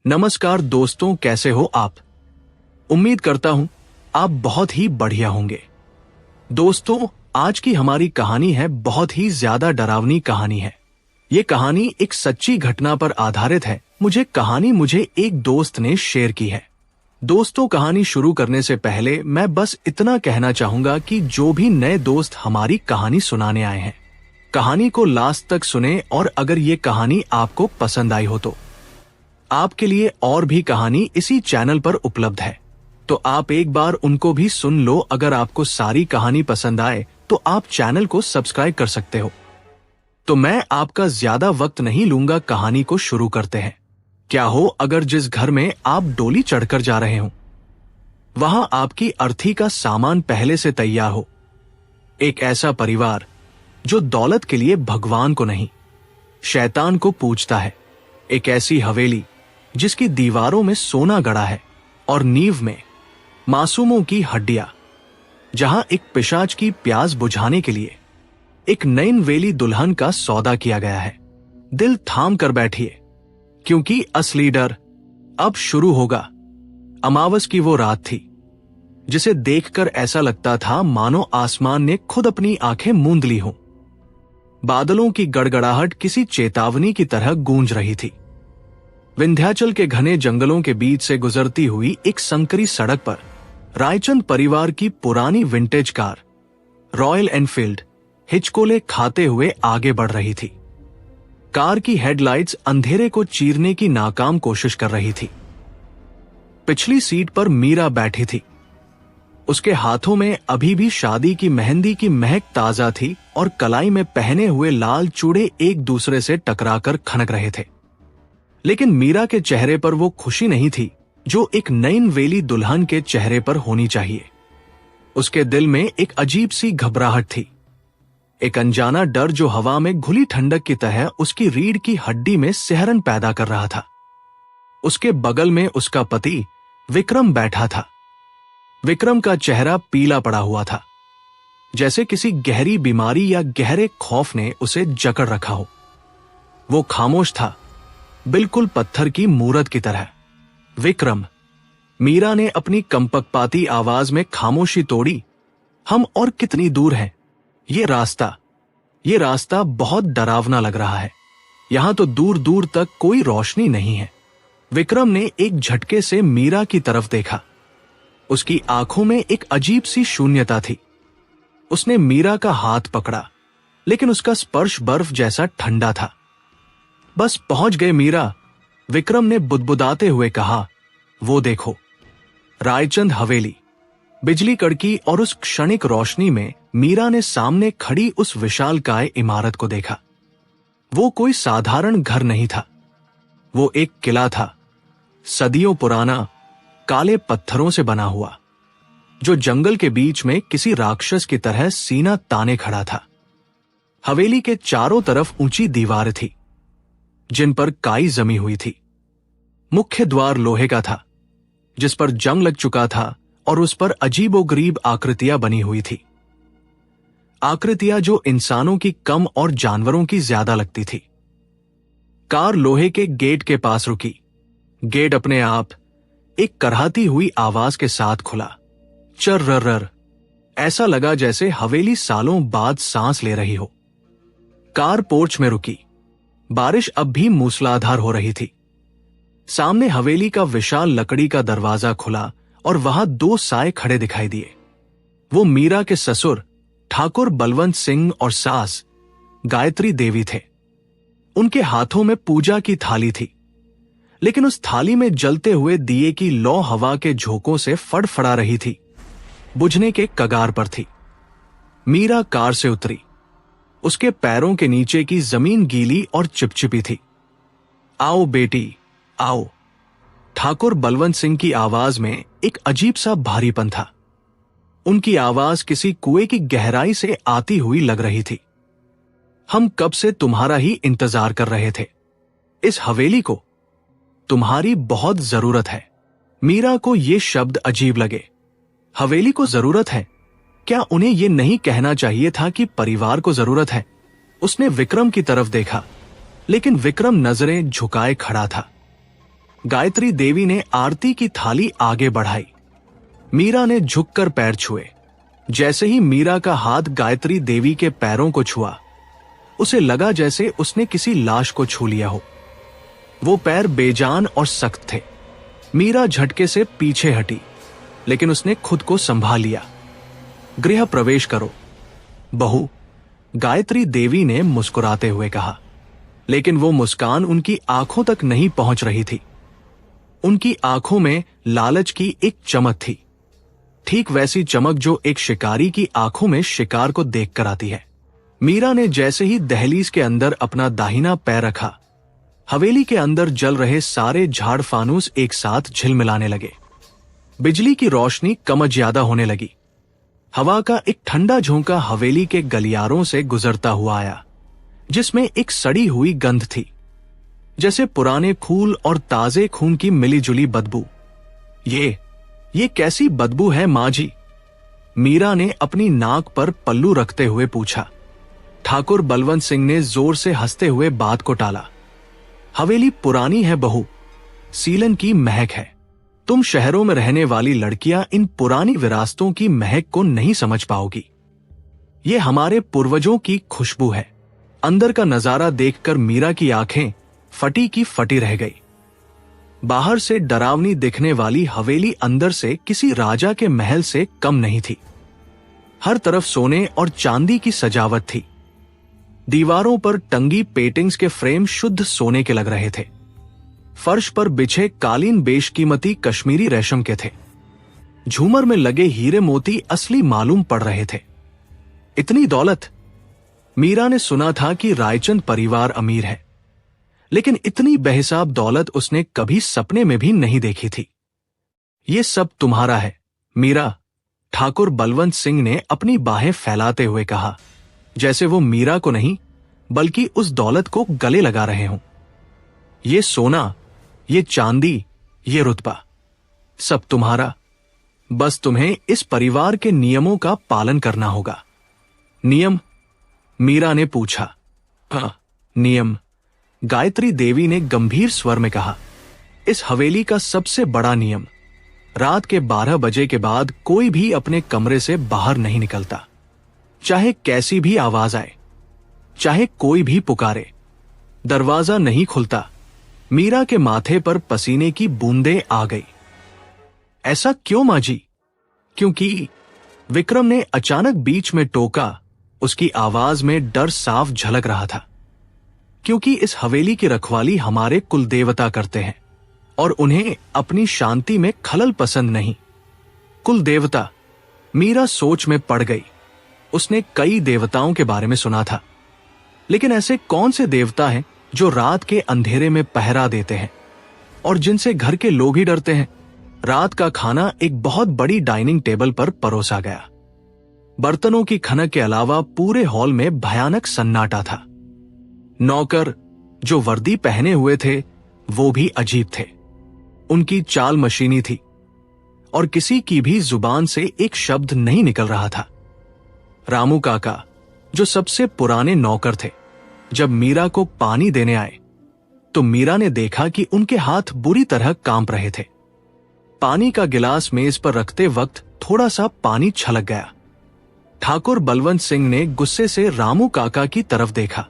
नमस्कार दोस्तों, कैसे हो आप। उम्मीद करता हूं आप बहुत ही बढ़िया होंगे। दोस्तों, आज की हमारी कहानी है बहुत ही ज्यादा डरावनी कहानी है। ये कहानी एक सच्ची घटना पर आधारित है। मुझे एक दोस्त ने शेयर की है। दोस्तों, कहानी शुरू करने से पहले मैं बस इतना कहना चाहूंगा कि जो भी नए दोस्त हमारी कहानी सुनाने आए हैं, कहानी को लास्ट तक सुने और अगर ये कहानी आपको पसंद आई हो तो आपके लिए और भी कहानी इसी चैनल पर उपलब्ध है, तो आप एक बार उनको भी सुन लो। अगर आपको सारी कहानी पसंद आए तो आप चैनल को सब्सक्राइब कर सकते हो। तो मैं आपका ज्यादा वक्त नहीं लूंगा, कहानी को शुरू करते हैं। क्या हो अगर जिस घर में आप डोली चढ़कर जा रहे हो वहां आपकी अर्थी का सामान पहले से तैयार हो। एक ऐसा परिवार जो दौलत के लिए भगवान को नहीं, शैतान को पूजता है। एक ऐसी हवेली जिसकी दीवारों में सोना गड़ा है और नींव में मासूमों की हड्डियां, जहां एक पिशाच की प्यास बुझाने के लिए एक नैन वेली दुल्हन का सौदा किया गया है। दिल थाम कर बैठिए, क्योंकि असली डर अब शुरू होगा। अमावस की वो रात थी जिसे देखकर ऐसा लगता था मानो आसमान ने खुद अपनी आंखें मूंद ली हों। बादलों की गड़गड़ाहट किसी चेतावनी की तरह गूंज रही थी। विंध्याचल के घने जंगलों के बीच से गुजरती हुई एक संकरी सड़क पर रायचंद परिवार की पुरानी विंटेज कार रॉयल एनफील्ड हिचकोले खाते हुए आगे बढ़ रही थी। कार की हेडलाइट्स अंधेरे को चीरने की नाकाम कोशिश कर रही थी। पिछली सीट पर मीरा बैठी थी। उसके हाथों में अभी भी शादी की मेहंदी की महक ताजा थी और कलाई में पहने हुए लाल चूड़े एक दूसरे से टकराकर खनक रहे थे। लेकिन मीरा के चेहरे पर वो खुशी नहीं थी जो एक नैन वेली दुल्हन के चेहरे पर होनी चाहिए। उसके दिल में एक अजीब सी घबराहट थी, एक अनजाना डर जो हवा में घुली ठंडक की तरह उसकी रीढ़ की हड्डी में सिहरन पैदा कर रहा था। उसके बगल में उसका पति विक्रम बैठा था। विक्रम का चेहरा पीला पड़ा हुआ था, जैसे किसी गहरी बीमारी या गहरे खौफ ने उसे जकड़ रखा हो। वो खामोश था, बिल्कुल पत्थर की मूरत की तरह। विक्रम, मीरा ने अपनी कंपकपाती आवाज में खामोशी तोड़ी। हम और कितनी दूर हैं? ये रास्ता बहुत डरावना लग रहा है। यहां तो दूर दूर तक कोई रोशनी नहीं है। विक्रम ने एक झटके से मीरा की तरफ देखा। उसकी आंखों में एक अजीब सी शून्यता थी। उसने मीरा का हाथ पकड़ा, लेकिन उसका स्पर्श बर्फ जैसा ठंडा था। बस पहुंच गए मीरा, विक्रम ने बुदबुदाते हुए कहा। वो देखो, रायचंद हवेली। बिजली कड़की और उस क्षणिक रोशनी में मीरा ने सामने खड़ी उस विशालकाय इमारत को देखा। वो कोई साधारण घर नहीं था, वो एक किला था, सदियों पुराना, काले पत्थरों से बना हुआ, जो जंगल के बीच में किसी राक्षस की तरह सीना ताने खड़ा था। हवेली के चारों तरफ ऊंची दीवार थी जिन पर काई जमी हुई थी। मुख्य द्वार लोहे का था, जिस पर जंग लग चुका था और उस पर अजीबोगरीब आकृतियां बनी हुई थी। आकृतियां जो इंसानों की कम और जानवरों की ज्यादा लगती थी। कार लोहे के गेट के पास रुकी। गेट अपने आप एक करहाती हुई आवाज के साथ खुला। चर्रर। ऐसा लगा जैसे हवेली सालों बाद सांस ले रही हो। कार पोर्च में रुकी। बारिश अब भी मूसलाधार हो रही थी। सामने हवेली का विशाल लकड़ी का दरवाजा खुला और वहां दो साए खड़े दिखाई दिए। वो मीरा के ससुर ठाकुर बलवंत सिंह और सास गायत्री देवी थे। उनके हाथों में पूजा की थाली थी, लेकिन उस थाली में जलते हुए दिए की लौ हवा के झोंकों से फड़फड़ा रही थी, बुझने के कगार पर थी। मीरा कार से उतरी। उसके पैरों के नीचे की जमीन गीली और चिपचिपी थी। आओ बेटी, आओ। ठाकुर बलवंत सिंह की आवाज में एक अजीब सा भारीपन था। उनकी आवाज किसी कुएं की गहराई से आती हुई लग रही थी। हम कब से तुम्हारा ही इंतजार कर रहे थे। इस हवेली को तुम्हारी बहुत जरूरत है। मीरा को ये शब्द अजीब लगे। हवेली को जरूरत है? क्या उन्हें यह नहीं कहना चाहिए था कि परिवार को जरूरत है? उसने विक्रम की तरफ देखा, लेकिन विक्रम नजरें झुकाए खड़ा था। गायत्री देवी ने आरती की थाली आगे बढ़ाई। मीरा ने झुककर पैर छुए। जैसे ही मीरा का हाथ गायत्री देवी के पैरों को छुआ, उसे लगा जैसे उसने किसी लाश को छू लिया हो। वो पैर बेजान और सख्त थे। मीरा झटके से पीछे हटी, लेकिन उसने खुद को संभाल लिया। गृह प्रवेश करो बहू, गायत्री देवी ने मुस्कुराते हुए कहा, लेकिन वो मुस्कान उनकी आंखों तक नहीं पहुंच रही थी। उनकी आंखों में लालच की एक चमक थी, ठीक वैसी चमक जो एक शिकारी की आंखों में शिकार को देखकर आती है। मीरा ने जैसे ही दहलीज के अंदर अपना दाहिना पैर रखा, हवेली के अंदर जल रहे सारे झाड़ फानूस एक साथ झिलमिलाने लगे। बिजली की रोशनी कम ज्यादा होने लगी। हवा का एक ठंडा झोंका हवेली के गलियारों से गुजरता हुआ आया, जिसमें एक सड़ी हुई गंध थी, जैसे पुराने खून और ताजे खून की मिलीजुली बदबू। ये कैसी बदबू है माँ जी? मीरा ने अपनी नाक पर पल्लू रखते हुए पूछा। ठाकुर बलवंत सिंह ने जोर से हंसते हुए बात को टाला। हवेली पुरानी है बहू, सीलन की महक है। तुम शहरों में रहने वाली लड़कियां इन पुरानी विरासतों की महक को नहीं समझ पाओगी। ये हमारे पूर्वजों की खुशबू है। अंदर का नजारा देखकर मीरा की आंखें फटी की फटी रह गई। बाहर से डरावनी दिखने वाली हवेली अंदर से किसी राजा के महल से कम नहीं थी। हर तरफ सोने और चांदी की सजावट थी। दीवारों पर टंगी पेंटिंग्स के फ्रेम शुद्ध सोने के लग रहे थे। फर्श पर बिछे कालीन बेशकीमती कश्मीरी रेशम के थे। झूमर में लगे हीरे मोती असली मालूम पड़ रहे थे। इतनी दौलत! मीरा ने सुना था कि रायचंद परिवार अमीर है, लेकिन इतनी बेहिसाब दौलत उसने कभी सपने में भी नहीं देखी थी। ये सब तुम्हारा है मीरा, ठाकुर बलवंत सिंह ने अपनी बाहें फैलाते हुए कहा, जैसे वो मीरा को नहीं बल्कि उस दौलत को गले लगा रहे हों। ये सोना, ये चांदी, ये रुतबा, सब तुम्हारा। बस तुम्हें इस परिवार के नियमों का पालन करना होगा। नियम? मीरा ने पूछा। हाँ, नियम, गायत्री देवी ने गंभीर स्वर में कहा। इस हवेली का सबसे बड़ा नियम, रात के 12 बजे के बाद कोई भी अपने कमरे से बाहर नहीं निकलता, चाहे कैसी भी आवाज आए, चाहे कोई भी पुकारे। दरवाजा नहीं खुलता। मीरा के माथे पर पसीने की बूंदें आ गई। ऐसा क्यों माँ जी? क्योंकि, विक्रम ने अचानक बीच में टोका। उसकी आवाज में डर साफ झलक रहा था। क्योंकि इस हवेली की रखवाली हमारे कुल देवता करते हैं और उन्हें अपनी शांति में खलल पसंद नहीं। कुल देवता? मीरा सोच में पड़ गई। उसने कई देवताओं के बारे में सुना था, लेकिन ऐसे कौन से देवता हैं जो रात के अंधेरे में पहरा देते हैं और जिनसे घर के लोग ही डरते हैं? रात का खाना एक बहुत बड़ी डाइनिंग टेबल पर परोसा गया। बर्तनों की खनक के अलावा पूरे हॉल में भयानक सन्नाटा था। नौकर जो वर्दी पहने हुए थे वो भी अजीब थे। उनकी चाल मशीनी थी और किसी की भी जुबान से एक शब्द नहीं निकल रहा था। रामू काका, जो सबसे पुराने नौकर थे, जब मीरा को पानी देने आए तो मीरा ने देखा कि उनके हाथ बुरी तरह कांप रहे थे। पानी का गिलास मेज पर रखते वक्त थोड़ा सा पानी छलक गया। ठाकुर बलवंत सिंह ने गुस्से से रामू काका की तरफ देखा।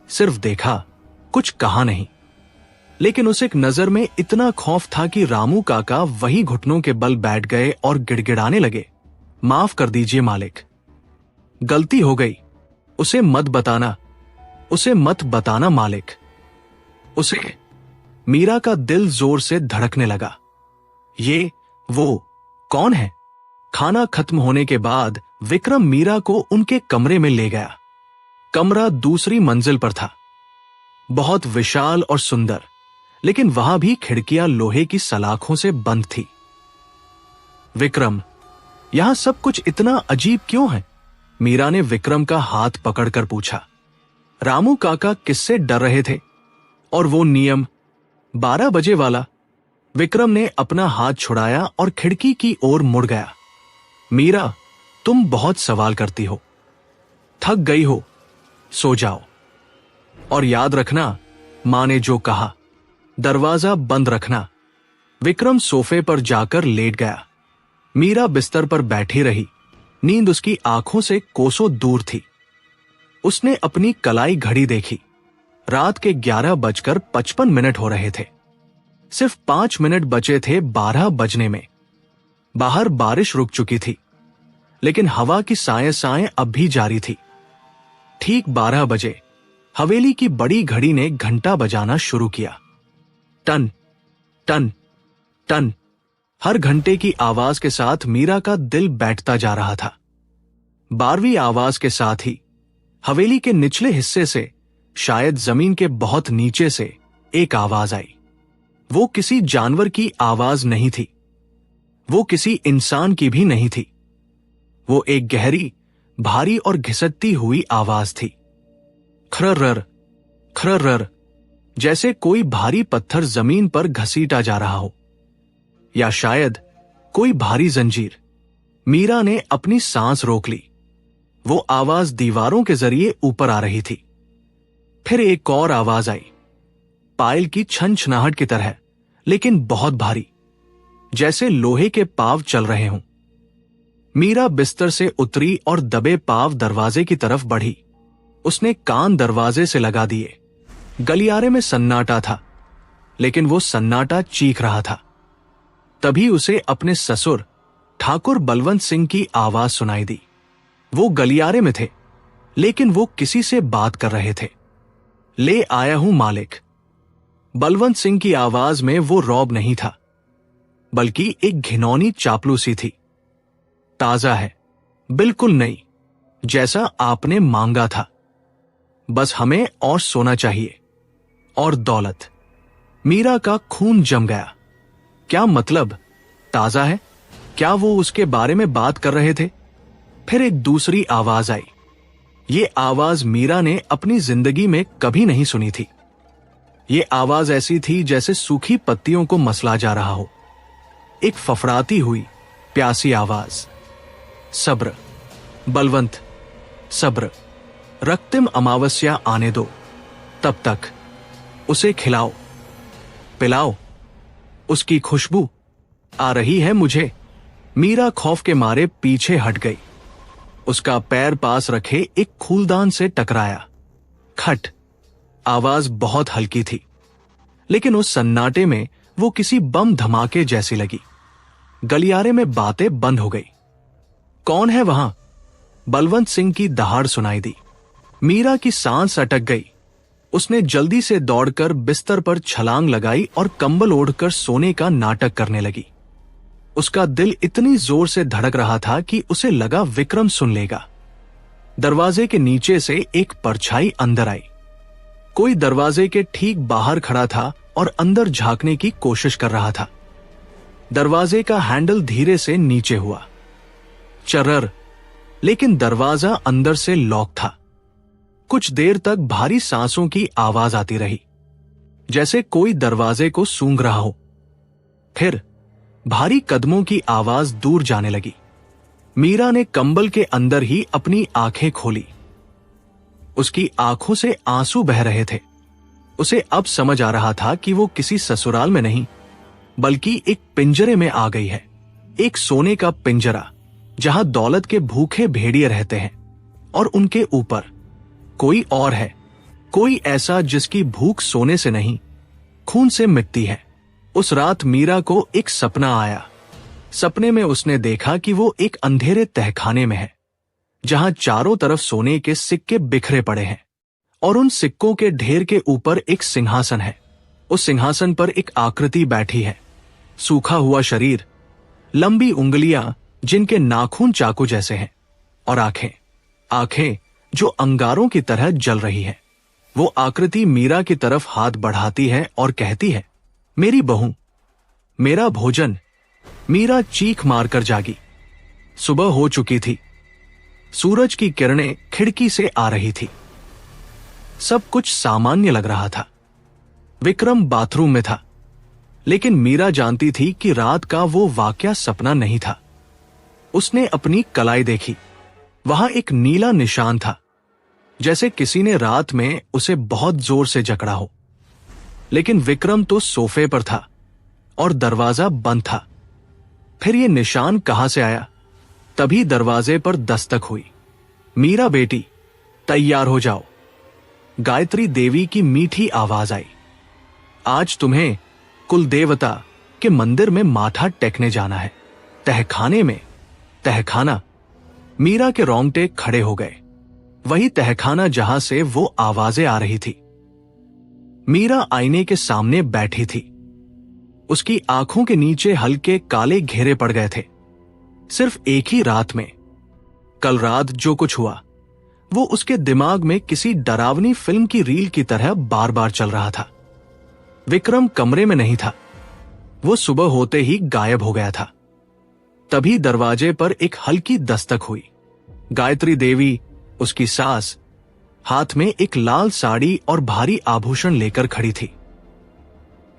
सिर्फ देखा, कुछ कहा नहीं, लेकिन उस एक नजर में इतना खौफ था कि रामू काका वही घुटनों के बल बैठ गए और गिड़गिड़ाने लगे। माफ कर दीजिए मालिक, गलती हो गई। उसे मत बताना मालिक। उसे। मीरा का दिल जोर से धड़कने लगा। ये वो कौन है? खाना खत्म होने के बाद विक्रम मीरा को उनके कमरे में ले गया। कमरा दूसरी मंजिल पर था, बहुत विशाल और सुंदर, लेकिन वहां भी खिड़कियां लोहे की सलाखों से बंद थी। विक्रम, यहां सब कुछ इतना अजीब क्यों है? मीरा ने विक्रम का हाथ पकड़कर पूछा। रामू काका किससे डर रहे थे? और वो नियम 12 बजे वाला? विक्रम ने अपना हाथ छुड़ाया और खिड़की की ओर मुड़ गया। मीरा, तुम बहुत सवाल करती हो, थक गई हो, सो जाओ। और याद रखना, मां ने जो कहा, दरवाजा बंद रखना। विक्रम सोफे पर जाकर लेट गया। मीरा बिस्तर पर बैठी रही। नींद उसकी आंखों से कोसों दूर थी। उसने अपनी कलाई घड़ी देखी। रात के 11:55 हो रहे थे। सिर्फ 5 मिनट बचे थे 12 बजने में। बाहर बारिश रुक चुकी थी, लेकिन हवा की साए अब भी जारी थी। ठीक 12 बजे हवेली की बड़ी घड़ी ने घंटा बजाना शुरू किया। Ton ton ton. हर घंटे की आवाज के साथ मीरा का दिल बैठता जा रहा था। 12वीं आवाज के साथ ही हवेली के निचले हिस्से से, शायद जमीन के बहुत नीचे से, एक आवाज आई। वो किसी जानवर की आवाज नहीं थी। वो किसी इंसान की भी नहीं थी। वो एक गहरी, भारी और घिसटती हुई आवाज थी। खर्रर खर्रर, जैसे कोई भारी पत्थर जमीन पर घसीटा जा रहा हो, या शायद कोई भारी जंजीर। मीरा ने अपनी सांस रोक ली। वो आवाज दीवारों के जरिए ऊपर आ रही थी। फिर एक और आवाज आई, पायल की छनछनाहट की तरह, लेकिन बहुत भारी, जैसे लोहे के पाव चल रहे हों। मीरा बिस्तर से उतरी और दबे पाव दरवाजे की तरफ बढ़ी। उसने कान दरवाजे से लगा दिए। गलियारे में सन्नाटा था, लेकिन वो सन्नाटा चीख रहा था। तभी उसे अपने ससुर ठाकुर बलवंत सिंह की आवाज सुनाई दी। वो गलियारे में थे, लेकिन वो किसी से बात कर रहे थे। ले आया हूं मालिक। बलवंत सिंह की आवाज में वो रौब नहीं था, बल्कि एक घिनौनी चापलूसी थी। ताजा है, बिल्कुल नई, जैसा आपने मांगा था। बस हमें और सोना चाहिए, और दौलत। मीरा का खून जम गया। क्या मतलब, ताजा है? क्या वो उसके बारे में बात कर रहे थे? फिर एक दूसरी आवाज आई। ये आवाज मीरा ने अपनी जिंदगी में कभी नहीं सुनी थी। ये आवाज ऐसी थी जैसे सूखी पत्तियों को मसला जा रहा हो। एक फफड़ाती हुई, प्यासी आवाज। सब्र बलवंत, सब्र। रक्तिम अमावस्या आने दो, तब तक उसे खिलाओ, पिलाओ। उसकी खुशबू आ रही है मुझे। मीरा खौफ के मारे पीछे हट गई। उसका पैर पास रखे एक खूलदान से टकराया। खट। आवाज बहुत हल्की थी, लेकिन उस सन्नाटे में वो किसी बम धमाके जैसी लगी। गलियारे में बातें बंद हो गई। कौन है वहां? बलवंत सिंह की दहाड़ सुनाई दी। मीरा की सांस अटक गई। उसने जल्दी से दौड़कर बिस्तर पर छलांग लगाई और कंबल ओढ़कर सोने का नाटक करने लगी। उसका दिल इतनी जोर से धड़क रहा था कि उसे लगा विक्रम सुन लेगा। दरवाजे के नीचे से एक परछाई अंदर आई। कोई दरवाजे के ठीक बाहर खड़ा था और अंदर झांकने की कोशिश कर रहा था। दरवाजे का हैंडल धीरे से नीचे हुआ। चर्रर, लेकिन दरवाजा अंदर से लॉक था। कुछ देर तक भारी सांसों की आवाज आती रही, जैसे कोई दरवाजे को सूंघ रहा हो। फिर भारी कदमों की आवाज दूर जाने लगी। मीरा ने कंबल के अंदर ही अपनी आंखें खोली। उसकी आंखों से आंसू बह रहे थे। उसे अब समझ आ रहा था कि वो किसी ससुराल में नहीं, बल्कि एक पिंजरे में आ गई है। एक सोने का पिंजरा, जहां दौलत के भूखे भेड़िए रहते हैं, और उनके ऊपर कोई और है। कोई ऐसा जिसकी भूख सोने से नहीं, खून से मिटती है। उस रात मीरा को एक सपना आया। सपने में उसने देखा कि वो एक अंधेरे तहखाने में है, जहां चारों तरफ सोने के सिक्के बिखरे पड़े हैं, और उन सिक्कों के ढेर के ऊपर एक सिंहासन है। उस सिंहासन पर एक आकृति बैठी है। सूखा हुआ शरीर, लंबी उंगलियां जिनके नाखून चाकू जैसे हैं, और आंखें जो अंगारों की तरह जल रही है। वो आकृति मीरा की तरफ हाथ बढ़ाती है और कहती है, मेरी बहू, मेरा भोजन। मीरा चीख मारकर जागी। सुबह हो चुकी थी। सूरज की किरणें खिड़की से आ रही थी। सब कुछ सामान्य लग रहा था। विक्रम बाथरूम में था, लेकिन मीरा जानती थी कि रात का वो वाकया सपना नहीं था। उसने अपनी कलाई देखी। वहां एक नीला निशान था, जैसे किसी ने रात में उसे बहुत जोर से जकड़ा हो। लेकिन विक्रम तो सोफे पर था और दरवाजा बंद था। फिर ये निशान कहां से आया? तभी दरवाजे पर दस्तक हुई। मीरा बेटी, तैयार हो जाओ। गायत्री देवी की मीठी आवाज आई। आज तुम्हें कुल देवता के मंदिर में माथा टेकने जाना है। तहखाने में। तहखाना। मीरा के रोंगटे खड़े हो गए। वही तहखाना जहां से वो आवाजें आ रही थी। मीरा आईने के सामने बैठी थी। उसकी आंखों के नीचे हल्के काले घेरे पड़ गए थे। सिर्फ एक ही रात में, कल रात जो कुछ हुआ वो उसके दिमाग में किसी डरावनी फिल्म की रील की तरह बार बार चल रहा था। विक्रम कमरे में नहीं था। वो सुबह होते ही गायब हो गया था। तभी दरवाजे पर एक हल्की दस्तक हुई। गायत्री देवी, उसकी सास, हाथ में एक लाल साड़ी और भारी आभूषण लेकर खड़ी थी।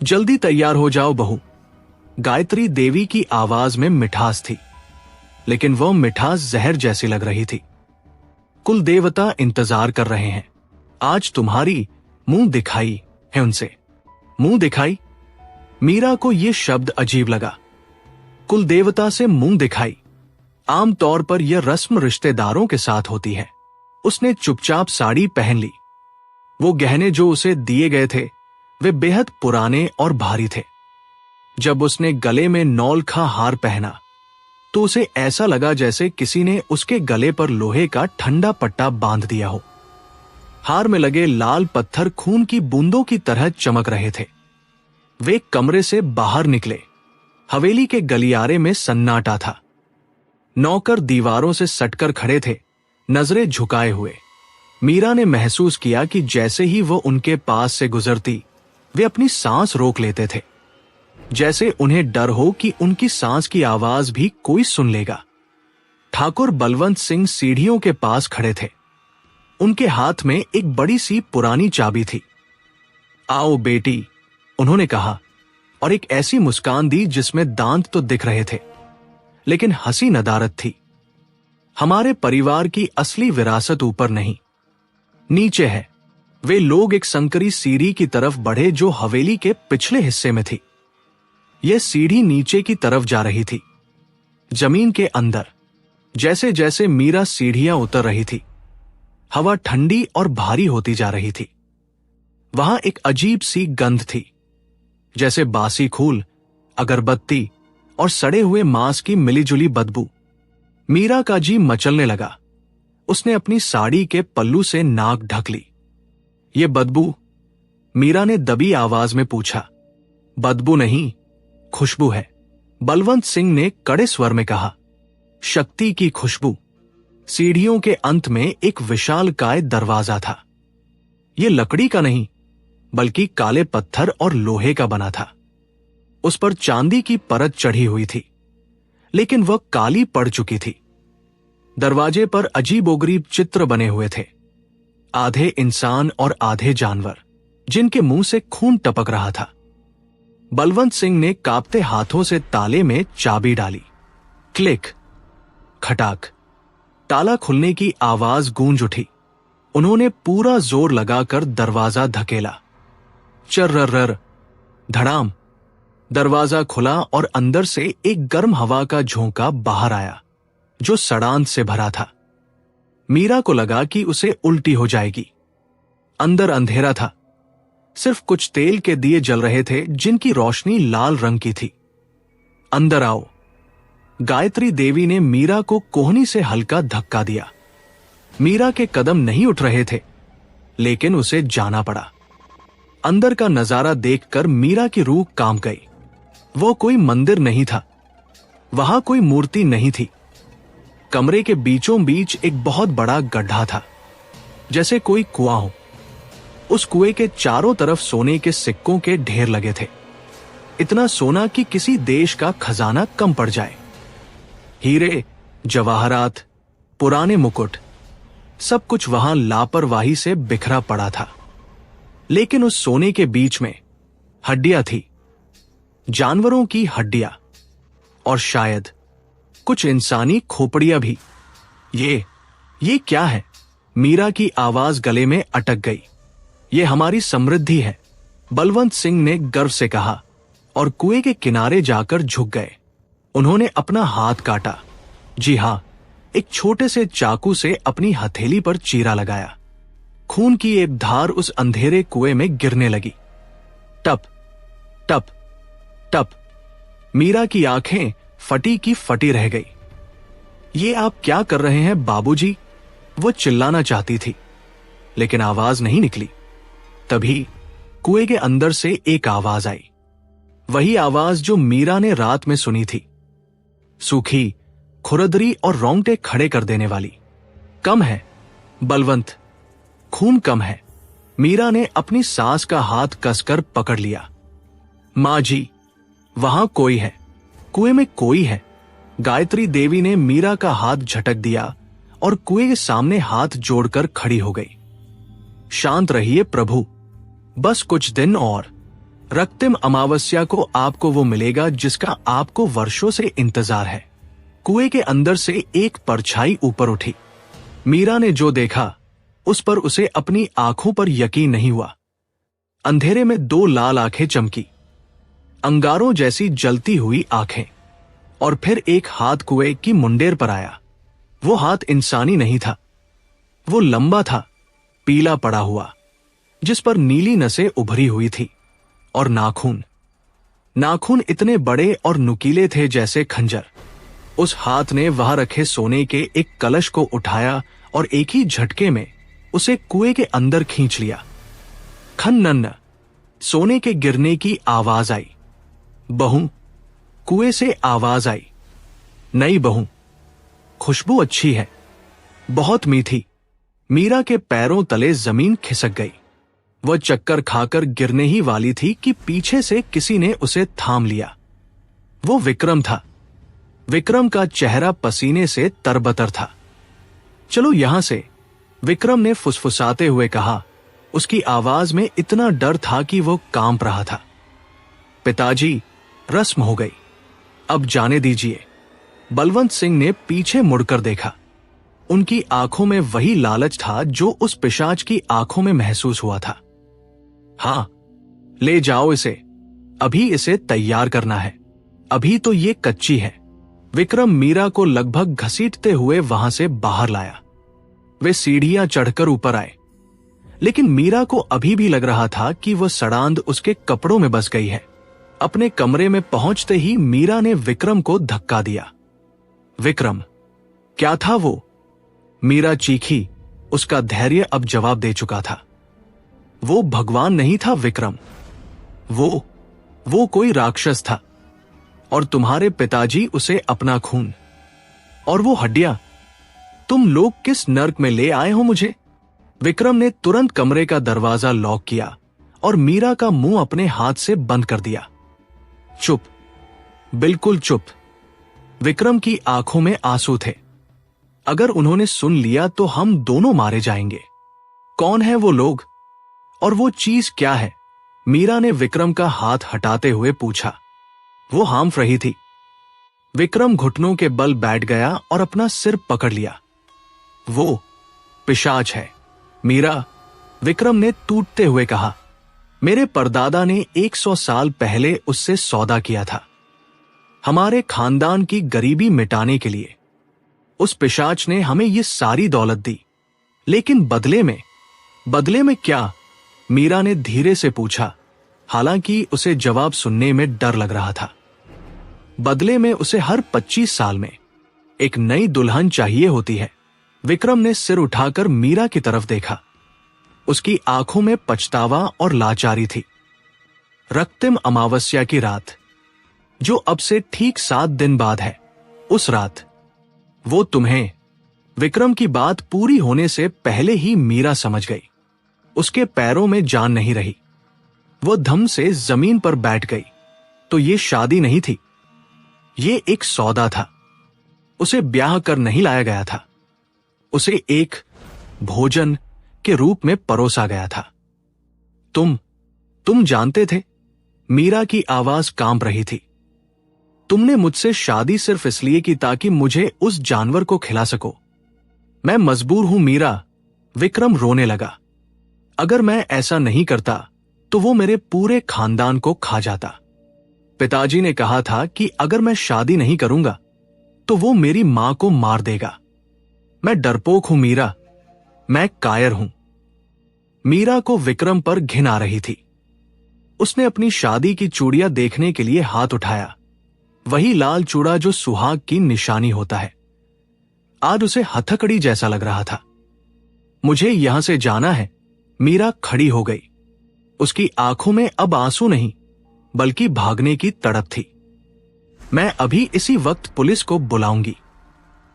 जल्दी तैयार हो जाओ बहू। गायत्री देवी की आवाज में मिठास थी, लेकिन वह मिठास जहर जैसी लग रही थी। कुल देवता इंतजार कर रहे हैं। आज तुम्हारी मुंह दिखाई है उनसे। मुंह दिखाई? मीरा को यह शब्द अजीब लगा। कुल देवता से मुंह दिखाई। आमतौर पर यह रस्म रिश्तेदारों के साथ होती है। उसने चुपचाप साड़ी पहन ली। वो गहने जो उसे दिए गए थे वे बेहद पुराने और भारी थे। जब उसने गले में नौलखा हार पहना तो उसे ऐसा लगा जैसे किसी ने उसके गले पर लोहे का ठंडा पट्टा बांध दिया हो। हार में लगे लाल पत्थर खून की बूंदों की तरह चमक रहे थे। वे कमरे से बाहर निकले। हवेली के गलियारे में सन्नाटा था। नौकर दीवारों से सटकर खड़े थे, नजरें झुकाए हुए। मीरा ने महसूस किया कि जैसे ही वो उनके पास से गुजरती वे अपनी सांस रोक लेते थे, जैसे उन्हें डर हो कि उनकी सांस की आवाज भी कोई सुन लेगा। ठाकुर बलवंत सिंह सीढ़ियों के पास खड़े थे। उनके हाथ में एक बड़ी सी पुरानी चाबी थी। आओ बेटी, उन्होंने कहा, और एक ऐसी मुस्कान दी जिसमें दांत तो दिख रहे थे लेकिन हंसी नदारत थी। हमारे परिवार की असली विरासत ऊपर नहीं, नीचे है। वे लोग एक संकरी सीढ़ी की तरफ बढ़े जो हवेली के पिछले हिस्से में थी। यह सीढ़ी नीचे की तरफ जा रही थी, जमीन के अंदर। जैसे जैसे मीरा सीढ़ियां उतर रही थी, हवा ठंडी और भारी होती जा रही थी। वहां एक अजीब सी गंध थी, जैसे बासी खूल, अगरबत्ती और सड़े हुए मांस की मिलीजुली बदबू। मीरा का जी मचलने लगा। उसने अपनी साड़ी के पल्लू से नाक ढक ली। ये बदबू? मीरा ने दबी आवाज में पूछा। बदबू नहीं, खुशबू है, बलवंत सिंह ने कड़े स्वर में कहा। शक्ति की खुशबू। सीढ़ियों के अंत में एक विशालकाय दरवाजा था। यह लकड़ी का नहीं, बल्कि काले पत्थर और लोहे का बना था। उस पर चांदी की परत चढ़ी हुई थी, लेकिन वह काली पड़ चुकी थी। दरवाजे पर अजीबोगरीब चित्र बने हुए थे, आधे इंसान और आधे जानवर, जिनके मुंह से खून टपक रहा था। बलवंत सिंह ने कांपते हाथों से ताले में चाबी डाली। क्लिक, खटाक, ताला खुलने की आवाज गूंज उठी। उन्होंने पूरा जोर लगाकर दरवाजा धकेला। चर्रर, धड़ाम। दरवाजा खुला और अंदर से एक गर्म हवा का झोंका बाहर आया, जो सड़ांत से भरा था। मीरा को लगा कि उसे उल्टी हो जाएगी। अंदर अंधेरा था। सिर्फ कुछ तेल के दिए जल रहे थे, जिनकी रोशनी लाल रंग की थी। अंदर आओ। गायत्री देवी ने मीरा को कोहनी से हल्का धक्का दिया। मीरा के कदम नहीं उठ रहे थे, लेकिन उसे जाना पड़ा। अंदर का नजारा देखकर मीरा की रूह कांप गई। वो कोई मंदिर नहीं था, वहां कोई मूर्ति नहीं थी। कमरे के बीचों बीच एक बहुत बड़ा गड्ढा था, जैसे कोई कुआं हो। उस कुएं के चारों तरफ सोने के सिक्कों के ढेर लगे थे, इतना सोना कि किसी देश का खजाना कम पड़ जाए। हीरे, जवाहरात, पुराने मुकुट, सब कुछ वहां लापरवाही से बिखरा पड़ा था। लेकिन उस सोने के बीच में हड्डियां थी, जानवरों की हड्डियां, और शायद कुछ इंसानी खोपड़ियां भी। ये क्या है? मीरा की आवाज गले में अटक गई। ये हमारी समृद्धि है, बलवंत सिंह ने गर्व से कहा और कुएं के किनारे जाकर झुक गए। उन्होंने अपना हाथ काटा। जी हां, एक छोटे से चाकू से अपनी हथेली पर चीरा लगाया। खून की एक धार उस अंधेरे कुएं में गिरने लगी। टप टप टप। मीरा की आंखें फटी की फटी रह गई। ये आप क्या कर रहे हैं बाबूजी? वो चिल्लाना चाहती थी, लेकिन आवाज नहीं निकली। तभी कुएं के अंदर से एक आवाज आई, वही आवाज जो मीरा ने रात में सुनी थी, सूखी, खुरदरी और रोंगटे खड़े कर देने वाली। कम है बलवंत, खून कम है। मीरा ने अपनी सास का हाथ कसकर पकड़ लिया। मां जी, वहां कोई है, कुएं में कोई है। गायत्री देवी ने मीरा का हाथ झटक दिया और कुएं के सामने हाथ जोड़कर खड़ी हो गई। शांत रहिए प्रभु, बस कुछ दिन और। रक्तिम अमावस्या को आपको वो मिलेगा जिसका आपको वर्षों से इंतजार है। कुएं के अंदर से एक परछाई ऊपर उठी। मीरा ने जो देखा उस पर उसे अपनी आंखों पर यकीन नहीं हुआ। अंधेरे में दो लाल आंखें चमकी, अंगारों जैसी जलती हुई आंखें, और फिर एक हाथ कुएं की मुंडेर पर आया। वो हाथ इंसानी नहीं था, वो लंबा था, पीला पड़ा हुआ, जिस पर नीली नसें उभरी हुई थी, और नाखून इतने बड़े और नुकीले थे जैसे खंजर। उस हाथ ने वहां रखे सोने के एक कलश को उठाया और एक ही झटके में उसे कुएं के अंदर खींच लिया। खन्नन, सोने के गिरने की आवाज आई। बहू, कुएं से आवाज आई। नई बहू, खुशबू अच्छी है, बहुत मीठी। मीरा के पैरों तले जमीन खिसक गई। वह चक्कर खाकर गिरने ही वाली थी कि पीछे से किसी ने उसे थाम लिया। वो विक्रम था। विक्रम का चेहरा पसीने से तरबतर था। चलो यहां से, विक्रम ने फुसफुसाते हुए कहा। उसकी आवाज में इतना डर था कि वो कांप रहा था। पिताजी, रस्म हो गई, अब जाने दीजिए। बलवंत सिंह ने पीछे मुड़कर देखा। उनकी आंखों में वही लालच था जो उस पिशाच की आंखों में महसूस हुआ था। हां, ले जाओ इसे, अभी इसे तैयार करना है, अभी तो ये कच्ची है। विक्रम मीरा को लगभग घसीटते हुए वहां से बाहर लाया। वे सीढ़ियां चढ़कर ऊपर आए, लेकिन मीरा को अभी भी लग रहा था कि वह सड़ांध उसके कपड़ों में बस गई है। अपने कमरे में पहुंचते ही मीरा ने विक्रम को धक्का दिया। विक्रम, क्या था वो? मीरा चीखी। उसका धैर्य अब जवाब दे चुका था। वो भगवान नहीं था विक्रम, वो कोई राक्षस था। और तुम्हारे पिताजी उसे अपना खून और वो हड्डियां, तुम लोग किस नर्क में ले आए हो मुझे? विक्रम ने तुरंत कमरे का दरवाजा लॉक किया और मीरा का मुंह अपने हाथ से बंद कर दिया। चुप, बिल्कुल चुप। विक्रम की आंखों में आंसू थे। अगर उन्होंने सुन लिया तो हम दोनों मारे जाएंगे। कौन है वो लोग और वो चीज क्या है? मीरा ने विक्रम का हाथ हटाते हुए पूछा। वो हाँफ रही थी। विक्रम घुटनों के बल बैठ गया और अपना सिर पकड़ लिया। वो पिशाच है मीरा, विक्रम ने टूटते हुए कहा। मेरे परदादा ने 100 साल पहले उससे सौदा किया था, हमारे खानदान की गरीबी मिटाने के लिए। उस पिशाच ने हमें ये सारी दौलत दी, लेकिन बदले में क्या? मीरा ने धीरे से पूछा, हालांकि उसे जवाब सुनने में डर लग रहा था। बदले में उसे हर 25 साल में एक नई दुल्हन चाहिए होती है। विक्रम ने सिर उठाकर मीरा की तरफ देखा। उसकी आंखों में पछतावा और लाचारी थी। रक्तिम अमावस्या की रात, जो अब से ठीक 7 दिन बाद है, उस रात वो तुम्हें। विक्रम की बात पूरी होने से पहले ही मीरा समझ गई। उसके पैरों में जान नहीं रही। वो धम से जमीन पर बैठ गई। तो ये शादी नहीं थी, ये एक सौदा था। उसे ब्याह कर नहीं लाया गया था, उसे एक भोजन के रूप में परोसा गया था। तुम जानते थे? मीरा की आवाज कांप रही थी। तुमने मुझसे शादी सिर्फ इसलिए की ताकि मुझे उस जानवर को खिला सको। मैं मजबूर हूं मीरा। विक्रम रोने लगा। अगर मैं ऐसा नहीं करता तो वो मेरे पूरे खानदान को खा जाता। पिताजी ने कहा था कि अगर मैं शादी नहीं करूंगा तो वो मेरी मां को मार देगा। मैं डरपोक हूं मीरा, मैं कायर हूं। मीरा को विक्रम पर घिन आ रही थी। उसने अपनी शादी की चूड़ियां देखने के लिए हाथ उठाया, वही लाल चूड़ा जो सुहाग की निशानी होता है। आज उसे हथकड़ी जैसा लग रहा था। मुझे यहां से जाना है। मीरा खड़ी हो गई। उसकी आंखों में अब आंसू नहीं बल्कि भागने की तड़प थी। मैं अभी इसी वक्त पुलिस को बुलाऊंगी।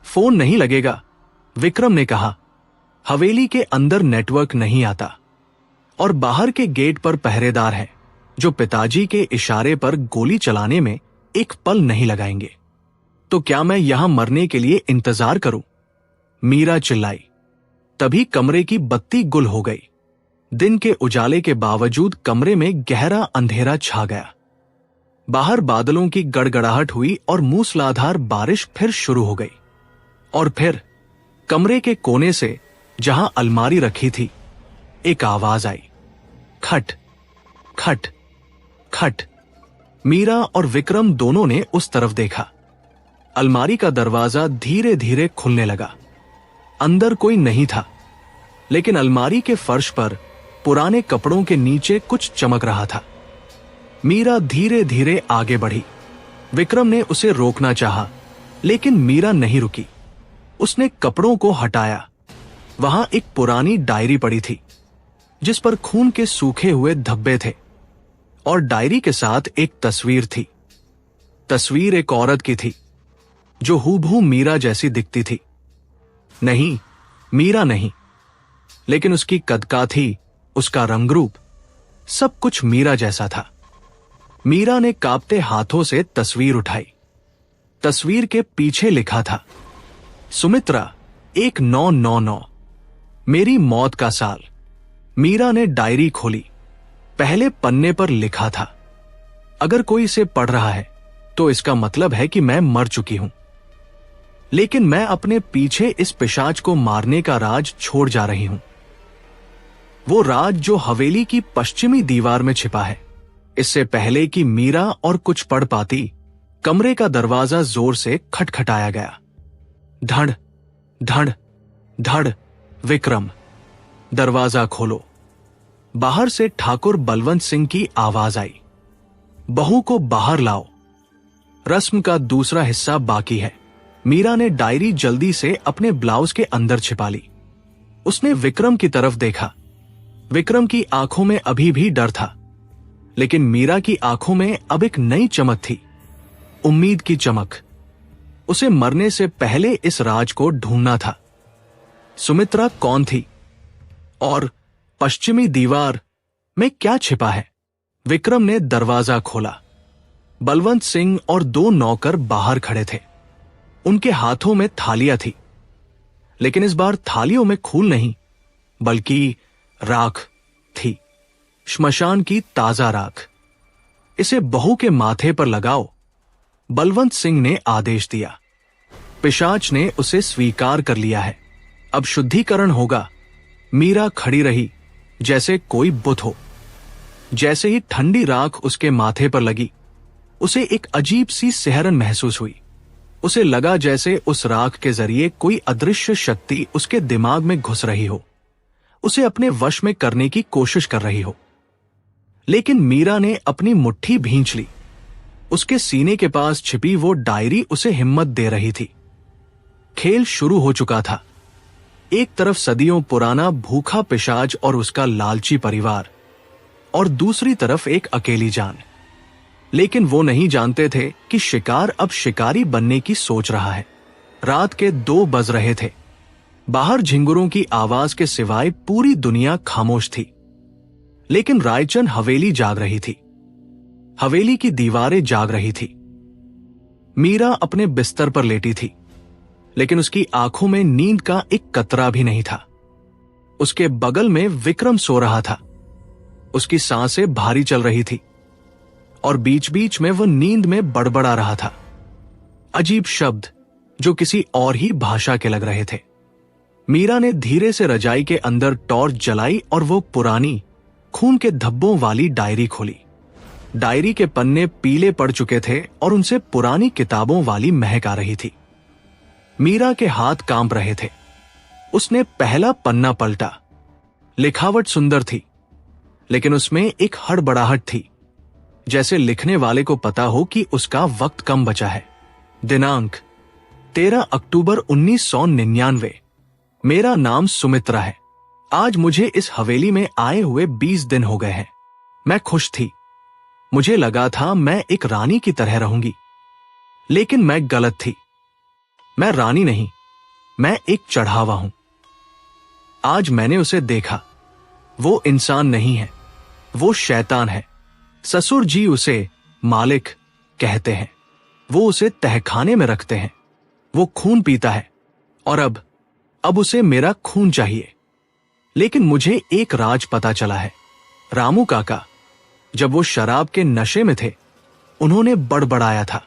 फोन नहीं लगेगा, विक्रम ने कहा। हवेली के अंदर नेटवर्क नहीं आता और बाहर के गेट पर पहरेदार हैं जो पिताजी के इशारे पर गोली चलाने में एक पल नहीं लगाएंगे। तो क्या मैं यहां मरने के लिए इंतजार करूं? मीरा चिल्लाई। तभी कमरे की बत्ती गुल हो गई। दिन के उजाले के बावजूद कमरे में गहरा अंधेरा छा गया। बाहर बादलों की गड़गड़ाहट हुई और मूसलाधार बारिश फिर शुरू हो गई। और फिर कमरे के कोने से, जहां अलमारी रखी थी, एक आवाज आई। खट खट खट। मीरा और विक्रम दोनों ने उस तरफ देखा। अलमारी का दरवाजा धीरे धीरे खुलने लगा। अंदर कोई नहीं था, लेकिन अलमारी के फर्श पर पुराने कपड़ों के नीचे कुछ चमक रहा था। मीरा धीरे धीरे आगे बढ़ी। विक्रम ने उसे रोकना चाहा, लेकिन मीरा नहीं रुकी। उसने कपड़ों को हटाया। वहां एक पुरानी डायरी पड़ी थी जिस पर खून के सूखे हुए धब्बे थे और डायरी के साथ एक तस्वीर थी। तस्वीर एक औरत की थी जो हूबहू मीरा जैसी दिखती थी। नहीं, मीरा नहीं, लेकिन उसकी कदकाठी, उसका रंगरूप, सब कुछ मीरा जैसा था। मीरा ने कांपते हाथों से तस्वीर उठाई। तस्वीर के पीछे लिखा था, सुमित्रा 1999, मेरी मौत का साल। मीरा ने डायरी खोली। पहले पन्ने पर लिखा था, अगर कोई इसे पढ़ रहा है तो इसका मतलब है कि मैं मर चुकी हूं, लेकिन मैं अपने पीछे इस पिशाच को मारने का राज छोड़ जा रही हूं। वो राज जो हवेली की पश्चिमी दीवार में छिपा है। इससे पहले कि मीरा और कुछ पढ़ पाती, कमरे का दरवाजा जोर से खटखटाया गया। धड़ धड़ धड़। विक्रम, दरवाजा खोलो। बाहर से ठाकुर बलवंत सिंह की आवाज आई। बहू को बाहर लाओ, रस्म का दूसरा हिस्सा बाकी है। मीरा ने डायरी जल्दी से अपने ब्लाउज के अंदर छिपा ली। उसने विक्रम की तरफ देखा। विक्रम की आंखों में अभी भी डर था, लेकिन मीरा की आंखों में अब एक नई चमक थी, उम्मीद की चमक। उसे मरने से पहले इस राज को ढूंढना था। सुमित्रा कौन थी और पश्चिमी दीवार में क्या छिपा है? विक्रम ने दरवाजा खोला। बलवंत सिंह और 2 नौकर बाहर खड़े थे। उनके हाथों में थालियां थी, लेकिन इस बार थालियों में खून नहीं बल्कि राख थी, श्मशान की ताजा राख। इसे बहू के माथे पर लगाओ, बलवंत सिंह ने आदेश दिया। पिशाच ने उसे स्वीकार कर लिया है, अब शुद्धिकरण होगा। मीरा खड़ी रही जैसे कोई बुत हो। जैसे ही ठंडी राख उसके माथे पर लगी, उसे एक अजीब सी सिहरन महसूस हुई। उसे लगा जैसे उस राख के जरिए कोई अदृश्य शक्ति उसके दिमाग में घुस रही हो, उसे अपने वश में करने की कोशिश कर रही हो। लेकिन मीरा ने अपनी मुट्ठी भींच ली। उसके सीने के पास छिपी वो डायरी उसे हिम्मत दे रही थी। खेल शुरू हो चुका था। एक तरफ सदियों पुराना भूखा पिशाच और उसका लालची परिवार, और दूसरी तरफ एक अकेली जान। लेकिन वो नहीं जानते थे कि शिकार अब शिकारी बनने की सोच रहा है। रात के 2 बज रहे थे। बाहर झिंगुरों की आवाज के सिवाय पूरी दुनिया खामोश थी। लेकिन रायचंद हवेली जाग रही थी। हवेली की दीवारें जाग रही थी। मीरा अपने बिस्तर पर लेटी थी, लेकिन उसकी आंखों में नींद का एक कतरा भी नहीं था। उसके बगल में विक्रम सो रहा था। उसकी सांसें भारी चल रही थी और बीच बीच में वह नींद में बड़बड़ा रहा था, अजीब शब्द जो किसी और ही भाषा के लग रहे थे। मीरा ने धीरे से रजाई के अंदर टॉर्च जलाई और वो पुरानी खून के धब्बों वाली डायरी खोली। डायरी के पन्ने पीले पड़ चुके थे और उनसे पुरानी किताबों वाली महक आ रही थी। मीरा के हाथ कांप रहे थे। उसने पहला पन्ना पलटा। लिखावट सुंदर थी, लेकिन उसमें एक हड़बड़ाहट थी, जैसे लिखने वाले को पता हो कि उसका वक्त कम बचा है। दिनांक 13 अक्टूबर 1999। मेरा नाम सुमित्रा है। आज मुझे इस हवेली में आए हुए 20 दिन हो गए हैं। मैं खुश थी। मुझे लगा था मैं एक रानी की तरह रहूंगी, लेकिन मैं गलत थी। मैं रानी नहीं, मैं एक चढ़ावा हूं। आज मैंने उसे देखा। वो इंसान नहीं है, वो शैतान है। ससुर जी उसे मालिक कहते हैं। वो उसे तहखाने में रखते हैं। वो खून पीता है और अब उसे मेरा खून चाहिए। लेकिन मुझे एक राज पता चला है। रामू काका, जब वो शराब के नशे में थे, उन्होंने बड़बड़ाया था।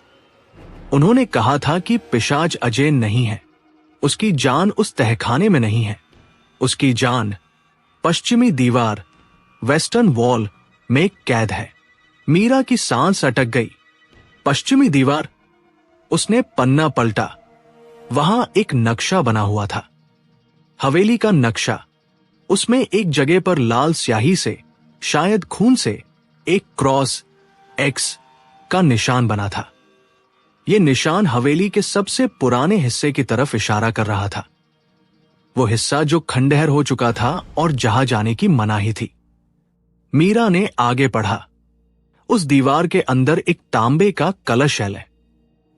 उन्होंने कहा था कि पिशाच अजय नहीं है, उसकी जान उस तहखाने में नहीं है। उसकी जान पश्चिमी दीवार, वेस्टर्न वॉल में कैद है। मीरा की सांस अटक गई। पश्चिमी दीवार। उसने पन्ना पलटा। वहां एक नक्शा बना हुआ था, हवेली का नक्शा। उसमें एक जगह पर लाल स्याही से, शायद खून से, एक क्रॉस एक्स का निशान बना था। यह निशान हवेली के सबसे पुराने हिस्से की तरफ इशारा कर रहा था। वो हिस्सा जो खंडहर हो चुका था और जहां जाने की मनाही थी। मीरा ने आगे पढ़ा। उस दीवार के अंदर एक तांबे का कलश है।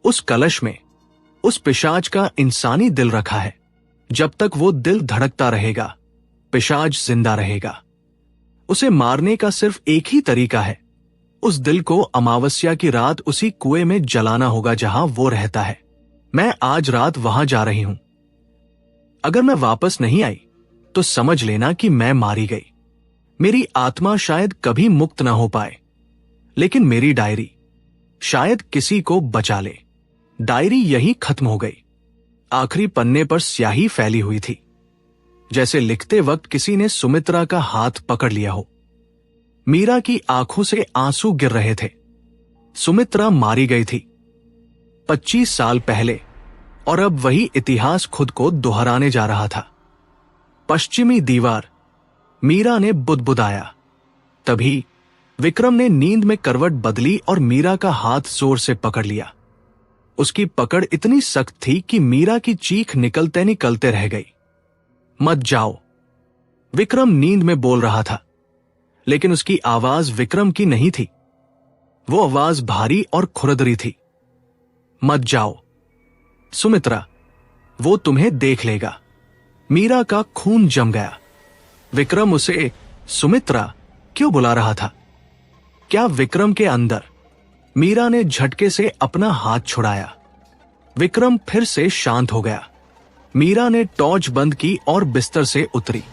उस कलश में उस पिशाच का इंसानी दिल रखा है। जब तक वो दिल धड़कता रहेगा, पिशाच जिंदा रहेगा। उसे मारने का सिर्फ एक ही तरीका है। उस दिल को अमावस्या की रात उसी कुएं में जलाना होगा जहां वो रहता है। मैं आज रात वहां जा रही हूं। अगर मैं वापस नहीं आई तो समझ लेना कि मैं मारी गई। मेरी आत्मा शायद कभी मुक्त ना हो पाए, लेकिन मेरी डायरी शायद किसी को बचा ले। डायरी यहीं खत्म हो गई। आखिरी पन्ने पर स्याही फैली हुई थी, जैसे लिखते वक्त किसी ने सुमित्रा का हाथ पकड़ लिया हो। मीरा की आंखों से आंसू गिर रहे थे। सुमित्रा मारी गई थी 25 साल पहले, और अब वही इतिहास खुद को दोहराने जा रहा था। पश्चिमी दीवार। मीरा ने बुदबुदाया। तभी विक्रम ने नींद में करवट बदली और मीरा का हाथ जोर से पकड़ लिया। उसकी पकड़ इतनी सख्त थी कि मीरा की चीख निकलते निकलते रह गई। मत जाओ, विक्रम नींद में बोल रहा था, लेकिन उसकी आवाज विक्रम की नहीं थी। वो आवाज भारी और खुरदरी थी। मत जाओ सुमित्रा, वो तुम्हें देख लेगा। मीरा का खून जम गया। विक्रम उसे सुमित्रा क्यों बुला रहा था? क्या विक्रम के अंदर? मीरा ने झटके से अपना हाथ छुड़ाया। विक्रम फिर से शांत हो गया। मीरा ने टॉर्च बंद की और बिस्तर से उतरी।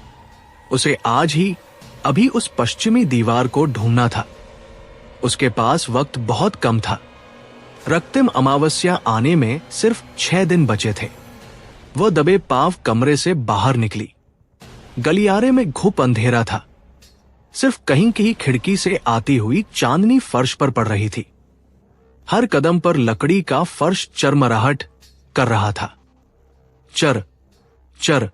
उसे आज ही अभी उस पश्चिमी दीवार को ढूंढना था। उसके पास वक्त बहुत कम था। रक्तिम अमावस्या आने में सिर्फ 6 दिन बचे थे। वह दबे पांव कमरे से बाहर निकली। गलियारे में घुप अंधेरा था। सिर्फ कहीं कहीं खिड़की से आती हुई चांदनी फर्श पर पड़ रही थी। हर कदम पर लकड़ी का फर्श चरमराहट कर रहा था। चर चर,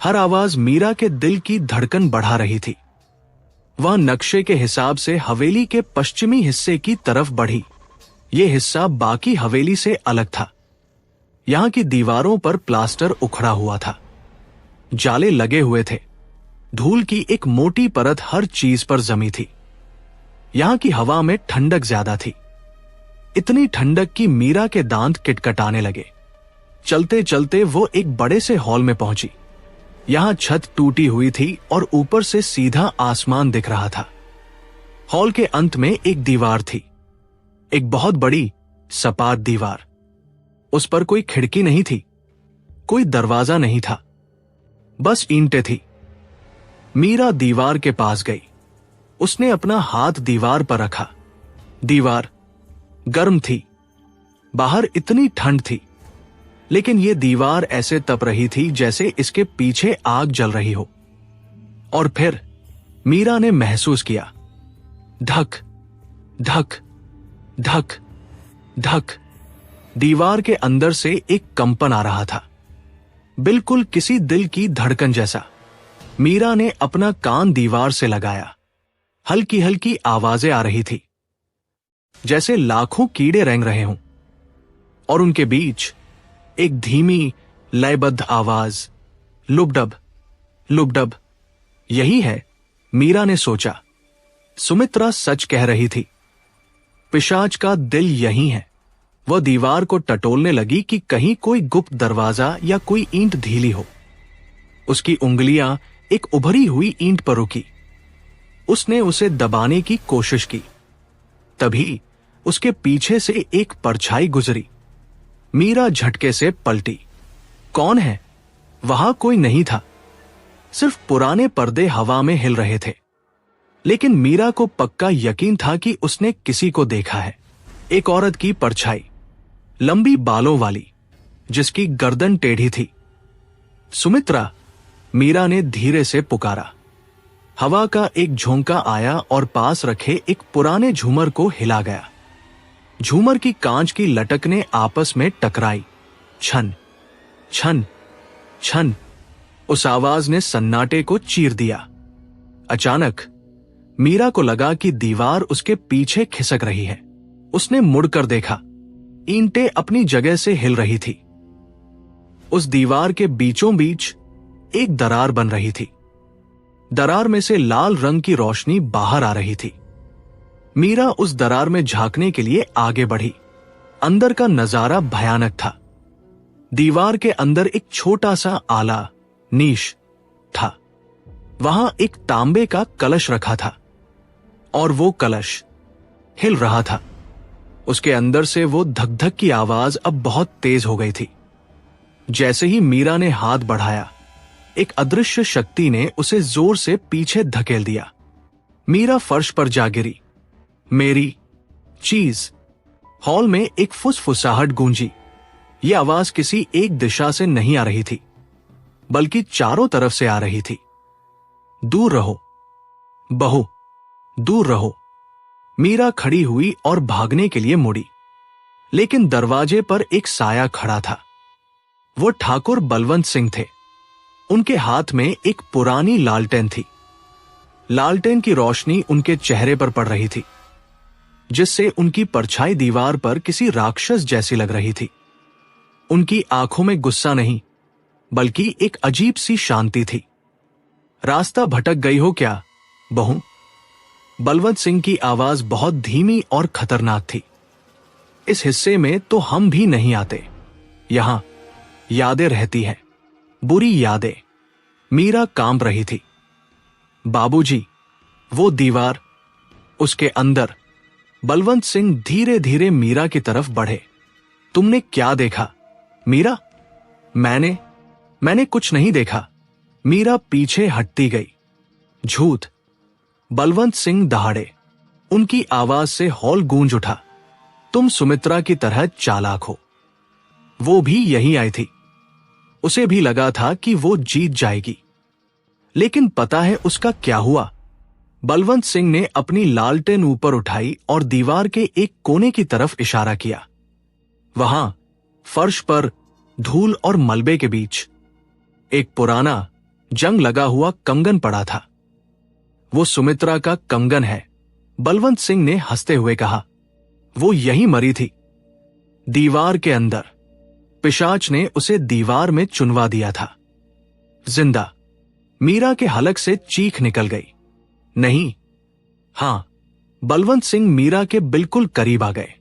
हर आवाज मीरा के दिल की धड़कन बढ़ा रही थी। वह नक्शे के हिसाब से हवेली के पश्चिमी हिस्से की तरफ बढ़ी। यह हिस्सा बाकी हवेली से अलग था। यहां की दीवारों पर प्लास्टर उखड़ा हुआ था। जाले लगे हुए थे। धूल की एक मोटी परत हर चीज पर जमी थी। यहां की हवा में ठंडक ज्यादा थी। इतनी ठंडक कि मीरा के दांत किटकिटाने लगे। चलते चलते वो एक बड़े से हॉल में पहुंची। यहां छत टूटी हुई थी और ऊपर से सीधा आसमान दिख रहा था। हॉल के अंत में एक दीवार थी, एक बहुत बड़ी सपाट दीवार। उस पर कोई खिड़की नहीं थी, कोई दरवाजा नहीं था, बस ईंटें थी। मीरा दीवार के पास गई। उसने अपना हाथ दीवार पर रखा। दीवार गर्म थी। बाहर इतनी ठंड थी, लेकिन यह दीवार ऐसे तप रही थी जैसे इसके पीछे आग जल रही हो। और फिर मीरा ने महसूस किया। धक धक धक धक। दीवार के अंदर से एक कंपन आ रहा था, बिल्कुल किसी दिल की धड़कन जैसा। मीरा ने अपना कान दीवार से लगाया। हल्की हल्की आवाजें आ रही थी, जैसे लाखों कीड़े रेंग रहे हों, और उनके बीच एक धीमी लयबद्ध आवाज, लुबडब लुबडब। यही है, मीरा ने सोचा। सुमित्रा सच कह रही थी। पिशाच का दिल यही है। वह दीवार को टटोलने लगी कि कहीं कोई गुप्त दरवाजा या कोई ईंट ढीली हो। उसकी उंगलियां एक उभरी हुई ईंट पर रुकी। उसने उसे दबाने की कोशिश की। तभी उसके पीछे से एक परछाई गुजरी। मीरा झटके से पलटी। कौन है? वहां कोई नहीं था। सिर्फ पुराने पर्दे हवा में हिल रहे थे। लेकिन मीरा को पक्का यकीन था कि उसने किसी को देखा है। एक औरत की परछाई, लंबी बालों वाली, जिसकी गर्दन टेढ़ी थी। सुमित्रा, मीरा ने धीरे से पुकारा। हवा का एक झोंका आया और पास रखे एक पुराने झूमर को हिला गया। झूमर की कांच की लटकने आपस में टकराई। छन छन छन। उस आवाज ने सन्नाटे को चीर दिया। अचानक मीरा को लगा कि दीवार उसके पीछे खिसक रही है। उसने मुड़कर देखा। ईंटें अपनी जगह से हिल रही थी। उस दीवार के बीचों बीच एक दरार बन रही थी। दरार में से लाल रंग की रोशनी बाहर आ रही थी। मीरा उस दरार में झांकने के लिए आगे बढ़ी। अंदर का नजारा भयानक था। दीवार के अंदर एक छोटा सा आला, नीश था। वहां एक तांबे का कलश रखा था, और वो कलश हिल रहा था। उसके अंदर से वो धक धक की आवाज अब बहुत तेज हो गई थी। जैसे ही मीरा ने हाथ बढ़ाया, एक अदृश्य शक्ति ने उसे जोर से पीछे धकेल दिया। मीरा फर्श पर जा गिरी। मेरी चीज। हॉल में एक फुसफुसाहट गूंजी। ये आवाज किसी एक दिशा से नहीं आ रही थी, बल्कि चारों तरफ से आ रही थी। दूर रहो बहू, दूर रहो। मीरा खड़ी हुई और भागने के लिए मुड़ी, लेकिन दरवाजे पर एक साया खड़ा था। वो ठाकुर बलवंत सिंह थे। उनके हाथ में एक पुरानी लालटेन थी। लालटेन की रोशनी उनके चेहरे पर पड़ रही थी, जिससे उनकी परछाई दीवार पर किसी राक्षस जैसी लग रही थी। उनकी आंखों में गुस्सा नहीं, बल्कि एक अजीब सी शांति थी। रास्ता भटक गई हो क्या, बहू? बलवंत सिंह की आवाज बहुत धीमी और खतरनाक थी। इस हिस्से में तो हम भी नहीं आते। यहां यादें रहती हैं, बुरी यादें। मीरा कांप रही थी। बाबूजी, वो दीवार, उसके अंदर। बलवंत सिंह धीरे धीरे मीरा की तरफ बढ़े। तुमने क्या देखा, मीरा? मैंने कुछ नहीं देखा। मीरा पीछे हटती गई। झूठ। बलवंत सिंह दहाड़े। उनकी आवाज से हॉल गूंज उठा। तुम सुमित्रा की तरह चालाक हो। वो भी यहीं आई थी। उसे भी लगा था कि वो जीत जाएगी, लेकिन पता है उसका क्या हुआ? बलवंत सिंह ने अपनी लालटेन ऊपर उठाई और दीवार के एक कोने की तरफ इशारा किया। वहां फर्श पर धूल और मलबे के बीच एक पुराना जंग लगा हुआ कंगन पड़ा था। वो सुमित्रा का कंगन है, बलवंत सिंह ने हंसते हुए कहा। वो यहीं मरी थी, दीवार के अंदर। पिशाच ने उसे दीवार में चुनवा दिया था, जिंदा। मीरा के हलक से चीख निकल गई। नहीं, हां। बलवंत सिंह मीरा के बिल्कुल करीब आ गए।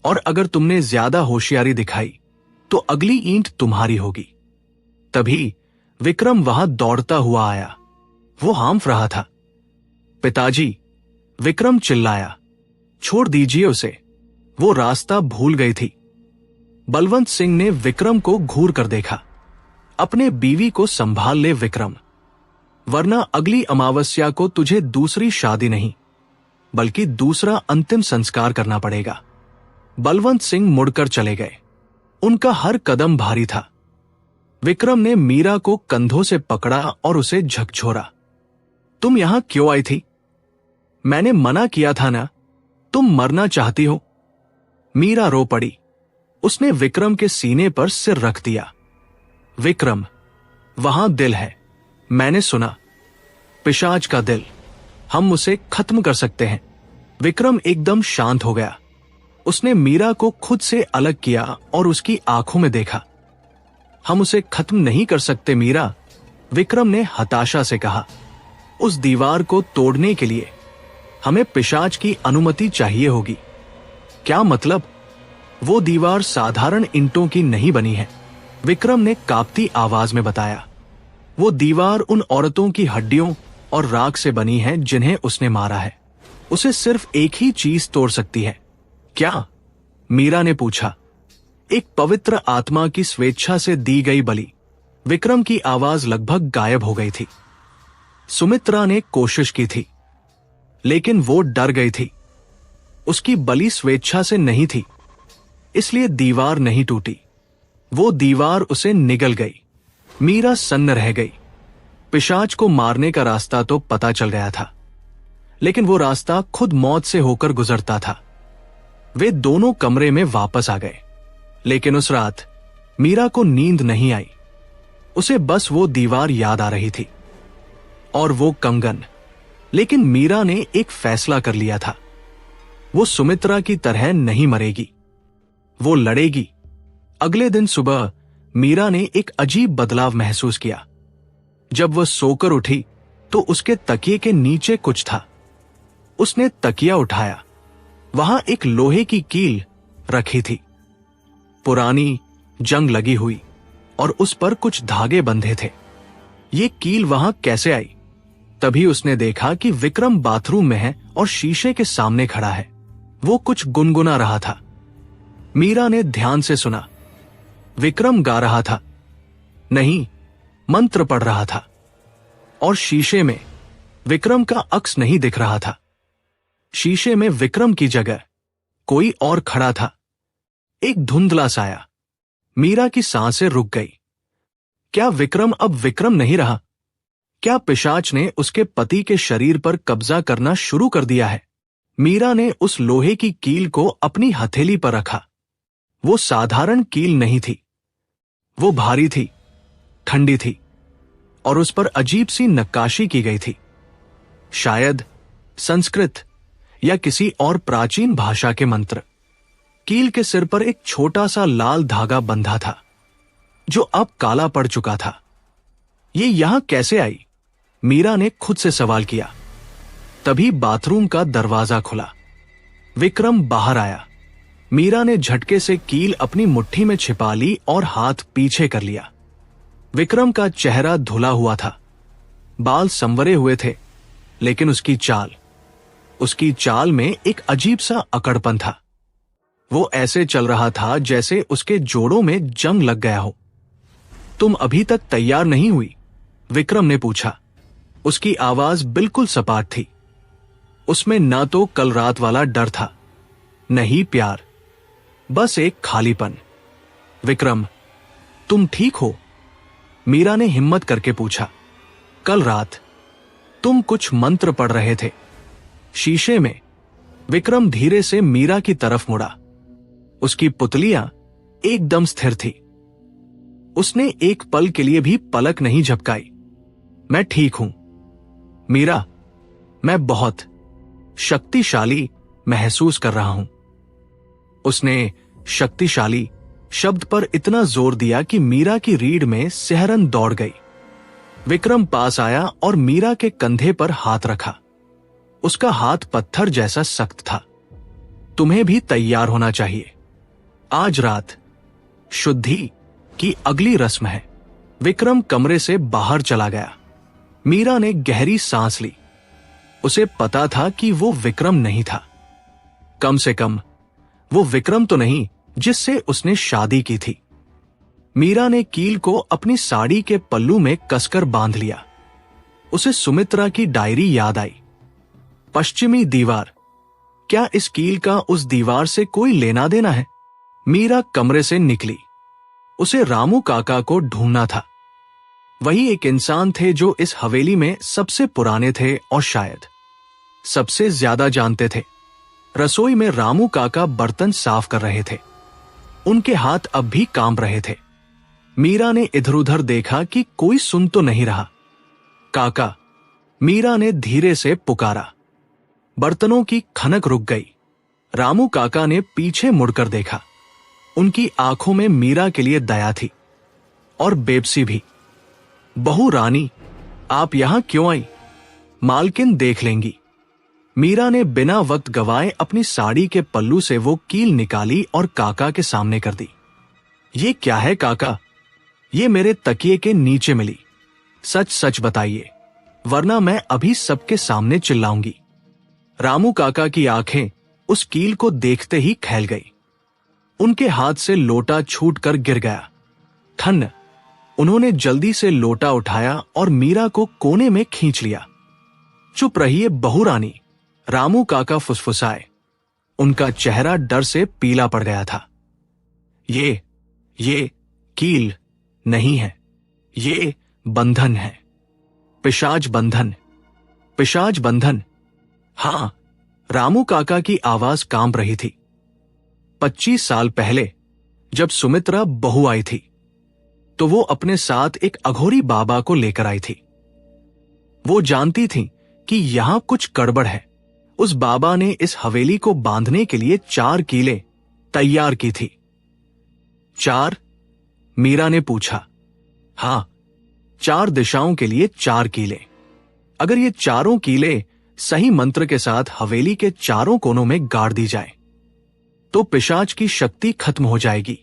और अगर तुमने ज्यादा होशियारी दिखाई तो अगली ईंट तुम्हारी होगी। तभी विक्रम वहां दौड़ता हुआ आया। वो हांफ रहा था। पिताजी, विक्रम चिल्लाया। छोड़ दीजिए उसे, वो रास्ता भूल गई थी। बलवंत सिंह ने विक्रम को घूर कर देखा। अपने बीवी को संभाल ले विक्रम, वरना अगली अमावस्या को तुझे दूसरी शादी नहीं, बल्कि दूसरा अंतिम संस्कार करना पड़ेगा। बलवंत सिंह मुड़कर चले गए। उनका हर कदम भारी था। विक्रम ने मीरा को कंधों से पकड़ा और उसे झकझोरा। तुम यहां क्यों आई थी? मैंने मना किया था ना, तुम मरना चाहती हो। मीरा रो पड़ी। उसने विक्रम के सीने पर सिर रख दिया। विक्रम, वहां दिल है, मैंने सुना, पिशाच का दिल, हम उसे खत्म कर सकते हैं। विक्रम एकदम शांत हो गया। उसने मीरा को खुद से अलग किया और उसकी आंखों में देखा। हम उसे खत्म नहीं कर सकते मीरा, विक्रम ने हताशा से कहा। उस दीवार को तोड़ने के लिए हमें पिशाच की अनुमति चाहिए होगी। क्या मतलब? वो दीवार साधारण ईंटों की नहीं बनी है, विक्रम ने कांपती आवाज में बताया। वो दीवार उन औरतों की हड्डियों और राख से बनी है जिन्हें उसने मारा है। उसे सिर्फ एक ही चीज तोड़ सकती है। क्या? मीरा ने पूछा। एक पवित्र आत्मा की स्वेच्छा से दी गई बलि। विक्रम की आवाज लगभग गायब हो गई थी। सुमित्रा ने कोशिश की थी, लेकिन वो डर गई थी। उसकी बलि स्वेच्छा से नहीं थी, इसलिए दीवार नहीं टूटी। वो दीवार उसे निगल गई। मीरा सन्न रह गई। पिशाच को मारने का रास्ता तो पता चल गया था, लेकिन वो रास्ता खुद मौत से होकर गुजरता था। वे दोनों कमरे में वापस आ गए, लेकिन उस रात मीरा को नींद नहीं आई। उसे बस वो दीवार याद आ रही थी और वो कंगन। लेकिन मीरा ने एक फैसला कर लिया था। वो सुमित्रा की तरह नहीं मरेगी, वो लड़ेगी। अगले दिन सुबह मीरा ने एक अजीब बदलाव महसूस किया। जब वह सोकर उठी तो उसके तकिए के नीचे कुछ था। उसने तकिया उठाया। वहां एक लोहे की कील रखी थी, पुरानी, जंग लगी हुई, और उस पर कुछ धागे बंधे थे। ये कील वहां कैसे आई? तभी उसने देखा कि विक्रम बाथरूम में है और शीशे के सामने खड़ा है। वो कुछ गुनगुना रहा था। मीरा ने ध्यान से सुना। विक्रम गा रहा था, नहीं, मंत्र पढ़ रहा था। और शीशे में विक्रम का अक्स नहीं दिख रहा था। शीशे में विक्रम की जगह कोई और खड़ा था, एक धुंधला साया। मीरा की सांसें रुक गई। क्या विक्रम अब विक्रम नहीं रहा? क्या पिशाच ने उसके पति के शरीर पर कब्जा करना शुरू कर दिया है? मीरा ने उस लोहे की कील को अपनी हथेली पर रखा। वो साधारण कील नहीं थी, वो भारी थी, ठंडी थी, और उस पर अजीब सी नक्काशी की गई थी, शायद संस्कृत या किसी और प्राचीन भाषा के मंत्र। कील के सिर पर एक छोटा सा लाल धागा बंधा था, जो अब काला पड़ चुका था। ये यहां कैसे आई? मीरा ने खुद से सवाल किया। तभी बाथरूम का दरवाजा खुला। विक्रम बाहर आया। मीरा ने झटके से कील अपनी मुट्ठी में छिपा ली और हाथ पीछे कर लिया। विक्रम का चेहरा धुला हुआ था, बाल संवरे हुए थे, लेकिन उसकी चाल में एक अजीब सा अकड़पन था। वो ऐसे चल रहा था जैसे उसके जोड़ों में जंग लग गया हो। तुम अभी तक तैयार नहीं हुई? विक्रम ने पूछा। उसकी आवाज बिल्कुल सपाट थी। उसमें ना तो कल रात वाला डर था, नहीं प्यार, बस एक खालीपन। विक्रम, तुम ठीक हो? मीरा ने हिम्मत करके पूछा। कल रात तुम कुछ मंत्र पढ़ रहे थे शीशे में। विक्रम धीरे से मीरा की तरफ मुड़ा। उसकी पुतलियां एकदम स्थिर थी। उसने एक पल के लिए भी पलक नहीं झपकाई। मैं ठीक हूं मीरा, मैं बहुत शक्तिशाली महसूस कर रहा हूं। उसने शक्तिशाली शब्द पर इतना जोर दिया कि मीरा की रीढ़ में सिहरन दौड़ गई। विक्रम पास आया और मीरा के कंधे पर हाथ रखा। उसका हाथ पत्थर जैसा सख्त था। तुम्हें भी तैयार होना चाहिए, आज रात शुद्धि की अगली रस्म है। विक्रम कमरे से बाहर चला गया। मीरा ने गहरी सांस ली। उसे पता था कि वो विक्रम नहीं था। कम से कम वो विक्रम तो नहीं जिससे उसने शादी की थी। मीरा ने कील को अपनी साड़ी के पल्लू में कसकर बांध लिया। उसे सुमित्रा की डायरी याद आई। पश्चिमी दीवार, क्या इस कील का उस दीवार से कोई लेना देना है? मीरा कमरे से निकली। उसे रामू काका को ढूंढना था। वही एक इंसान थे जो इस हवेली में सबसे पुराने थे और शायद सबसे ज्यादा जानते थे। रसोई में रामू काका बर्तन साफ कर रहे थे। उनके हाथ अब भी कांप रहे थे। मीरा ने इधर उधर देखा कि कोई सुन तो नहीं रहा। काका, मीरा ने धीरे से पुकारा। बर्तनों की खनक रुक गई। रामू काका ने पीछे मुड़कर देखा। उनकी आंखों में मीरा के लिए दया थी और बेबसी भी। बहू रानी, आप यहां क्यों आई? मालकिन देख लेंगी। मीरा ने बिना वक्त गवाए अपनी साड़ी के पल्लू से वो कील निकाली और काका के सामने कर दी। ये क्या है काका? ये मेरे तकिए के नीचे मिली। सच सच बताइए, वरना मैं अभी सबके सामने चिल्लाऊंगी। रामू काका की आंखें उस कील को देखते ही खैल गई। उनके हाथ से लोटा छूटकर गिर गया। ठन्न। उन्होंने जल्दी से लोटा उठाया और मीरा को कोने में खींच लिया। चुप रहिए बहू रानी, रामू काका फुसफुसाए। उनका चेहरा डर से पीला पड़ गया था। ये कील नहीं है, ये बंधन है। पिशाच बंधन, पिशाच बंधन। हां, रामू काका की आवाज कांप रही थी। 25 साल पहले जब सुमित्रा बहू आई थी तो वो अपने साथ एक अघोरी बाबा को लेकर आई थी। वो जानती थी कि यहां कुछ गड़बड़ है। उस बाबा ने इस हवेली को बांधने के लिए 4 कीले तैयार की थी। 4? मीरा ने पूछा। हां, 4 दिशाओं के लिए 4 कीले। अगर ये चारों कीले सही मंत्र के साथ हवेली के चारों कोनों में गाड़ दी जाए तो पिशाच की शक्ति खत्म हो जाएगी।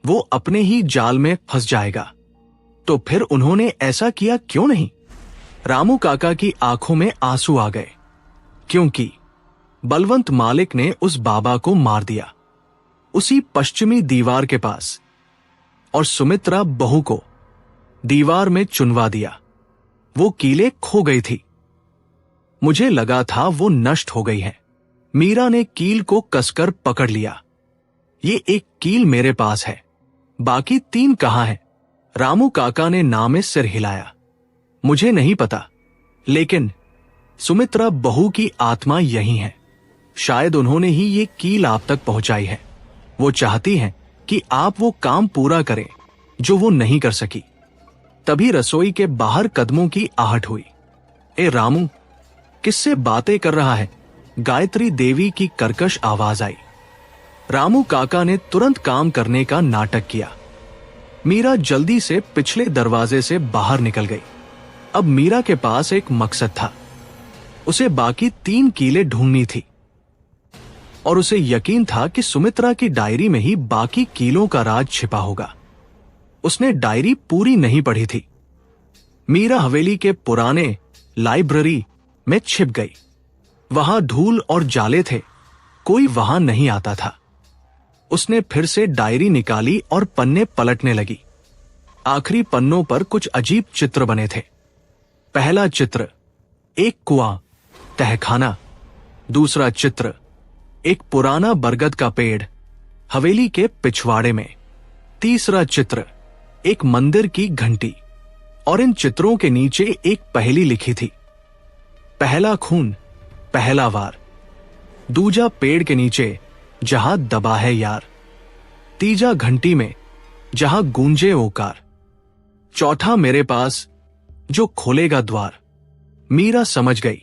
वो अपने ही जाल में फंस जाएगा। तो फिर उन्होंने ऐसा किया क्यों नहीं? रामू काका की आंखों में आंसू आ गए, क्योंकि बलवंत मालिक ने उस बाबा को मार दिया उसी पश्चिमी दीवार के पास, और सुमित्रा बहू को दीवार में चुनवा दिया। वो कीले खो गई थी। मुझे लगा था वो नष्ट हो गई है। मीरा ने कील को कसकर पकड़ लिया। ये एक कील मेरे पास है, बाकी 3 कहां हैं? रामू काका ने ना में सिर हिलाया। मुझे नहीं पता, लेकिन सुमित्रा बहू की आत्मा यही है। शायद उन्होंने ही ये कील आप तक पहुंचाई है। वो चाहती हैं कि आप वो काम पूरा करें जो वो नहीं कर सकी। तभी रसोई के बाहर कदमों की आहट हुई। ए रामू, किससे बातें कर रहा है? गायत्री देवी की कर्कश आवाज आई। रामू काका ने तुरंत काम करने का नाटक किया। मीरा जल्दी से पिछले दरवाजे से बाहर निकल गई। अब मीरा के पास एक मकसद था। उसे बाकी 3 कीले ढूंढनी थी, और उसे यकीन था कि सुमित्रा की डायरी में ही बाकी कीलों का राज छिपा होगा। उसने डायरी पूरी नहीं पढ़ी थी। मीरा हवेली के पुराने लाइब्रेरी में छिप गई। वहां धूल और जाले थे, कोई वहां नहीं आता था। उसने फिर से डायरी निकाली और पन्ने पलटने लगी। आखिरी पन्नों पर कुछ अजीब चित्र बने थे। पहला चित्र, एक कुआं, तहखाना। दूसरा चित्र, एक पुराना बरगद का पेड़ हवेली के पिछवाड़े में। तीसरा चित्र, एक मंदिर की घंटी। और इन चित्रों के नीचे एक पहेली लिखी थी। पहला खून, पहला वार। दूजा पेड़ के नीचे, जहां दबा है यार। तीजा घंटी में, जहां गूंजे ओकार। चौथा मेरे पास, जो खोलेगा द्वार। मीरा समझ गई।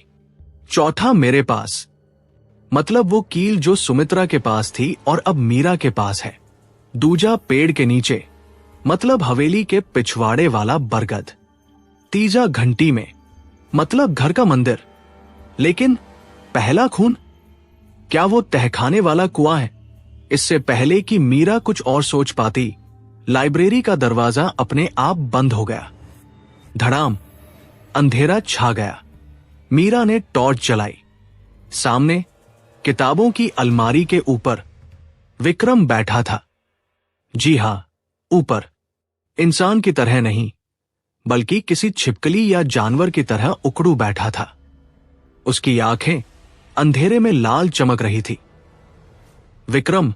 चौथा मेरे पास मतलब वो कील जो सुमित्रा के पास थी और अब मीरा के पास है। दूजा पेड़ के नीचे मतलब हवेली के पिछवाड़े वाला बरगद। तीजा घंटी में मतलब घर का मंदिर। लेकिन पहला खून, क्या वो तहखाने वाला कुआं है? इससे पहले कि मीरा कुछ और सोच पाती, लाइब्रेरी का दरवाजा अपने आप बंद हो गया। धड़ाम, अंधेरा छा गया। मीरा ने टॉर्च जलाई। सामने किताबों की अलमारी के ऊपर विक्रम बैठा था। जी हां, ऊपर। इंसान की तरह नहीं, बल्कि किसी छिपकली या जानवर की तरह उकड़ू बैठा था। उसकी आंखें अंधेरे में लाल चमक रही थी। विक्रम,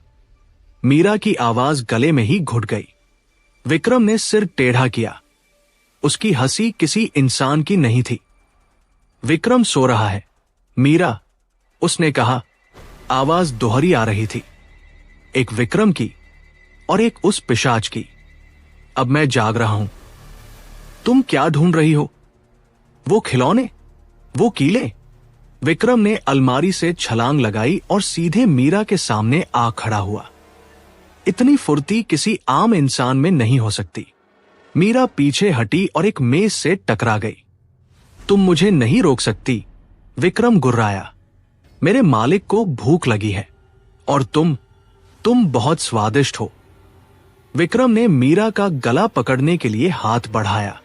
मीरा की आवाज गले में ही घुट गई। विक्रम ने सिर टेढ़ा किया। उसकी हंसी किसी इंसान की नहीं थी। विक्रम सो रहा है मीरा, उसने कहा। आवाज दोहरी आ रही थी, एक विक्रम की और एक उस पिशाच की। अब मैं जाग रहा हूं। तुम क्या ढूंढ रही हो? वो खिलौने, वो कीले। विक्रम ने अलमारी से छलांग लगाई और सीधे मीरा के सामने आ खड़ा हुआ। इतनी फुर्ती किसी आम इंसान में नहीं हो सकती। मीरा पीछे हटी और एक मेज से टकरा गई। तुम मुझे नहीं रोक सकती, विक्रम गुर्राया। मेरे मालिक को भूख लगी है और तुम बहुत स्वादिष्ट हो। विक्रम ने मीरा का गला पकड़ने के लिए हाथ बढ़ाया।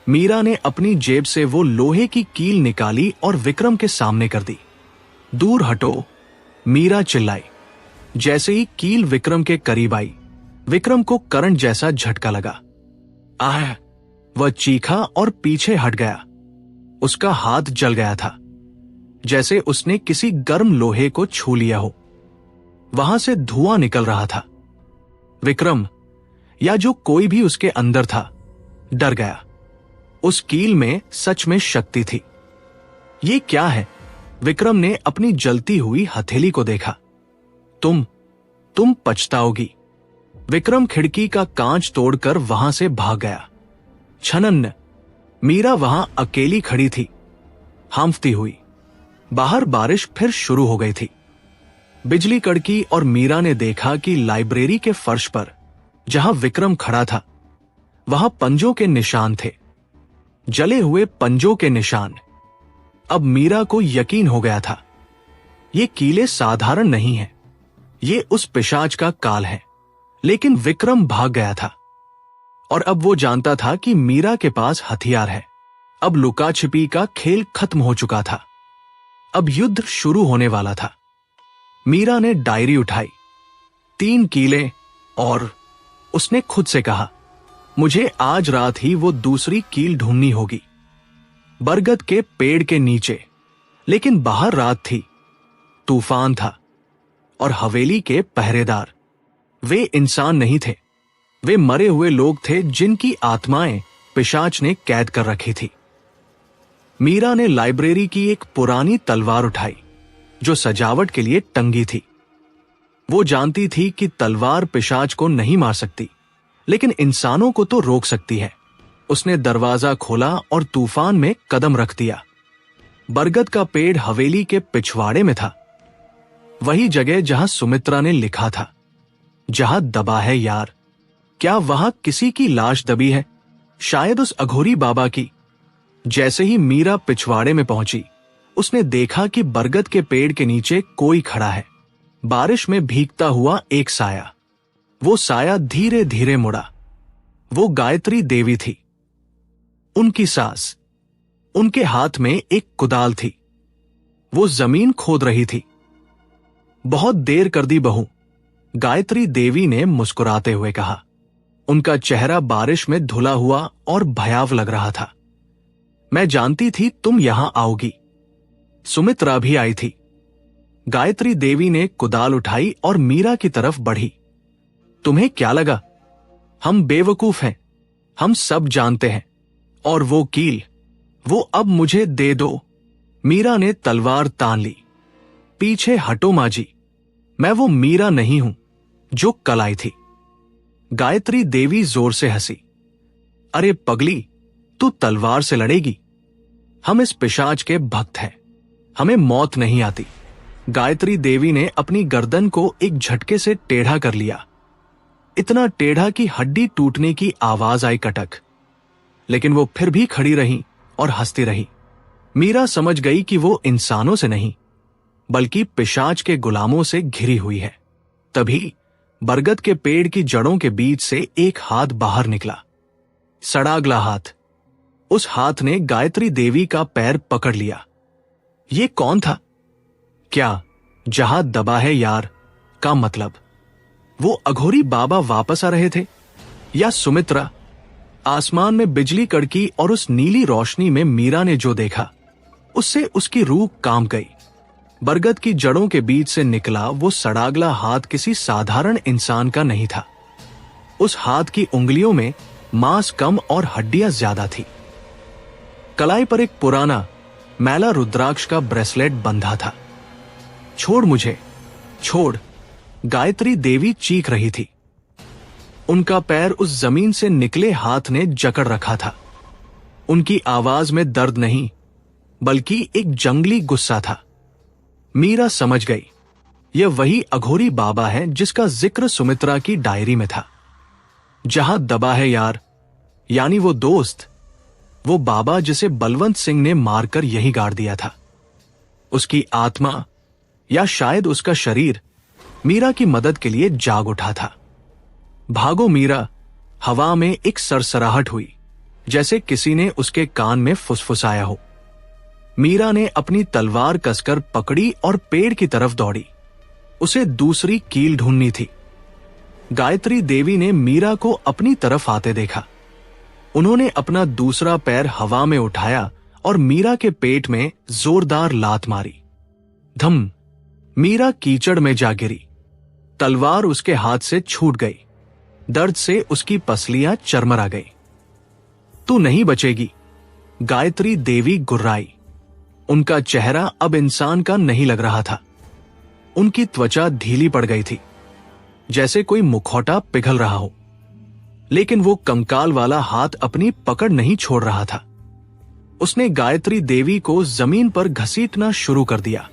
मीरा ने अपनी जेब से वो लोहे की कील निकाली और विक्रम के सामने कर दी। दूर हटो, मीरा चिल्लाई। जैसे ही कील विक्रम के करीब आई, विक्रम को करंट जैसा झटका लगा। आह! वह चीखा और पीछे हट गया। उसका हाथ जल गया था, जैसे उसने किसी गर्म लोहे को छू लिया हो। वहां से धुआं निकल रहा था। विक्रम, या जो कोई भी उसके अंदर था, डर गया। उस कील में सच में शक्ति थी। ये क्या है? विक्रम ने अपनी जलती हुई हथेली को देखा। तुम पछताओगी। विक्रम खिड़की का कांच तोड़कर वहां से भाग गया। छनन्न, मीरा वहां अकेली खड़ी थी, हांफती हुई। बाहर बारिश फिर शुरू हो गई थी। बिजली कड़की और मीरा ने देखा कि लाइब्रेरी के फर्श पर, जहां विक्रम खड़ा था, वहां पंजों के निशान थे, जले हुए पंजों के निशान। अब मीरा को यकीन हो गया था, ये कीले साधारण नहीं हैं, ये उस पिशाच का काल है। लेकिन विक्रम भाग गया था और अब वो जानता था कि मीरा के पास हथियार है। अब लुका छिपी का खेल खत्म हो चुका था। अब युद्ध शुरू होने वाला था। मीरा ने डायरी उठाई, 3 कीले, और उसने खुद से कहा, मुझे आज रात ही वो दूसरी कील ढूंढनी होगी। बरगद के पेड़ के नीचे। लेकिन बाहर रात थी, तूफान था और हवेली के पहरेदार, वे इंसान नहीं थे, वे मरे हुए लोग थे जिनकी आत्माएं पिशाच ने कैद कर रखी थी। मीरा ने लाइब्रेरी की एक पुरानी तलवार उठाई जो सजावट के लिए टंगी थी। वो जानती थी कि तलवार पिशाच को नहीं मार सकती, लेकिन इंसानों को तो रोक सकती है। उसने दरवाजा खोला और तूफान में कदम रख दिया। बरगद का पेड़ हवेली के पिछवाड़े में था, वही जगह जहां सुमित्रा ने लिखा था, जहां दबा है यार। क्या वहां किसी की लाश दबी है? शायद उस अघोरी बाबा की। जैसे ही मीरा पिछवाड़े में पहुंची, उसने देखा कि बरगद के पेड़ के नीचे कोई खड़ा है, बारिश में भीगता हुआ एक साया। वो साया धीरे धीरे मुड़ा। वो गायत्री देवी थी। उनकी सास, उनके हाथ में एक कुदाल थी। वो जमीन खोद रही थी। बहुत देर कर दी बहू, गायत्री देवी ने मुस्कुराते हुए कहा। उनका चेहरा बारिश में धुला हुआ और भयावह लग रहा था। मैं जानती थी तुम यहां आओगी। सुमित्रा भी आई थी। गायत्री देवी ने कुदाल उठाई और मीरा की तरफ बढ़ी। तुम्हें क्या लगा? हम बेवकूफ हैं, हम सब जानते हैं। और वो कील, वो अब मुझे दे दो। मीरा ने तलवार तान ली। पीछे हटो मां जी, मैं वो मीरा नहीं हूं जो कल आई थी। गायत्री देवी जोर से हंसी। अरे पगली, तू तलवार से लड़ेगी? हम इस पिशाच के भक्त हैं, हमें मौत नहीं आती। गायत्री देवी ने अपनी गर्दन को एक झटके से टेढ़ा कर लिया, इतना टेढ़ा कि हड्डी टूटने की आवाज आई कटक। लेकिन वो फिर भी खड़ी रही और हंसती रही। मीरा समझ गई कि वो इंसानों से नहीं, बल्कि पिशाच के गुलामों से घिरी हुई है। तभी बरगद के पेड़ की जड़ों के बीच से एक हाथ बाहर निकला, सड़ागला हाथ। उस हाथ ने गायत्री देवी का पैर पकड़ लिया। ये कौन था? क्या जहां दबा है यार का मतलब वो अघोरी बाबा वापस आ रहे थे, या सुमित्रा? आसमान में बिजली कड़की और उस नीली रोशनी में मीरा ने जो देखा, उससे उसकी रूह कांप गई। बरगद की जड़ों के बीच से निकला वो सड़ागला हाथ किसी साधारण इंसान का नहीं था। उस हाथ की उंगलियों में मांस कम और हड्डियां ज्यादा थी। कलाई पर एक पुराना मैला रुद्राक्ष का ब्रेसलेट बंधा था। छोड़ मुझे, छोड़, गायत्री देवी चीख रही थी। उनका पैर उस जमीन से निकले हाथ ने जकड़ रखा था। उनकी आवाज में दर्द नहीं, बल्कि एक जंगली गुस्सा था। मीरा समझ गई, यह वही अघोरी बाबा है जिसका जिक्र सुमित्रा की डायरी में था। जहां दबा है यार, यानी वो दोस्त, वो बाबा जिसे बलवंत सिंह ने मारकर यहीं गाड़ दिया था। उसकी आत्मा या शायद उसका शरीर मीरा की मदद के लिए जाग उठा था। भागो मीरा, हवा में एक सरसराहट हुई, जैसे किसी ने उसके कान में फुसफुसाया हो। मीरा ने अपनी तलवार कसकर पकड़ी और पेड़ की तरफ दौड़ी। उसे दूसरी कील ढूंढनी थी। गायत्री देवी ने मीरा को अपनी तरफ आते देखा। उन्होंने अपना दूसरा पैर हवा में उठाया और मीरा के पेट में जोरदार लात मारी। धम! मीरा कीचड़ में जा गिरी। तलवार उसके हाथ से छूट गई। दर्द से उसकी पसलियां चरमरा गई। तू नहीं बचेगी, गायत्री देवी गुर्राई। उनका चेहरा अब इंसान का नहीं लग रहा था। उनकी त्वचा ढीली पड़ गई थी, जैसे कोई मुखौटा पिघल रहा हो। लेकिन वो कंकाल वाला हाथ अपनी पकड़ नहीं छोड़ रहा था। उसने गायत्री देवी को जमीन पर घसीटना शुरू कर दिया।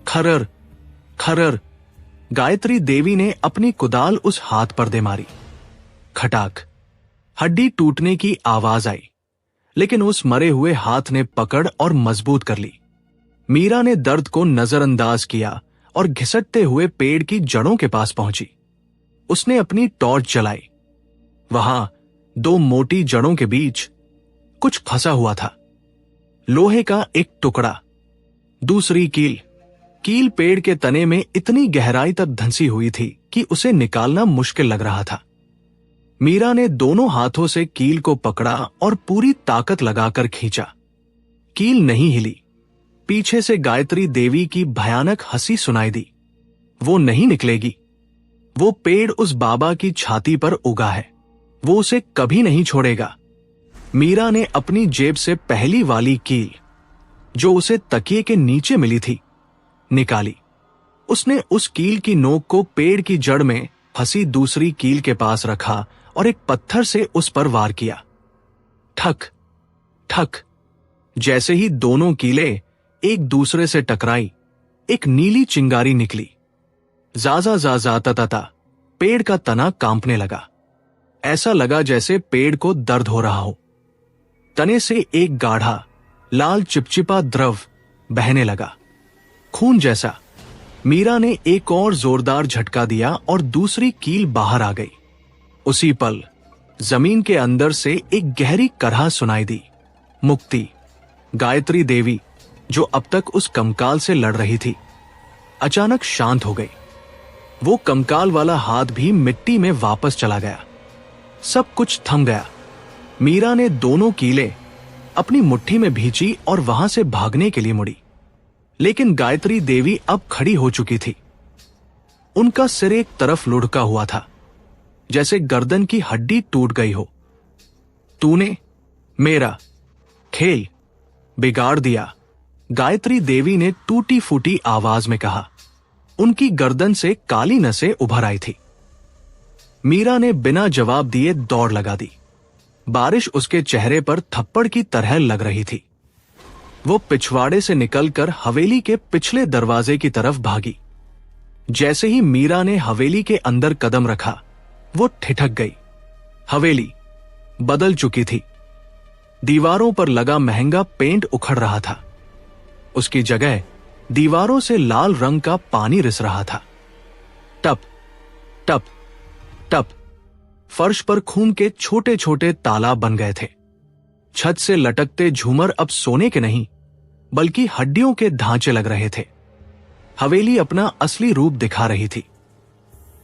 खरर खरर, गायत्री देवी ने अपनी कुदाल उस हाथ पर दे मारी। खटाक, हड्डी टूटने की आवाज आई, लेकिन उस मरे हुए हाथ ने पकड़ और मजबूत कर ली। मीरा ने दर्द को नजरअंदाज किया और घिसटते हुए पेड़ की जड़ों के पास पहुंची। उसने अपनी टॉर्च जलाई। वहां दो मोटी जड़ों के बीच कुछ फंसा हुआ था। लोहे का एक टुकड़ा, दूसरी कील। कील पेड़ के तने में इतनी गहराई तक धंसी हुई थी कि उसे निकालना मुश्किल लग रहा था। मीरा ने दोनों हाथों से कील को पकड़ा और पूरी ताकत लगाकर खींचा। कील नहीं हिली। पीछे से गायत्री देवी की भयानक हंसी सुनाई दी। वो नहीं निकलेगी। वो पेड़ उस बाबा की छाती पर उगा है। वो उसे कभी नहीं छोड़ेगा। मीरा ने अपनी जेब से पहली वाली कील, जो उसे तकिए के नीचे मिली थी, निकाली। उसने उस कील की नोक को पेड़ की जड़ में फंसी दूसरी कील के पास रखा और एक पत्थर से उस पर वार किया। ठक ठक, जैसे ही दोनों कीलें एक दूसरे से टकराई, एक नीली चिंगारी निकली। जाजा जाजा तता, पेड़ का तना कांपने लगा। ऐसा लगा जैसे पेड़ को दर्द हो रहा हो। तने से एक गाढ़ा लाल चिपचिपा द्रव बहने लगा, खून जैसा। मीरा ने एक और जोरदार झटका दिया और दूसरी कील बाहर आ गई। उसी पल जमीन के अंदर से एक गहरी करहा सुनाई दी। मुक्ति! गायत्री देवी, जो अब तक उस कंकाल से लड़ रही थी, अचानक शांत हो गई। वो कंकाल वाला हाथ भी मिट्टी में वापस चला गया। सब कुछ थम गया। मीरा ने दोनों कीलें अपनी मुट्ठी में भींची और वहां से भागने के लिए मुड़ी। लेकिन गायत्री देवी अब खड़ी हो चुकी थी। उनका सिर एक तरफ लुढ़का हुआ था, जैसे गर्दन की हड्डी टूट गई हो। तूने मेरा खेल बिगाड़ दिया, गायत्री देवी ने टूटी फूटी आवाज में कहा। उनकी गर्दन से काली नसें उभर आई थी। मीरा ने बिना जवाब दिए दौड़ लगा दी। बारिश उसके चेहरे पर थप्पड़ की तरह लग रही थी। वो पिछवाड़े से निकलकर हवेली के पिछले दरवाजे की तरफ भागी। जैसे ही मीरा ने हवेली के अंदर कदम रखा, वो ठिठक गई। हवेली बदल चुकी थी। दीवारों पर लगा महंगा पेंट उखड़ रहा था। उसकी जगह दीवारों से लाल रंग का पानी रिस रहा था। टप टप टप, फर्श पर खून के छोटे छोटे तालाब बन गए थे। छत से लटकते झूमर अब सोने के नहीं, बल्कि हड्डियों के ढांचे लग रहे थे। हवेली अपना असली रूप दिखा रही थी।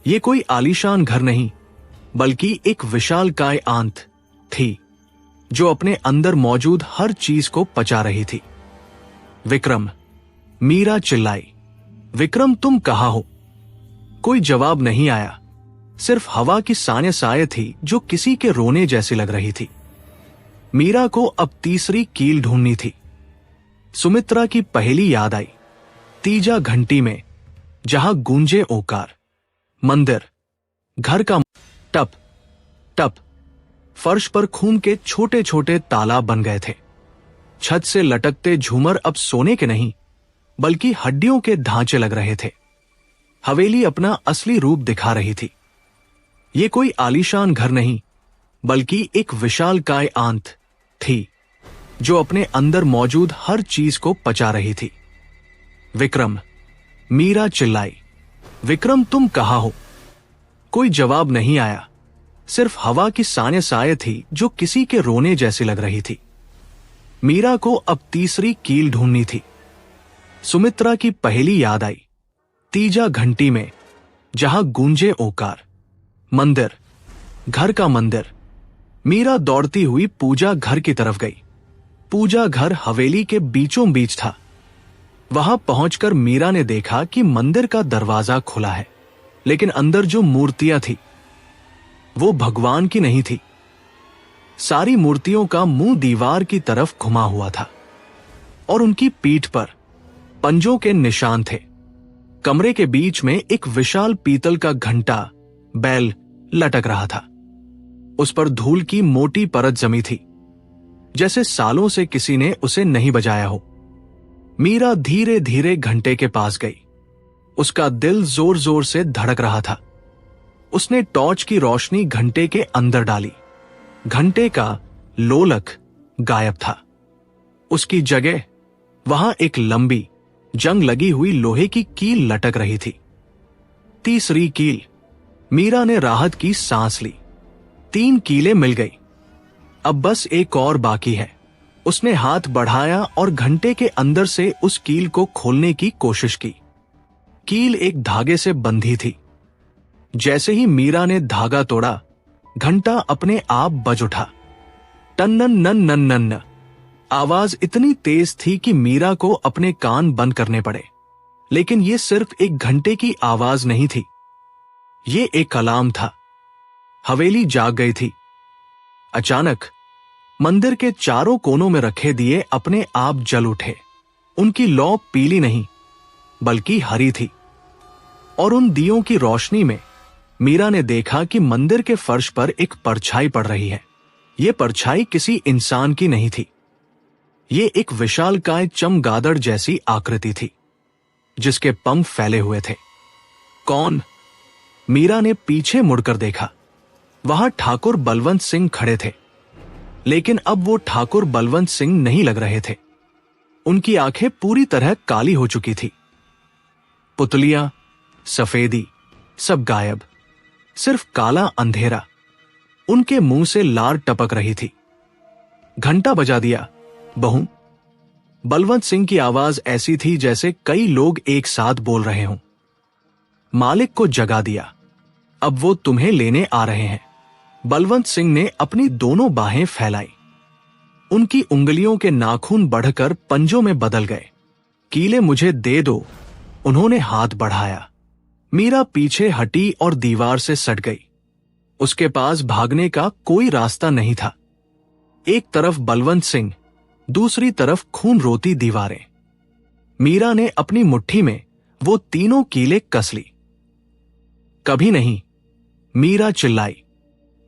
ये कोई आलीशान घर नहीं, बल्कि एक विशालकाय आंत थी, जो अपने अंदर मौजूद हर चीज को पचा रही थी। विक्रम! मीरा चिल्लाई। विक्रम, तुम कहां हो? कोई जवाब नहीं आया। सिर्फ हवा की साय साय थी जो किसी के रोने जैसी लग रही थी। मीरा को अब तीसरी कील ढूंढनी थी। सुमित्रा की पहेली याद आई। तीजा घंटी में जहां गूंजे ओकार, मंदिर, घर का टप टप। फर्श पर खून के छोटे छोटे तालाब बन गए थे। छत से लटकते झूमर अब सोने के नहीं बल्कि हड्डियों के ढांचे लग रहे थे। हवेली अपना असली रूप दिखा रही थी। ये कोई आलीशान घर नहीं बल्कि एक विशालकाय आंत थी जो अपने अंदर मौजूद हर चीज को पचा रही थी। विक्रम, मीरा चिल्लाई, विक्रम तुम कहाँ हो? कोई जवाब नहीं आया। सिर्फ हवा की साय साय थी जो किसी के रोने जैसी लग रही थी। मीरा को अब तीसरी कील ढूंढनी थी। सुमित्रा की पहेली याद आई। तीजा घंटी में जहां गूंजे ओकार, मंदिर, घर का मंदिर। मीरा दौड़ती हुई पूजा घर की तरफ गई। पूजा घर हवेली के बीचों बीच था। वहां पहुंचकर मीरा ने देखा कि मंदिर का दरवाजा खुला है, लेकिन अंदर जो मूर्तियां थी वो भगवान की नहीं थी। सारी मूर्तियों का मुंह दीवार की तरफ घुमा हुआ था और उनकी पीठ पर पंजों के निशान थे। कमरे के बीच में एक विशाल पीतल का घंटा बैल लटक रहा था। उस पर धूल की मोटी परत जमी थी, जैसे सालों से किसी ने उसे नहीं बजाया हो। मीरा धीरे धीरे घंटे के पास गई। उसका दिल जोर जोर से धड़क रहा था। उसने टॉर्च की रोशनी घंटे के अंदर डाली। घंटे का लोलक गायब था। उसकी जगह वहां एक लंबी जंग लगी हुई लोहे की कील लटक रही थी। तीसरी कील। मीरा ने राहत की सांस ली। 3 कीलें मिल गई। अब बस एक और बाकी है। उसने हाथ बढ़ाया और घंटे के अंदर से उस कील को खोलने की कोशिश की। कील एक धागे से बंधी थी। जैसे ही मीरा ने धागा तोड़ा, घंटा अपने आप बज उठा। टन्नन नन नन नन। आवाज इतनी तेज थी कि मीरा को अपने कान बंद करने पड़े। लेकिन यह सिर्फ एक घंटे की आवाज नहीं थी, ये एक अलार्म था। हवेली जाग गई थी। अचानक मंदिर के चारों कोनों में रखे दिए अपने आप जल उठे। उनकी लौ पीली नहीं बल्कि हरी थी और उन दियों की रोशनी में मीरा ने देखा कि मंदिर के फर्श पर एक परछाई पड़ रही है। यह परछाई किसी इंसान की नहीं थी। ये एक विशालकाय चमगादड़ जैसी आकृति थी जिसके पंख फैले हुए थे। कौन? मीरा ने पीछे मुड़कर देखा। वहां ठाकुर बलवंत सिंह खड़े थे, लेकिन अब वो ठाकुर बलवंत सिंह नहीं लग रहे थे। उनकी आंखें पूरी तरह काली हो चुकी थी। पुतलियां, सफेदी, सब गायब। सिर्फ काला अंधेरा। उनके मुंह से लार टपक रही थी। घंटा बजा दिया, बहू। बलवंत सिंह की आवाज ऐसी थी जैसे कई लोग एक साथ बोल रहे हों। मालिक को जगा दिया, अब वो तुम्हें लेने आ रहे हैं। बलवंत सिंह ने अपनी दोनों बाहें फैलाई। उनकी उंगलियों के नाखून बढ़कर पंजों में बदल गए। कीले मुझे दे दो। उन्होंने हाथ बढ़ाया। मीरा पीछे हटी और दीवार से सट गई। उसके पास भागने का कोई रास्ता नहीं था। एक तरफ बलवंत सिंह, दूसरी तरफ खून रोती दीवारें। मीरा ने अपनी मुट्ठी में वो तीनों कीले कस ली। कभी नहीं, मीरा चिल्लाई,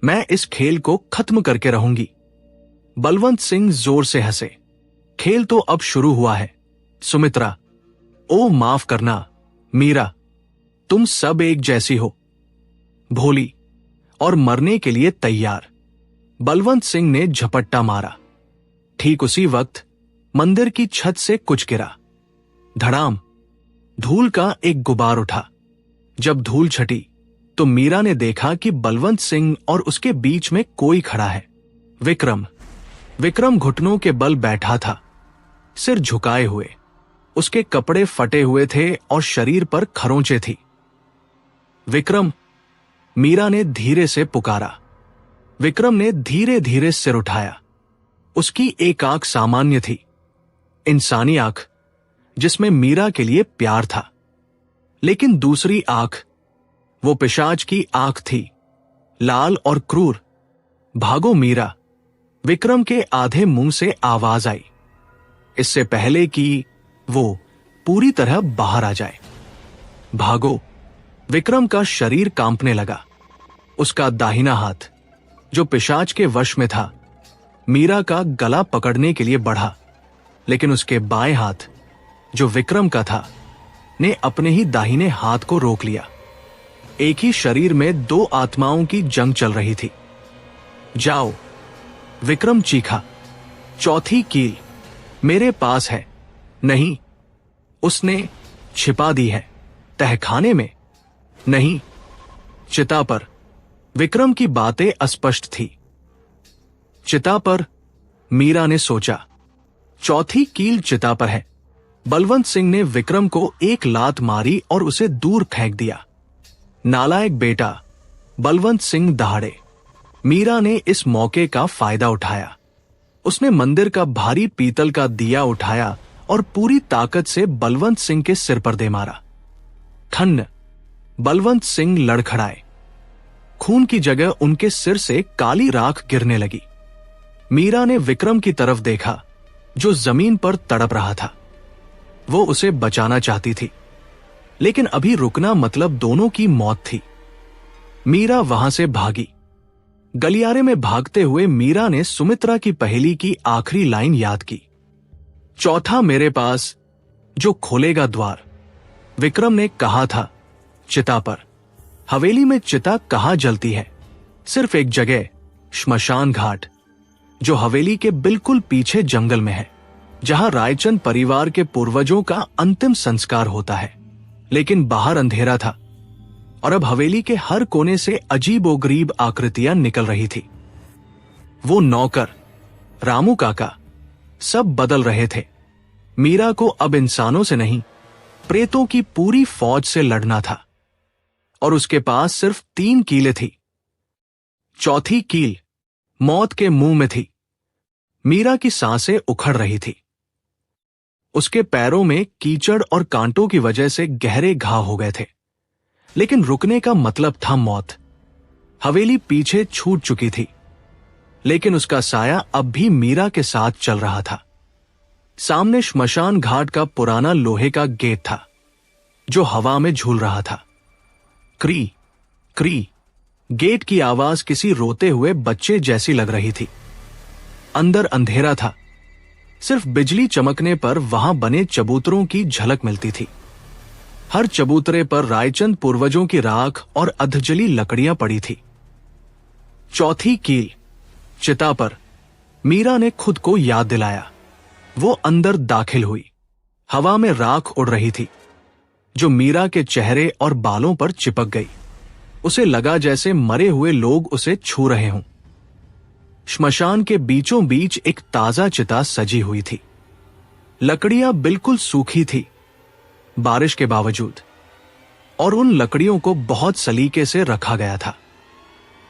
मैं इस खेल को खत्म करके रहूंगी। बलवंत सिंह जोर से हंसे। खेल तो अब शुरू हुआ है। सुमित्रा, ओ माफ करना मीरा, तुम सब एक जैसी हो, भोली और मरने के लिए तैयार। बलवंत सिंह ने झपट्टा मारा। ठीक उसी वक्त मंदिर की छत से कुछ गिरा। धड़ाम। धूल का एक गुबार उठा। जब धूल छटी तो मीरा ने देखा कि बलवंत सिंह और उसके बीच में कोई खड़ा है। विक्रम। विक्रम घुटनों के बल बैठा था, सिर झुकाए हुए। उसके कपड़े फटे हुए थे और शरीर पर खरोंचे थी। विक्रम, मीरा ने धीरे से पुकारा। विक्रम ने धीरे धीरे सिर उठाया। उसकी एक आंख सामान्य थी, इंसानी आंख जिसमें मीरा के लिए प्यार था, लेकिन दूसरी आंख वो पिशाच की आंख थी, लाल और क्रूर। भागो मीरा, विक्रम के आधे मुंह से आवाज आई, इससे पहले कि वो पूरी तरह बाहर आ जाए। भागो। विक्रम का शरीर कांपने लगा। उसका दाहिना हाथ, जो पिशाच के वश में था, मीरा का गला पकड़ने के लिए बढ़ा, लेकिन उसके बाएं हाथ, जो विक्रम का था, ने अपने ही दाहिने हाथ को रोक लिया। एक ही शरीर में दो आत्माओं की जंग चल रही थी। जाओ, विक्रम चीखा। चौथी कील मेरे पास है। नहीं, उसने छिपा दी है। तहखाने में? नहीं, चिता पर। विक्रम की बातें अस्पष्ट थी। चिता पर, मीरा ने सोचा। चौथी कील चिता पर है। बलवंत सिंह ने विक्रम को एक लात मारी और उसे दूर फेंक दिया। नालायक बेटा, बलवंत सिंह दहाड़े। मीरा ने इस मौके का फायदा उठाया। उसने मंदिर का भारी पीतल का दिया उठाया और पूरी ताकत से बलवंत सिंह के सिर पर दे मारा। ठन्न। बलवंत सिंह लड़खड़ाए। खून की जगह उनके सिर से काली राख गिरने लगी। मीरा ने विक्रम की तरफ देखा, जो जमीन पर तड़प रहा था। वो उसे बचाना चाहती थी, लेकिन अभी रुकना मतलब दोनों की मौत थी। मीरा वहां से भागी। गलियारे में भागते हुए मीरा ने सुमित्रा की पहेली की आखिरी लाइन याद की। चौथा मेरे पास, जो खोलेगा द्वार। विक्रम ने कहा था, चिता पर। हवेली में चिता कहाँ जलती है? सिर्फ एक जगह, श्मशान घाट, जो हवेली के बिल्कुल पीछे जंगल में है, जहां रायचंद परिवार के पूर्वजों का अंतिम संस्कार होता है। लेकिन बाहर अंधेरा था और अब हवेली के हर कोने से अजीबोगरीब आकृतियां निकल रही थी। वो नौकर, रामू काका, सब बदल रहे थे। मीरा को अब इंसानों से नहीं, प्रेतों की पूरी फौज से लड़ना था, और उसके पास सिर्फ 3 कीलें थी। चौथी कील मौत के मुंह में थी। मीरा की सांसें उखड़ रही थी। उसके पैरों में कीचड़ और कांटों की वजह से गहरे घाव हो गए थे, लेकिन रुकने का मतलब था मौत। हवेली पीछे छूट चुकी थी, लेकिन उसका साया अब भी मीरा के साथ चल रहा था। सामने श्मशान घाट का पुराना लोहे का गेट था, जो हवा में झूल रहा था। क्री क्री, गेट की आवाज किसी रोते हुए बच्चे जैसी लग रही थी। अंदर अंधेरा था। सिर्फ बिजली चमकने पर वहां बने चबूतरों की झलक मिलती थी। हर चबूतरे पर रायचंद पूर्वजों की राख और अधजली लकड़ियां पड़ी थी। चौथी कील चिता पर। मीरा ने खुद को याद दिलाया। वो अंदर दाखिल हुई। हवा में राख उड़ रही थी, जो मीरा के चेहरे और बालों पर चिपक गई। उसे लगा जैसे मरे हुए लोग उसे छू रहे हों। श्मशान के बीचों बीच एक ताजा चिता सजी हुई थी। लकड़ियां बिल्कुल सूखी थी, बारिश के बावजूद, और उन लकड़ियों को बहुत सलीके से रखा गया था।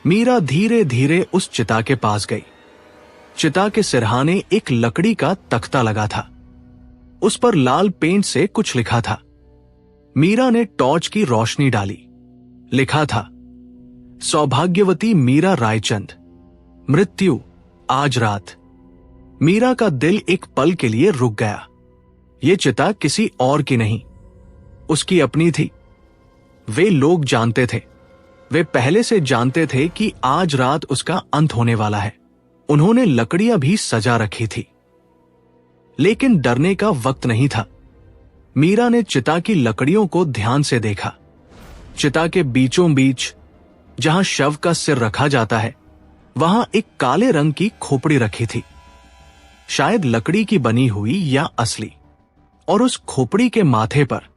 मीरा धीरे धीरे उस चिता के पास गई। चिता के सिरहाने एक लकड़ी का तख्ता लगा था। उस पर लाल पेंट से कुछ लिखा था। मीरा ने टॉर्च की रोशनी डाली। लिखा था, सौभाग्यवती मीरा रायचंद, मृत्यु आज रात। मीरा का दिल एक पल के लिए रुक गया। ये चिता किसी और की नहीं, उसकी अपनी थी। वे लोग जानते थे, वे पहले से जानते थे कि आज रात उसका अंत होने वाला है। उन्होंने लकड़ियां भी सजा रखी थी, लेकिन डरने का वक्त नहीं था। मीरा ने चिता की लकड़ियों को ध्यान से देखा। चिता के बीचों बीच, जहां शव का सिर रखा जाता है, वहां एक काले रंग की खोपड़ी रखी थी, शायद लकड़ी की बनी हुई या असली। और उस खोपड़ी के माथे पर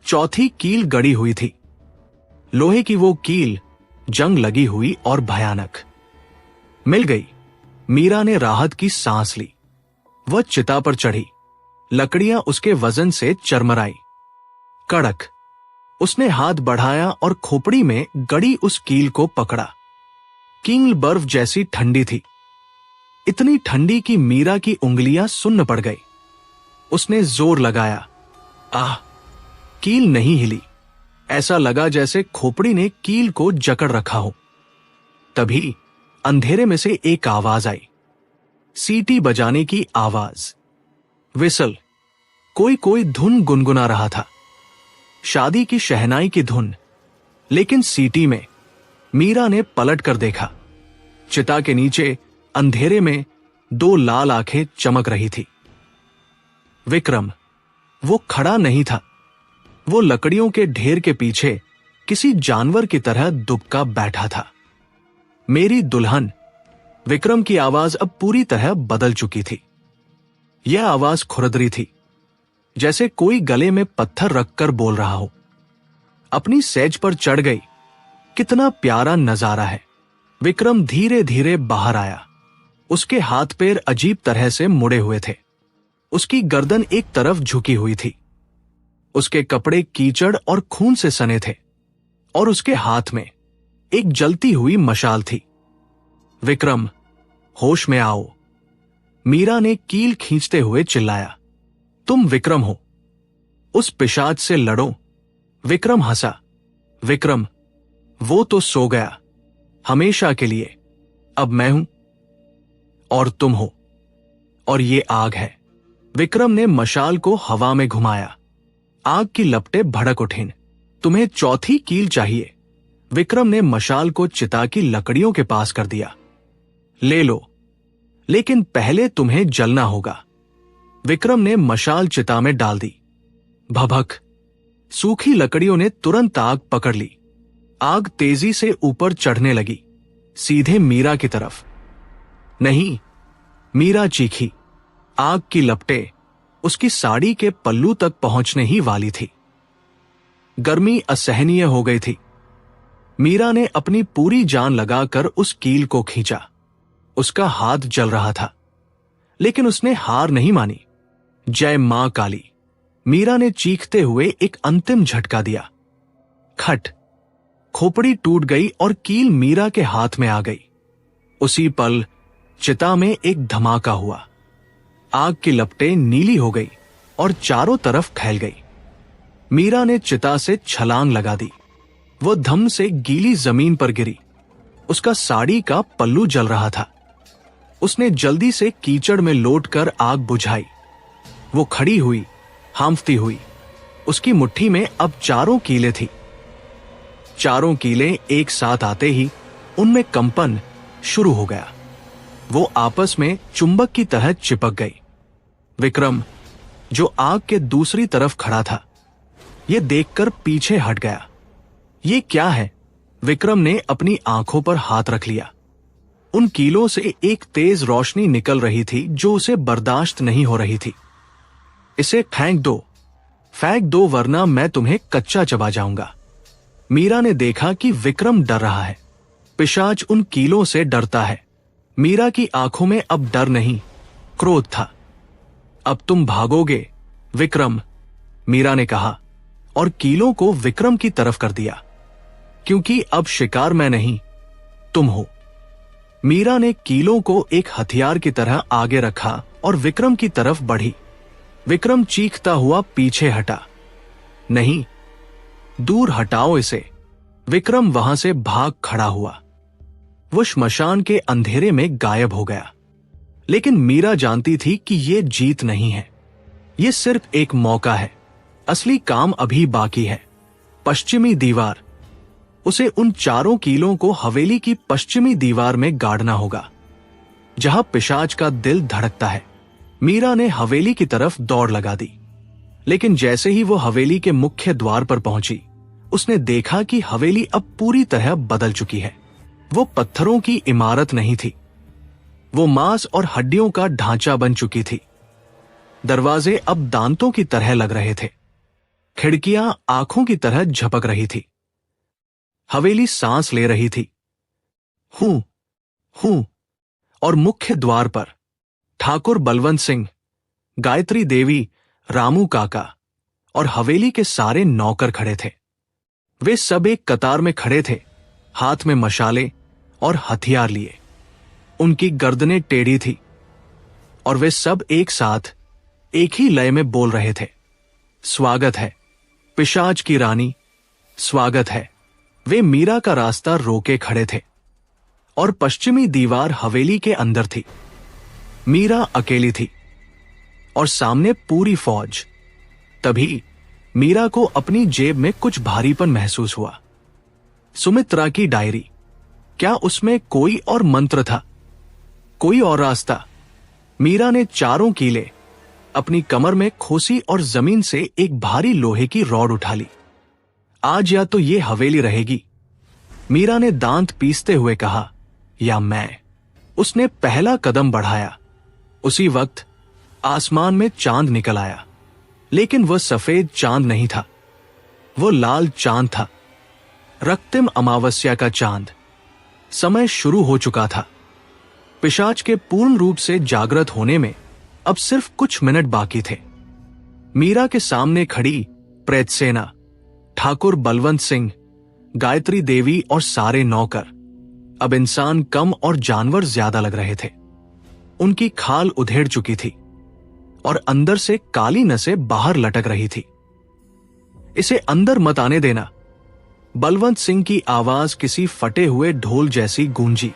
चौथी कील गड़ी हुई थी। लोहे की वो कील, जंग लगी हुई और भयानक। मिल गई। मीरा ने राहत की सांस ली। वह चिता पर चढ़ी। लकड़ियां उसके वजन से चरमराई। कड़क। उसने हाथ बढ़ाया और खोपड़ी में गड़ी उस कील को पकड़ा। कील बर्फ जैसी ठंडी थी, इतनी ठंडी कि मीरा की उंगलियां सुन्न पड़ गई। उसने जोर लगाया। आह! कील नहीं हिली। ऐसा लगा जैसे खोपड़ी ने कील को जकड़ रखा हो। तभी अंधेरे में से एक आवाज आई, सीटी बजाने की आवाज। विसल, कोई कोई धुन गुनगुना रहा था, शादी की शहनाई की धुन। लेकिन सीटी में मीरा ने पलट कर देखा। चिता के नीचे अंधेरे में दो लाल आंखें चमक रही थी। विक्रम, वो खड़ा नहीं था, वो लकड़ियों के ढेर के पीछे किसी जानवर की तरह दुबका बैठा था। मेरी दुल्हन। विक्रम की आवाज अब पूरी तरह बदल चुकी थी। यह आवाज खुरदरी थी, जैसे कोई गले में पत्थर रखकर बोल रहा हो। अपनी सेज पर चढ़ गई। कितना प्यारा नजारा है। विक्रम धीरे धीरे बाहर आया। उसके हाथ पैर अजीब तरह से मुड़े हुए थे। उसकी गर्दन एक तरफ झुकी हुई थी। उसके कपड़े कीचड़ और खून से सने थे और उसके हाथ में एक जलती हुई मशाल थी। विक्रम, होश में आओ, मीरा ने कील खींचते हुए चिल्लाया। तुम विक्रम हो, उस पिशाच से लड़ो। विक्रम हंसा। विक्रम, वो तो सो गया हमेशा के लिए। अब मैं हूं और तुम हो, और ये आग है। विक्रम ने मशाल को हवा में घुमाया। आग की लपटें भड़क उठीं। तुम्हें चौथी कील चाहिए। विक्रम ने मशाल को चिता की लकड़ियों के पास कर दिया। ले लो, लेकिन पहले तुम्हें जलना होगा। विक्रम ने मशाल चिता में डाल दी। भभक, सूखी लकड़ियों ने तुरंत आग पकड़ ली। आग तेजी से ऊपर चढ़ने लगी, सीधे मीरा की तरफ। नहीं, मीरा चीखी। आग की लपटें उसकी साड़ी के पल्लू तक पहुंचने ही वाली थी। गर्मी असहनीय हो गई थी। मीरा ने अपनी पूरी जान लगाकर उस कील को खींचा। उसका हाथ जल रहा था, लेकिन उसने हार नहीं मानी। जय मां काली, मीरा ने चीखते हुए एक अंतिम झटका दिया। खट, खोपड़ी टूट गई और कील मीरा के हाथ में आ गई। उसी पल चिता में एक धमाका हुआ। आग की लपटें नीली हो गई और चारों तरफ फैल गई। मीरा ने चिता से छलांग लगा दी। वो धम से गीली जमीन पर गिरी। उसका साड़ी का पल्लू जल रहा था। उसने जल्दी से कीचड़ में लौटकर आग बुझाई। वो खड़ी हुई, हांफती हुई। उसकी मुट्ठी में अब 4 कीलें थी। 4 कीलें एक साथ आते ही उनमें कंपन शुरू हो गया। वो आपस में चुंबक की तरह चिपक गई। विक्रम, जो आग के दूसरी तरफ खड़ा था, यह देखकर पीछे हट गया। ये क्या है? विक्रम ने अपनी आंखों पर हाथ रख लिया। उन कीलों से एक तेज रोशनी निकल रही थी जो उसे बर्दाश्त नहीं हो रही थी। इसे फेंक दो वरना मैं तुम्हें कच्चा चबा जाऊंगा। मीरा ने देखा कि विक्रम डर रहा है। पिशाच उन कीलों से डरता है। मीरा की आंखों में अब डर नहीं, क्रोध था। अब तुम भागोगे विक्रम, मीरा ने कहा और कीलों को विक्रम की तरफ कर दिया। क्योंकि अब शिकार मैं नहीं, तुम हो। मीरा ने कीलों को एक हथियार की तरह आगे रखा और विक्रम की तरफ बढ़ी। विक्रम चीखता हुआ पीछे हटा। नहीं, दूर हटाओ इसे। विक्रम वहां से भाग खड़ा हुआ। वो श्मशान के अंधेरे में गायब हो गया। लेकिन मीरा जानती थी कि यह जीत नहीं है, यह सिर्फ एक मौका है। असली काम अभी बाकी है। पश्चिमी दीवार। उसे उन 4 कीलों को हवेली की पश्चिमी दीवार में गाड़ना होगा, जहां पिशाच का दिल धड़कता है। मीरा ने हवेली की तरफ दौड़ लगा दी। लेकिन जैसे ही वो हवेली के मुख्य द्वार पर पहुंची, उसने देखा कि हवेली अब पूरी तरह बदल चुकी है। वो पत्थरों की इमारत नहीं थी, वो मांस और हड्डियों का ढांचा बन चुकी थी। दरवाजे अब दांतों की तरह लग रहे थे। खिड़कियां आंखों की तरह झपक रही थी। हवेली सांस ले रही थी। हूं और मुख्य द्वार पर ठाकुर बलवंत सिंह, गायत्री देवी, रामू काका और हवेली के सारे नौकर खड़े थे। वे सब एक कतार में खड़े थे, हाथ में मशाले और हथियार लिए। उनकी गर्दनें टेढ़ी थी और वे सब एक साथ एक ही लय में बोल रहे थे। स्वागत है पिशाच की रानी, स्वागत है। वे मीरा का रास्ता रोके खड़े थे और पश्चिमी दीवार हवेली के अंदर थी। मीरा अकेली थी और सामने पूरी फौज। तभी मीरा को अपनी जेब में कुछ भारीपन महसूस हुआ। सुमित्रा की डायरी, क्या उसमें कोई और मंत्र था, कोई और रास्ता? मीरा ने चारों कीले अपनी कमर में खोसी और जमीन से एक भारी लोहे की रॉड उठा ली। आज या तो ये हवेली रहेगी, मीरा ने दांत पीसते हुए कहा, या मैं। उसने पहला कदम बढ़ाया। उसी वक्त आसमान में चांद निकल आया, लेकिन वह सफेद चांद नहीं था, वो लाल चांद था। रक्तिम अमावस्या का चांद। समय शुरू हो चुका था। पिशाच के पूर्ण रूप से जागृत होने में अब सिर्फ कुछ मिनट बाकी थे। मीरा के सामने खड़ी प्रेत सेना, ठाकुर बलवंत सिंह, गायत्री देवी और सारे नौकर अब इंसान कम और जानवर ज्यादा लग रहे थे। उनकी खाल उधेड़ चुकी थी और अंदर से काली नसें बाहर लटक रही थी। इसे अंदर मत आने देना। बलवंत सिंह की आवाज किसी फटे हुए ढोल जैसी गूंजी।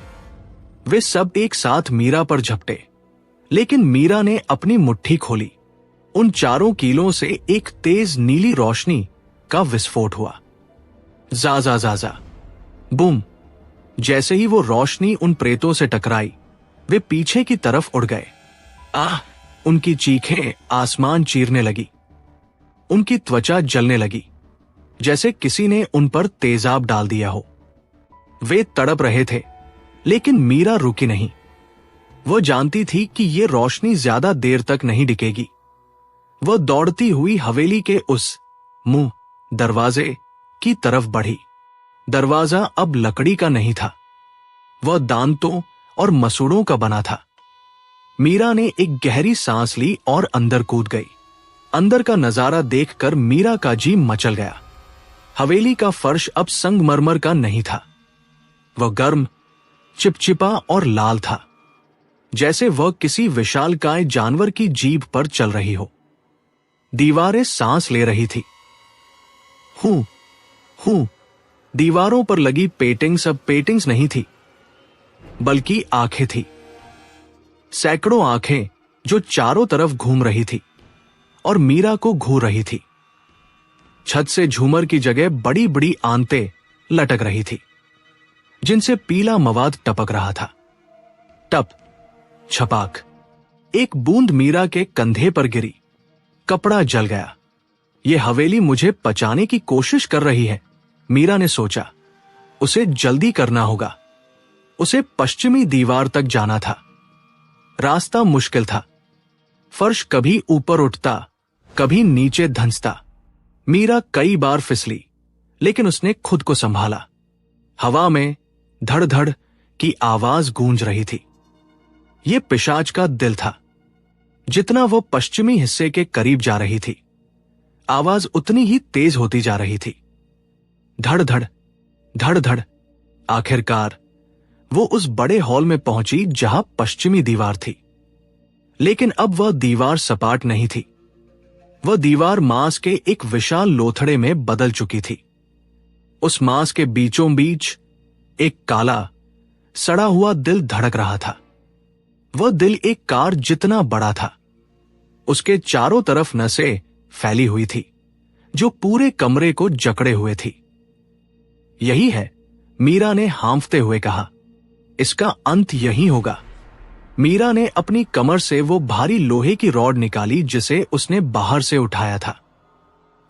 वे सब एक साथ मीरा पर झपटे, लेकिन मीरा ने अपनी मुट्ठी खोली। उन चारों कीलों से एक तेज नीली रोशनी का विस्फोट हुआ। जा जा जा जा, बूम। जैसे ही वो रोशनी उन प्रेतों से टकराई, वे पीछे की तरफ उड़ गए। आह! उनकी चीखें आसमान चीरने लगी। उनकी त्वचा जलने लगी, जैसे किसी ने उन पर तेजाब डाल दिया हो। वे तड़प रहे थे, लेकिन मीरा रुकी नहीं। वह जानती थी कि ये रोशनी ज्यादा देर तक नहीं टिकेगी। वह दौड़ती हुई हवेली के उस मुंह दरवाजे की तरफ बढ़ी। दरवाजा अब लकड़ी का नहीं था, वह दांतों और मसूड़ों का बना था। मीरा ने एक गहरी सांस ली और अंदर कूद गई। अंदर का नजारा देखकर मीरा का जी मचल गया। हवेली का फर्श अब संगमरमर का नहीं था। वह गर्म, चिपचिपा और लाल था, जैसे वह किसी विशालकाय जानवर की जीभ पर चल रही हो। दीवारें सांस ले रही थी। हूं हूं। दीवारों पर लगी पेंटिंग्स अब पेंटिंग्स नहीं थी, बल्कि आंखें थी। सैकड़ों आंखें जो चारों तरफ घूम रही थी और मीरा को घूर रही थी। छत से झूमर की जगह बड़ी बड़ी आंतें लटक रही थी, जिनसे पीला मवाद टपक रहा था। टप, छपाक। एक बूंद मीरा के कंधे पर गिरी। कपड़ा जल गया। यह हवेली मुझे पचाने की कोशिश कर रही है, मीरा ने सोचा। उसे जल्दी करना होगा। उसे पश्चिमी दीवार तक जाना था। रास्ता मुश्किल था। फर्श कभी ऊपर उठता, कभी नीचे धंसता। मीरा कई बार फिसली, लेकिन उसने खुद को संभाला। हवा में धड़-धड़ की आवाज गूंज रही थी। यह पिशाच का दिल था। जितना वो पश्चिमी हिस्से के करीब जा रही थी, आवाज उतनी ही तेज होती जा रही थी। धड़-धड़, धड़-धड़। आखिरकार वो उस बड़े हॉल में पहुंची जहां पश्चिमी दीवार थी। लेकिन अब वह दीवार सपाट नहीं थी। वह दीवार मांस के एक विशाल लोथड़े में बदल चुकी थी। उस मांस के बीचों बीच एक काला, सड़ा हुआ दिल धड़क रहा था। वह दिल एक कार जितना बड़ा था। उसके चारों तरफ नसें फैली हुई थी, जो पूरे कमरे को जकड़े हुए थी। यही है, मीरा ने हांफते हुए कहा। इसका अंत यही होगा। मीरा ने अपनी कमर से वो भारी लोहे की रॉड निकाली जिसे उसने बाहर से उठाया था,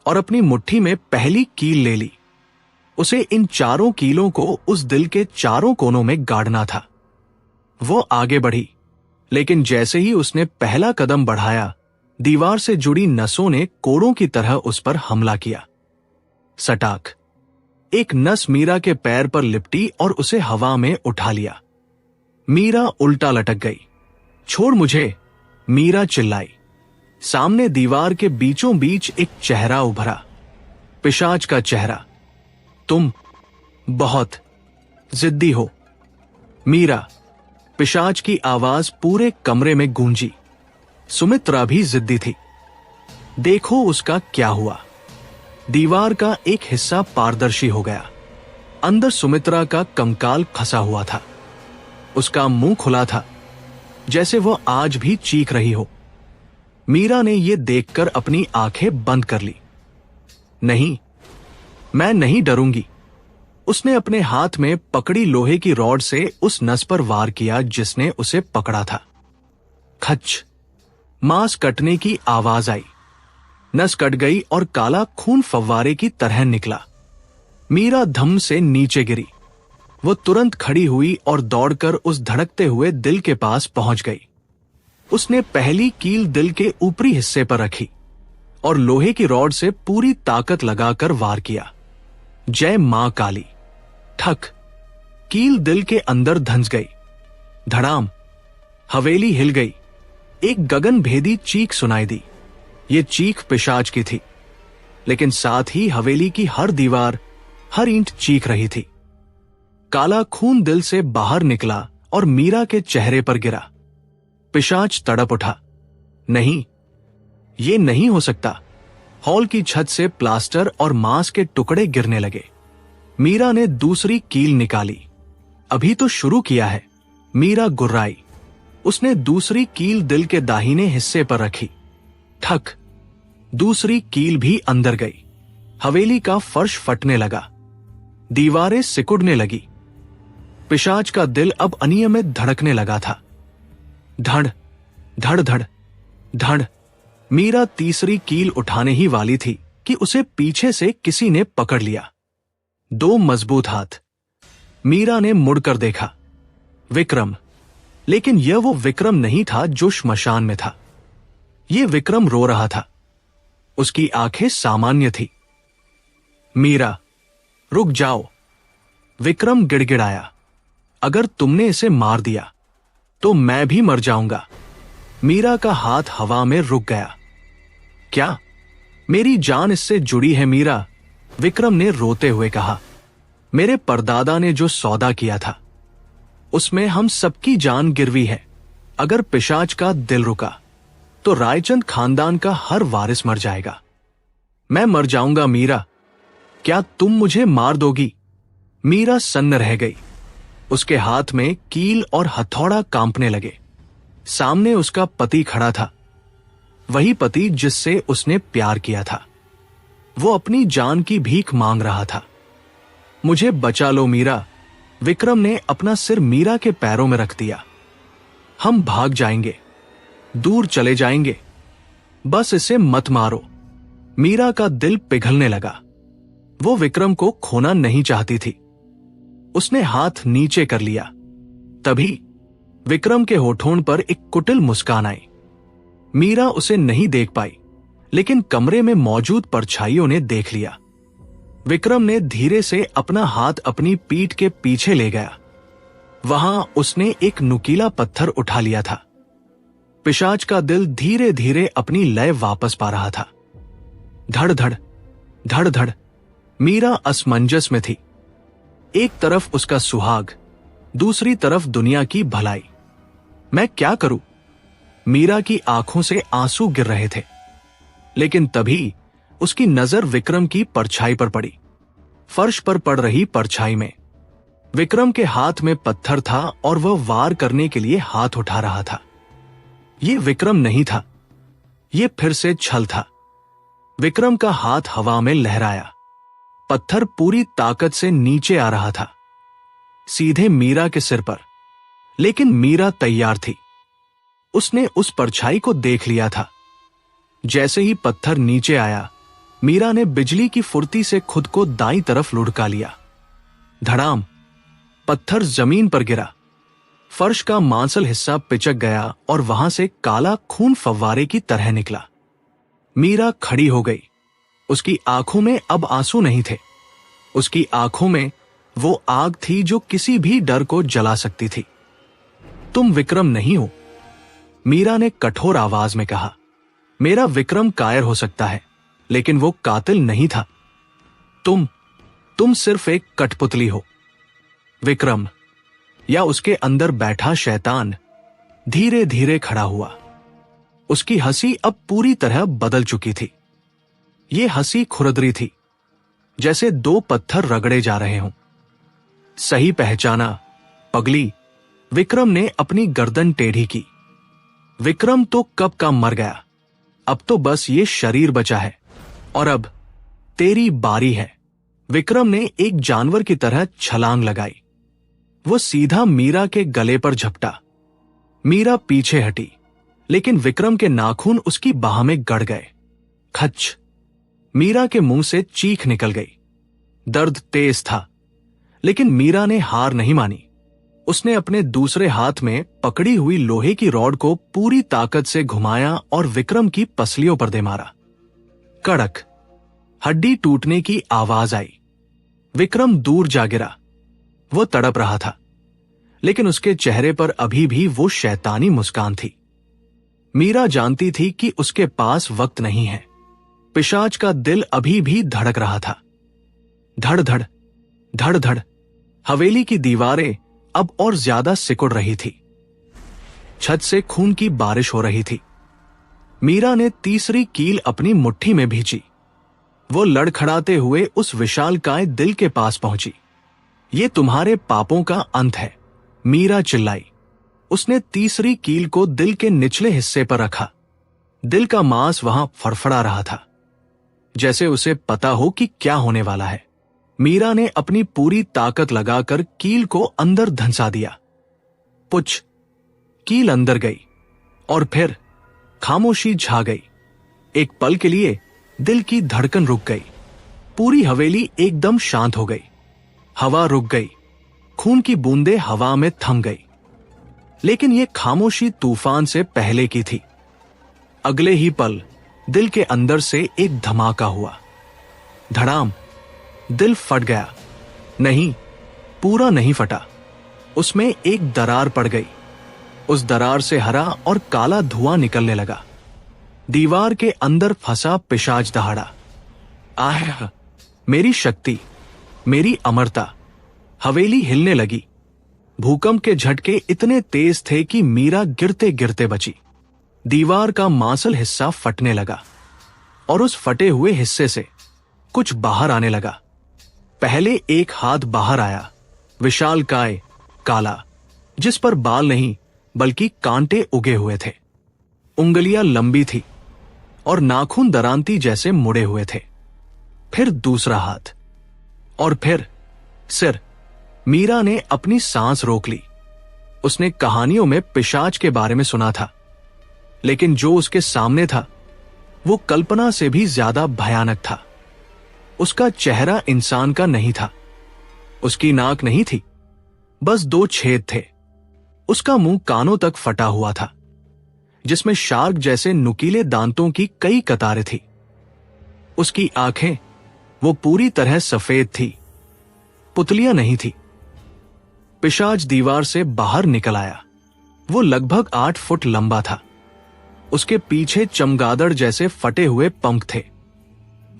और अपनी मुट्ठी में पहली कील ले ली। उसे इन चारों कीलों को उस दिल के चारों कोनों में गाड़ना था। वो आगे बढ़ी, लेकिन जैसे ही उसने पहला कदम बढ़ाया, दीवार से जुड़ी नसों ने कोड़ों की तरह उस पर हमला किया। सटाक। एक नस मीरा के पैर पर लिपटी और उसे हवा में उठा लिया। मीरा उल्टा लटक गई। छोड़ मुझे, मीरा चिल्लाई। सामने दीवार के बीचों बीच एक चेहरा उभरा। पिशाच का चेहरा। तुम बहुत जिद्दी हो, मीरा। पिशाच की आवाज पूरे कमरे में गूंजी। सुमित्रा भी जिद्दी थी। देखो उसका क्या हुआ। दीवार का एक हिस्सा पारदर्शी हो गया। अंदर सुमित्रा का कंकाल फंसा हुआ था। उसका मुंह खुला था, जैसे वो आज भी चीख रही हो। मीरा ने यह देखकर अपनी आंखें बंद कर ली। नहीं, मैं नहीं डरूंगी। उसने अपने हाथ में पकड़ी लोहे की रॉड से उस नस पर वार किया जिसने उसे पकड़ा था। खच, मांस कटने की आवाज आई। नस कट गई और काला खून फव्वारे की तरह निकला। मीरा धम से नीचे गिरी। वो तुरंत खड़ी हुई और दौड़कर उस धड़कते हुए दिल के पास पहुंच गई। उसने पहली कील दिल के ऊपरी हिस्से पर रखी और लोहे की रॉड से पूरी ताकत लगाकर वार किया। जय मां काली। ठक, कील दिल के अंदर धंस गई। धड़ाम, हवेली हिल गई। एक गगन भेदी चीख सुनाई दी। ये चीख पिशाच की थी, लेकिन साथ ही हवेली की हर दीवार, हर ईंट चीख रही थी। काला खून दिल से बाहर निकला और मीरा के चेहरे पर गिरा। पिशाच तड़प उठा। नहीं, ये नहीं हो सकता। हॉल की छत से प्लास्टर और मांस के टुकड़े गिरने लगे। मीरा ने दूसरी कील निकाली। अभी तो शुरू किया है। मीरा गुर्राई। उसने दूसरी कील दिल के दाहिने हिस्से पर रखी। ठक, दूसरी कील भी अंदर गई। हवेली का फर्श फटने लगा। दीवारें सिकुड़ने लगी। पिशाच का दिल अब अनियमित धड़कने लगा था। धड़ धड़ धड़ धड़। मीरा तीसरी कील उठाने ही वाली थी कि उसे पीछे से किसी ने पकड़ लिया। दो मजबूत हाथ। मीरा ने मुड़कर देखा। विक्रम। लेकिन यह वो विक्रम नहीं था जो श्मशान में था। यह विक्रम रो रहा था। उसकी आंखें सामान्य थी। मीरा, रुक जाओ। विक्रम गिड़गिड़ाया। अगर तुमने इसे मार दिया तो मैं भी मर जाऊंगा। मीरा का हाथ हवा में रुक गया। क्या? मेरी जान इससे जुड़ी है मीरा, विक्रम ने रोते हुए कहा। मेरे परदादा ने जो सौदा किया था उसमें हम सबकी जान गिरवी है। अगर पिशाच का दिल रुका तो रायचंद खानदान का हर वारिस मर जाएगा। मैं मर जाऊंगा मीरा। क्या तुम मुझे मार दोगी? मीरा सन्न रह गई। उसके हाथ में कील और हथौड़ा कांपने लगे। सामने उसका पति खड़ा था, वही पति जिससे उसने प्यार किया था। वो अपनी जान की भीख मांग रहा था। मुझे बचा लो मीरा। विक्रम ने अपना सिर मीरा के पैरों में रख दिया। हम भाग जाएंगे, दूर चले जाएंगे। बस इसे मत मारो। मीरा का दिल पिघलने लगा। वो विक्रम को खोना नहीं चाहती थी। उसने हाथ नीचे कर लिया। तभी विक्रम के होठों पर एक कुटिल मुस्कान आई। मीरा उसे नहीं देख पाई, लेकिन कमरे में मौजूद परछाइयों ने देख लिया। विक्रम ने धीरे से अपना हाथ अपनी पीठ के पीछे ले गया। वहां उसने एक नुकीला पत्थर उठा लिया था। पिशाच का दिल धीरे धीरे अपनी लय वापस पा रहा था। धड़ धड़ धड़ धड़। मीरा असमंजस में थी। एक तरफ उसका सुहाग, दूसरी तरफ दुनिया की भलाई। मैं क्या करूं? मीरा की आंखों से आंसू गिर रहे थे। लेकिन तभी उसकी नजर विक्रम की परछाई पर पड़ी। फर्श पर पड़ रही परछाई में विक्रम के हाथ में पत्थर था और वह वार करने के लिए हाथ उठा रहा था। यह विक्रम नहीं था, यह फिर से छल था। विक्रम का हाथ हवा में लहराया। पत्थर पूरी ताकत से नीचे आ रहा था, सीधे मीरा के सिर पर। लेकिन मीरा तैयार थी। उसने उस परछाई को देख लिया था। जैसे ही पत्थर नीचे आया, मीरा ने बिजली की फुर्ती से खुद को दाईं तरफ लुढ़का लिया। धड़ाम, पत्थर जमीन पर गिरा। फर्श का मांसल हिस्सा पिचक गया और वहां से काला खून फव्वारे की तरह निकला। मीरा खड़ी हो गई। उसकी आंखों में अब आंसू नहीं थे। उसकी आंखों में वो आग थी जो किसी भी डर को जला सकती थी। तुम विक्रम नहीं हो, मीरा ने कठोर आवाज में कहा। मेरा विक्रम कायर हो सकता है, लेकिन वो कातिल नहीं था। तुम सिर्फ एक कठपुतली हो। विक्रम, या उसके अंदर बैठा शैतान, धीरे धीरे खड़ा हुआ। उसकी हंसी अब पूरी तरह बदल चुकी थी। ये हंसी खुरदरी थी, जैसे दो पत्थर रगड़े जा रहे हों। सही पहचाना, पगली। विक्रम ने अपनी गर्दन टेढ़ी की। विक्रम तो कब का मर गया, अब तो बस ये शरीर बचा है, और अब तेरी बारी है। विक्रम ने एक जानवर की तरह छलांग लगाई। वो सीधा मीरा के गले पर झपटा। मीरा पीछे हटी, लेकिन विक्रम के नाखून उसकी बाह में गड़ गए। खच! मीरा के मुंह से चीख निकल गई। दर्द तेज था, लेकिन मीरा ने हार नहीं मानी। उसने अपने दूसरे हाथ में पकड़ी हुई लोहे की रॉड को पूरी ताकत से घुमाया और विक्रम की पसलियों पर दे मारा। कड़क! हड्डी टूटने की आवाज आई। विक्रम दूर जा गिरा। वो तड़प रहा था, लेकिन उसके चेहरे पर अभी भी वो शैतानी मुस्कान थी। मीरा जानती थी कि उसके पास वक्त नहीं है। पिशाच का दिल अभी भी धड़क रहा था। धड़ धड़, धड़ धड़। हवेली की दीवारें अब और ज्यादा सिकुड़ रही थी। छत से खून की बारिश हो रही थी। मीरा ने तीसरी कील अपनी मुट्ठी में भींची। वो लड़खड़ाते हुए उस विशालकाय दिल के पास पहुंची। ये तुम्हारे पापों का अंत है, मीरा चिल्लाई। उसने तीसरी कील को दिल के निचले हिस्से पर रखा। दिल का मांस वहां फड़फड़ा रहा था, जैसे उसे पता हो कि क्या होने वाला है। मीरा ने अपनी पूरी ताकत लगाकर कील को अंदर धंसा दिया। पुछ! कील अंदर गई, और फिर खामोशी छा गई। एक पल के लिए दिल की धड़कन रुक गई। पूरी हवेली एकदम शांत हो गई। हवा रुक गई। खून की बूंदें हवा में थम गई। लेकिन यह खामोशी तूफान से पहले की थी। अगले ही पल दिल के अंदर से एक धमाका हुआ। धड़ाम! दिल फट गया। नहीं, पूरा नहीं फटा। उसमें एक दरार पड़ गई। उस दरार से हरा और काला धुआं निकलने लगा। दीवार के अंदर फंसा पिशाच दहाड़ा। आह! मेरी शक्ति, मेरी अमरता! हवेली हिलने लगी। भूकंप के झटके इतने तेज थे कि मीरा गिरते गिरते बची। दीवार का मांसल हिस्सा फटने लगा, और उस फटे हुए हिस्से से कुछ बाहर आने लगा। पहले एक हाथ बाहर आया, विशालकाय, काला, जिस पर बाल नहीं बल्कि कांटे उगे हुए थे। उंगलियां लंबी थी और नाखून दरांती जैसे मुड़े हुए थे। फिर दूसरा हाथ, और फिर सिर। मीरा ने अपनी सांस रोक ली। उसने कहानियों में पिशाच के बारे में सुना था, लेकिन जो उसके सामने था वो कल्पना से भी ज्यादा भयानक था। उसका चेहरा इंसान का नहीं था। उसकी नाक नहीं थी, बस दो छेद थे। उसका मुंह कानों तक फटा हुआ था, जिसमें शार्क जैसे नुकीले दांतों की कई कतारें थी। उसकी आंखें, वो पूरी तरह सफेद थी, पुतलियां नहीं थी। पिशाच दीवार से बाहर निकल आया। वो लगभग 8 फुट लंबा था। उसके पीछे चमगादड़ जैसे फटे हुए पंख थे।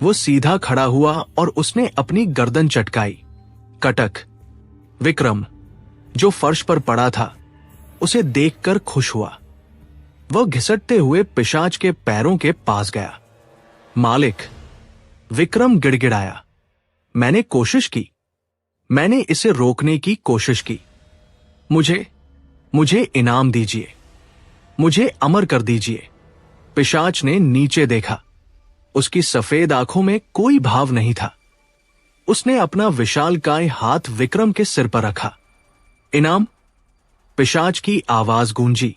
वो सीधा खड़ा हुआ और उसने अपनी गर्दन चटकाई। कटक! विक्रम, जो फर्श पर पड़ा था, उसे देखकर खुश हुआ। वह घिसटते हुए पिशाच के पैरों के पास गया। मालिक! विक्रम गिड़गिड़ाया। मैंने कोशिश की, मैंने इसे रोकने की कोशिश की। मुझे इनाम दीजिए, मुझे अमर कर दीजिए। पिशाच ने नीचे देखा। उसकी सफेद आंखों में कोई भाव नहीं था। उसने अपना विशालकाय हाथ विक्रम के सिर पर रखा। इनाम? पिशाच की आवाज गूंजी।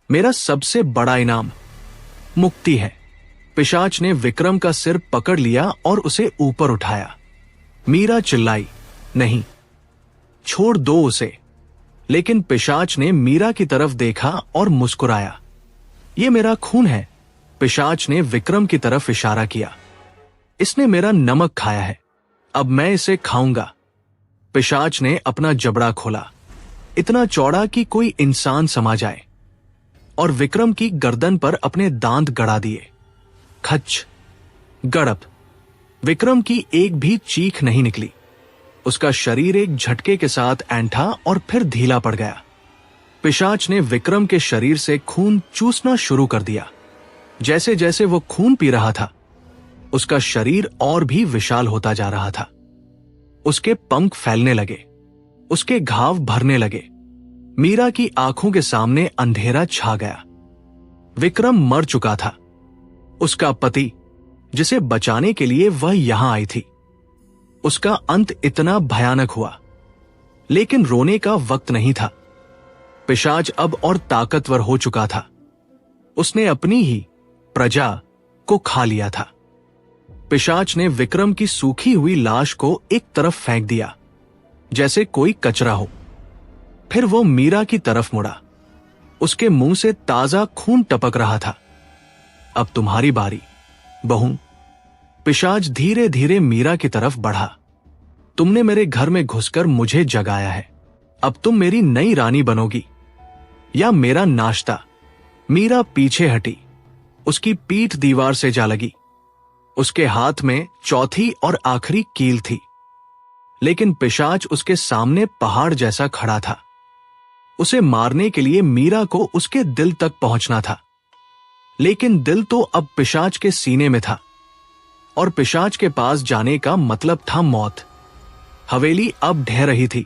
मेरा सबसे बड़ा इनाम मुक्ति है। पिशाच ने विक्रम का सिर पकड़ लिया और उसे ऊपर उठाया। मीरा चिल्लाई, नहीं, छोड़ दो उसे। लेकिन पिशाच ने मीरा की तरफ देखा और मुस्कुराया। ये मेरा खून है। पिशाच ने विक्रम की तरफ इशारा किया। इसने मेरा नमक खाया है, अब मैं इसे खाऊंगा। पिशाच ने अपना जबड़ा खोला, इतना चौड़ा कि कोई इंसान समा जाए, और विक्रम की गर्दन पर अपने दांत गड़ा दिए। खच! गड़प! विक्रम की एक भी चीख नहीं निकली। उसका शरीर एक झटके के साथ ऐंठा और फिर ढीला पड़ गया। पिशाच ने विक्रम के शरीर से खून चूसना शुरू कर दिया। जैसे जैसे वो खून पी रहा था, उसका शरीर और भी विशाल होता जा रहा था। उसके पंख फैलने लगे, उसके घाव भरने लगे। मीरा की आंखों के सामने अंधेरा छा गया। विक्रम मर चुका था। उसका पति, जिसे बचाने के लिए वह यहां आई थी, उसका अंत इतना भयानक हुआ। लेकिन रोने का वक्त नहीं था। पिशाच अब और ताकतवर हो चुका था। उसने अपनी ही प्रजा को खा लिया था। पिशाच ने विक्रम की सूखी हुई लाश को एक तरफ फेंक दिया, जैसे कोई कचरा हो। फिर वो मीरा की तरफ मुड़ा। उसके मुंह से ताजा खून टपक रहा था। अब तुम्हारी बारी, बहू। पिशाच धीरे धीरे मीरा की तरफ बढ़ा। तुमने मेरे घर में घुसकर मुझे जगाया है। अब तुम मेरी नई रानी बनोगी या मेरा नाश्ता। मीरा पीछे हटी। उसकी पीठ दीवार से जा लगी। उसके हाथ में चौथी और आखिरी कील थी। लेकिन पिशाच उसके सामने पहाड़ जैसा खड़ा था। उसे मारने के लिए मीरा को उसके दिल तक पहुंचना था। लेकिन दिल तो अब पिशाच के सीने में था, और पिशाच के पास जाने का मतलब था मौत। हवेली अब ढह रही थी।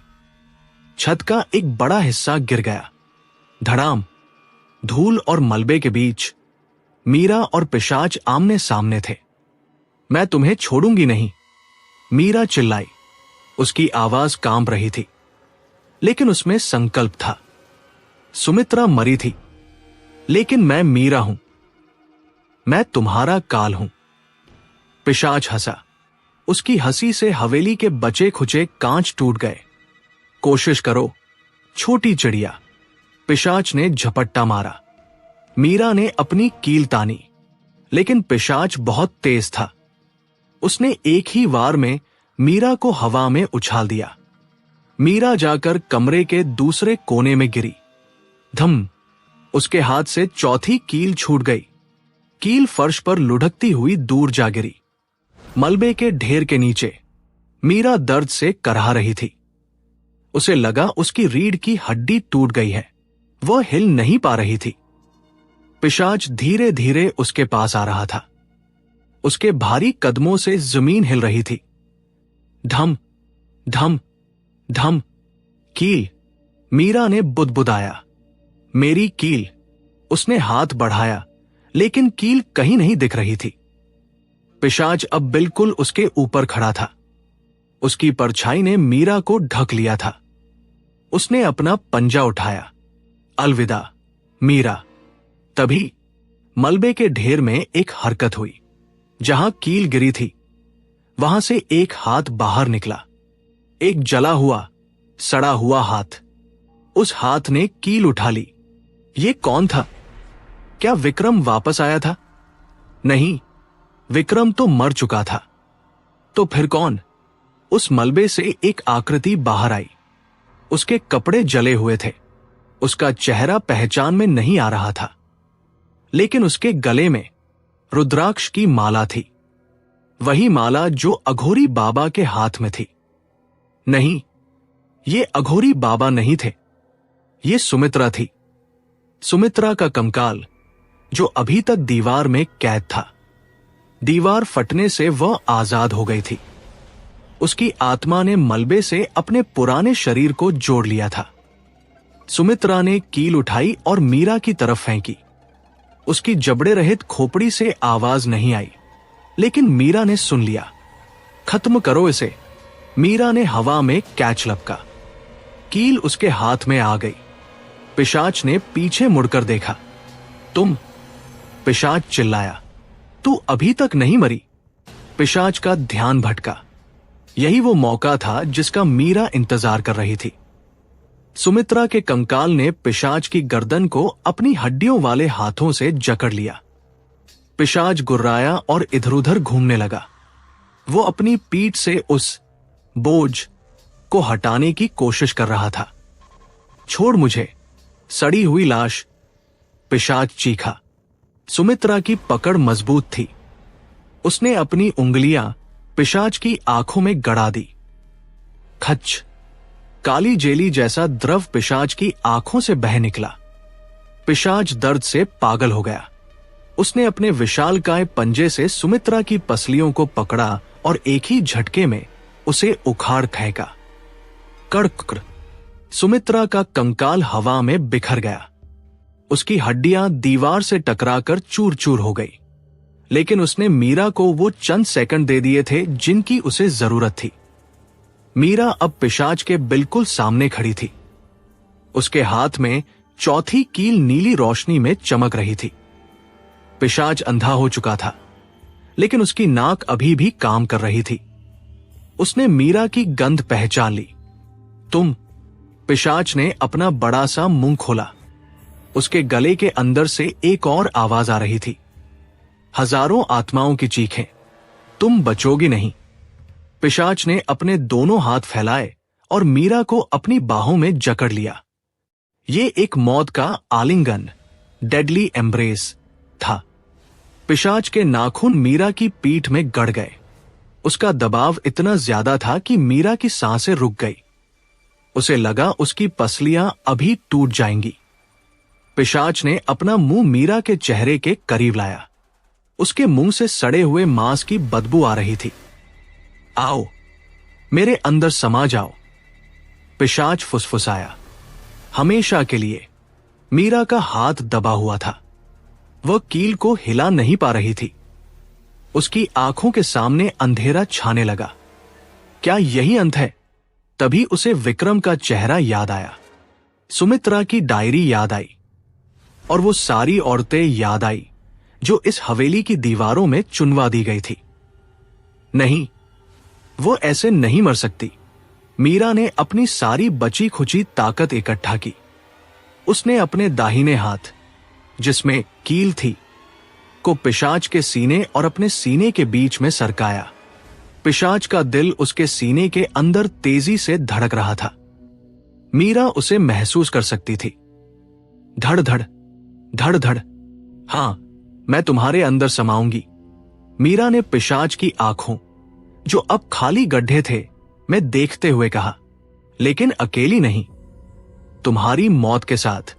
छत का एक बड़ा हिस्सा गिर गया। धड़ाम। धूल और मलबे के बीच मीरा और पिशाच आमने सामने थे। मैं तुम्हें छोड़ूंगी नहीं, मीरा चिल्लाई। उसकी आवाज कांप रही थी, लेकिन उसमें संकल्प था। सुमित्रा मरी थी, लेकिन मैं मीरा हूं। मैं तुम्हारा काल हूं। पिशाच हंसा। उसकी हंसी से हवेली के बचे खुचे कांच टूट गए। कोशिश करो, छोटी चिड़िया। पिशाच ने झपट्टा मारा। मीरा ने अपनी कील तानी, लेकिन पिशाच बहुत तेज था। उसने एक ही वार में मीरा को हवा में उछाल दिया। मीरा जाकर कमरे के दूसरे कोने में गिरी। धम। उसके हाथ से चौथी कील छूट गई। कील फर्श पर लुढ़कती हुई दूर जा गिरी। मलबे के ढेर के नीचे मीरा दर्द से करहा रही थी। उसे लगा उसकी रीढ़ की हड्डी टूट गई है। वह हिल नहीं पा रही थी। पिशाच धीरे धीरे उसके पास आ रहा था। उसके भारी कदमों से जमीन हिल रही थी। धम धम धम। कील। मीरा ने बुदबुदाया। मेरी कील। उसने हाथ बढ़ाया, लेकिन कील कहीं नहीं दिख रही थी। पिशाच अब बिल्कुल उसके ऊपर खड़ा था। उसकी परछाई ने मीरा को ढक लिया था। उसने अपना पंजा उठाया। अलविदा, मीरा। तभी मलबे के ढेर में एक हरकत हुई। जहां कील गिरी थी, वहां से एक हाथ बाहर निकला। एक जला हुआ, सड़ा हुआ हाथ। उस हाथ ने कील उठा ली। ये कौन था? क्या विक्रम वापस आया था? नहीं, विक्रम तो मर चुका था। तो फिर कौन? उस मलबे से एक आकृति बाहर आई। उसके कपड़े जले हुए थे। उसका चेहरा पहचान में नहीं आ रहा था, लेकिन उसके गले में रुद्राक्ष की माला थी। वही माला जो अघोरी बाबा के हाथ में थी। नहीं, ये अघोरी बाबा नहीं थे। ये सुमित्रा थी। सुमित्रा का कंकाल, जो अभी तक दीवार में कैद था। दीवार फटने से वह आजाद हो गई थी। उसकी आत्मा ने मलबे से अपने पुराने शरीर को जोड़ लिया था। सुमित्रा ने कील उठाई और मीरा की तरफ फेंकी। उसकी जबड़े रहित खोपड़ी से आवाज नहीं आई, लेकिन मीरा ने सुन लिया। खत्म करो इसे, मीरा ने हवा में कैच लपका। कील उसके हाथ में आ गई। पिशाच ने पीछे मुड़कर देखा। तुम? पिशाच चिल्लाया। तू अभी तक नहीं मरी? पिशाच का ध्यान भटका। यही वो मौका था जिसका मीरा इंतजार कर रही थी। सुमित्रा के कंकाल ने पिशाच की गर्दन को अपनी हड्डियों वाले हाथों से जकड़ लिया। पिशाच गुर्राया और इधर उधर घूमने लगा। वो अपनी पीठ से उस बोझ को हटाने की कोशिश कर रहा था। छोड़ मुझे, सड़ी हुई लाश, पिशाच चीखा। सुमित्रा की पकड़ मजबूत थी। उसने अपनी उंगलियां पिशाच की आंखों में गड़ा दी। खच। काली जेली जैसा द्रव पिशाच की आंखों से बह निकला। पिशाच दर्द से पागल हो गया। उसने अपने विशालकाय पंजे से सुमित्रा की पसलियों को पकड़ा और एक ही झटके में उसे उखाड़ फेंका। कड़क, सुमित्रा का कंकाल हवा में बिखर गया। उसकी हड्डियां दीवार से टकराकर चूर चूर हो गई। लेकिन उसने मीरा को वो चंद सेकंड दे दिए थे जिनकी उसे जरूरत थी। मीरा अब पिशाच के बिल्कुल सामने खड़ी थी। उसके हाथ में चौथी कील नीली रोशनी में चमक रही थी। पिशाच अंधा हो चुका था, लेकिन उसकी नाक अभी भी काम कर रही थी। उसने मीरा की गंध पहचान ली। तुम। पिशाच ने अपना बड़ा सा मुंह खोला। उसके गले के अंदर से एक और आवाज आ रही थी, हजारों आत्माओं की चीखें, तुम बचोगी नहीं। पिशाच ने अपने दोनों हाथ फैलाए और मीरा को अपनी बाहों में जकड़ लिया। ये एक मौत का आलिंगन, डेडली एम्ब्रेस था। पिशाच के नाखून मीरा की पीठ में गड़ गए। उसका दबाव इतना ज्यादा था कि मीरा की सांसें रुक गई। उसे लगा उसकी पसलियां अभी टूट जाएंगी। पिशाच ने अपना मुंह मीरा के चेहरे के करीब लाया। उसके मुंह से सड़े हुए मांस की बदबू आ रही थी। आओ, मेरे अंदर समा जाओ, पिशाच फुसफुसाया। हमेशा के लिए। मीरा का हाथ दबा हुआ था। वह कील को हिला नहीं पा रही थी। उसकी आंखों के सामने अंधेरा छाने लगा। क्या यही अंत है? तभी उसे विक्रम का चेहरा याद आया। सुमित्रा की डायरी याद आई और वो सारी औरतें याद आई जो इस हवेली की दीवारों में चुनवा दी गई थी। नहीं, वो ऐसे नहीं मर सकती। मीरा ने अपनी सारी बची खुची ताकत इकट्ठा की। उसने अपने दाहिने हाथ, जिसमें कील थी, को पिशाच के सीने और अपने सीने के बीच में सरकाया। पिशाच का दिल उसके सीने के अंदर तेजी से धड़क रहा था। मीरा उसे महसूस कर सकती थी। धड़ धड़ धड़ धड़। हां, मैं तुम्हारे अंदर समाऊंगी। मीरा ने पिशाच की आंखों, जो अब खाली गड्ढे थे, में देखते हुए कहा, लेकिन अकेली नहीं, तुम्हारी मौत के साथ।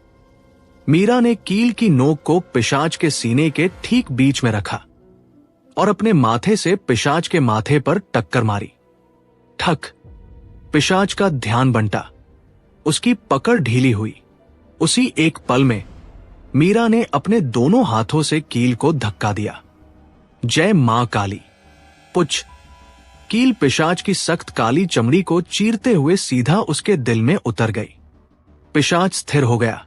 मीरा ने कील की नोक को पिशाच के सीने के ठीक बीच में रखा और अपने माथे से पिशाच के माथे पर टक्कर मारी। ठक। पिशाच का ध्यान बंटा। उसकी पकड़ ढीली हुई। उसी एक पल में मीरा ने अपने दोनों हाथों से कील को धक्का दिया। जय मां काली। पुछ। कील पिशाच की सख्त काली चमड़ी को चीरते हुए सीधा उसके दिल में उतर गई। पिशाच स्थिर हो गया।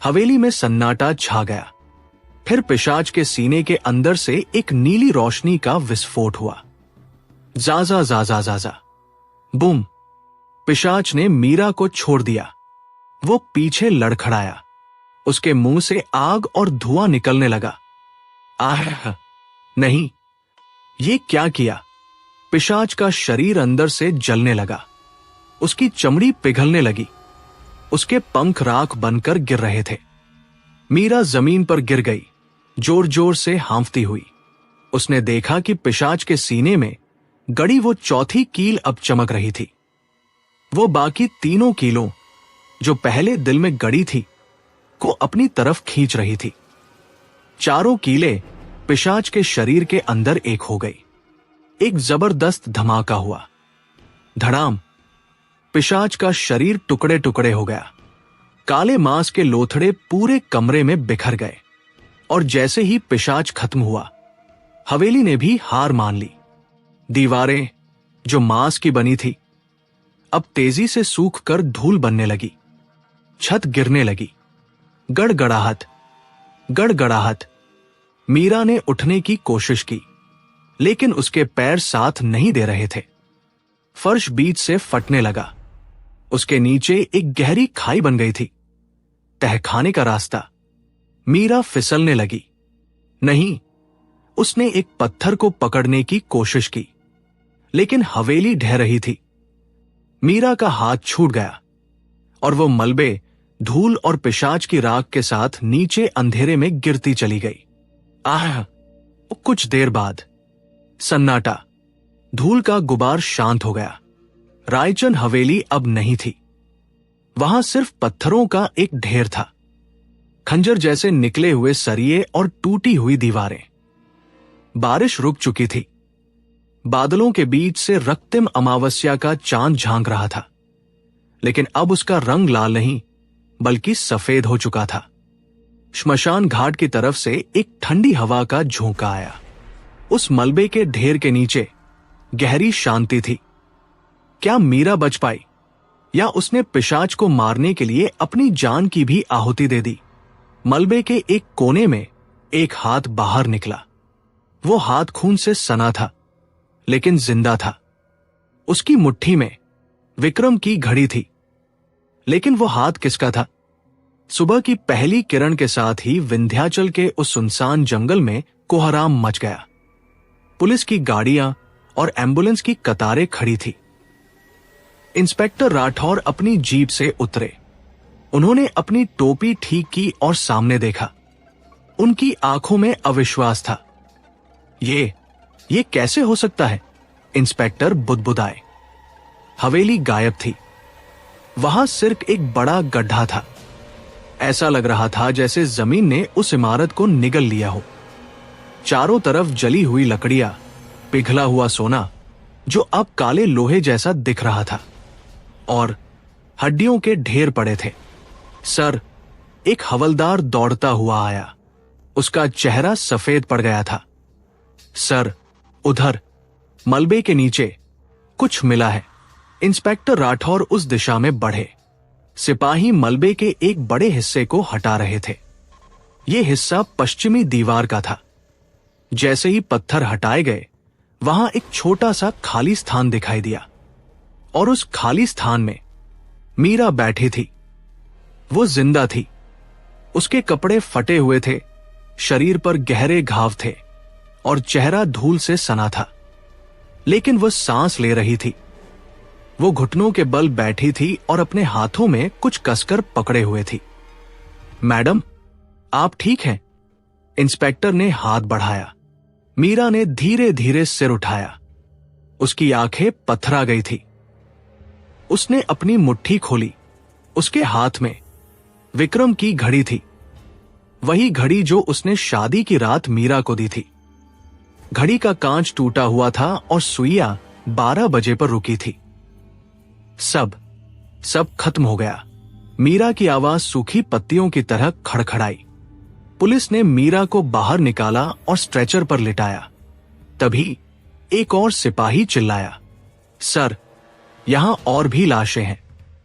हवेली में सन्नाटा छा गया। फिर पिशाच के सीने के अंदर से एक नीली रोशनी का विस्फोट हुआ। जाजा जाजा जाजा। बूम। पिशाच ने मीरा को छोड़ दिया। वो पीछे लड़खड़ाया। उसके मुंह से आग और धुआं निकलने लगा। आह, नहीं, ये क्या किया? पिशाच का शरीर अंदर से जलने लगा। उसकी चमड़ी पिघलने लगी। उसके पंख राख बनकर गिर रहे थे। मीरा जमीन पर गिर गई, जोर जोर से हांफती हुई। उसने देखा कि पिशाच के सीने में गड़ी वो चौथी कील अब चमक रही थी। वो बाकी तीनों कीलों, जो पहले दिल में गड़ी थी, को अपनी तरफ खींच रही थी। चारों कीलें पिशाच के शरीर के अंदर एक हो गई। एक जबरदस्त धमाका हुआ। धड़ाम। पिशाच का शरीर टुकड़े टुकड़े हो गया। काले मांस के लोथड़े पूरे कमरे में बिखर गए और जैसे ही पिशाच खत्म हुआ, हवेली ने भी हार मान ली। दीवारें, जो मांस की बनी थी, अब तेजी से सूख कर धूल बनने लगी। छत गिरने लगी। गड़गड़ाहट, गड़गड़ाहट। मीरा ने उठने की कोशिश की, लेकिन उसके पैर साथ नहीं दे रहे थे। फर्श बीच से फटने लगा। उसके नीचे एक गहरी खाई बन गई थी। तहखाने का रास्ता। मीरा फिसलने लगी। नहीं, उसने एक पत्थर को पकड़ने की कोशिश की, लेकिन हवेली ढह रही थी। मीरा का हाथ छूट गया और वो मलबे, धूल और पिशाच की राख के साथ नीचे अंधेरे में गिरती चली गई। आह! कुछ देर बाद सन्नाटा। धूल का गुबार शांत हो गया। रायचंद हवेली अब नहीं थी। वहां सिर्फ पत्थरों का एक ढेर था। खंजर जैसे निकले हुए सरिये और टूटी हुई दीवारें। बारिश रुक चुकी थी। बादलों के बीच से रक्तिम अमावस्या का चांद झांक रहा था, लेकिन अब उसका रंग लाल नहीं बल्कि सफेद हो चुका था। श्मशान घाट की तरफ से एक ठंडी हवा का झोंका आया। उस मलबे के ढेर के नीचे गहरी शांति थी। क्या मीरा बच पाई, या उसने पिशाच को मारने के लिए अपनी जान की भी आहुति दे दी? मलबे के एक कोने में एक हाथ बाहर निकला। वो हाथ खून से सना था, लेकिन जिंदा था। उसकी मुट्ठी में विक्रम की घड़ी थी, लेकिन वो हाथ किसका था? सुबह की पहली किरण के साथ ही विंध्याचल के उस सुनसान जंगल में कोहराम मच गया। पुलिस की गाड़ियां और एम्बुलेंस की कतारें खड़ी थी। इंस्पेक्टर राठौर अपनी जीप से उतरे। उन्होंने अपनी टोपी ठीक की और सामने देखा। उनकी आंखों में अविश्वास था। ये कैसे हो सकता है? इंस्पेक्टर बुदबुदाए। हवेली गायब थी। वहां सिर्फ एक बड़ा गड्ढा था। ऐसा लग रहा था जैसे जमीन ने उस इमारत को निगल लिया हो। चारों तरफ जली हुई लकड़ियां, पिघला हुआ सोना जो अब काले लोहे जैसा दिख रहा था, और हड्डियों के ढेर पड़े थे। सर, एक हवलदार दौड़ता हुआ आया। उसका चेहरा सफेद पड़ गया था। सर, उधर मलबे के नीचे कुछ मिला है। इंस्पेक्टर राठौर उस दिशा में बढ़े। सिपाही मलबे के एक बड़े हिस्से को हटा रहे थे। यह हिस्सा पश्चिमी दीवार का था। जैसे ही पत्थर हटाए गए, वहां एक छोटा सा खाली स्थान दिखाई दिया, और उस खाली स्थान में मीरा बैठी थी। वो जिंदा थी। उसके कपड़े फटे हुए थे, शरीर पर गहरे घाव थे, और चेहरा धूल से सना था, लेकिन वह सांस ले रही थी। वो घुटनों के बल बैठी थी और अपने हाथों में कुछ कसकर पकड़े हुए थी। मैडम, आप ठीक हैं? इंस्पेक्टर ने हाथ बढ़ाया। मीरा ने धीरे धीरे सिर उठाया। उसकी आंखें पथरा गई थी। उसने अपनी मुट्ठी खोली। उसके हाथ में विक्रम की घड़ी थी, वही घड़ी जो उसने शादी की रात मीरा को दी थी। घड़ी का कांच टूटा हुआ था और सुइयां 12 बजे पर रुकी थी। सब खत्म हो गया। मीरा की आवाज सूखी पत्तियों की तरह खड़खड़ाई। पुलिस ने मीरा को बाहर निकाला और स्ट्रेचर पर लिटाया। तभी एक और सिपाही चिल्लाया, सर, यहां और भी लाशें हैं।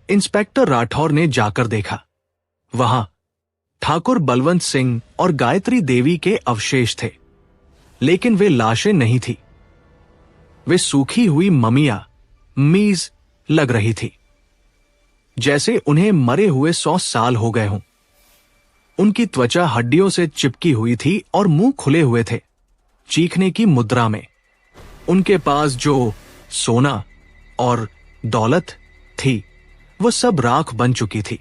इंस्पेक्टर राठौर ने जाकर देखा। वहां ठाकुर बलवंत सिंह और गायत्री देवी के अवशेष थे, लेकिन वे लाशें नहीं थी। वे सूखी हुई मम्मीज लग रही थी, जैसे उन्हें मरे हुए 100 साल हो गए हों। उनकी त्वचा हड्डियों से चिपकी हुई थी और मुंह खुले हुए थे, चीखने की मुद्रा में। उनके पास जो सोना और दौलत थी, वो सब राख बन चुकी थी।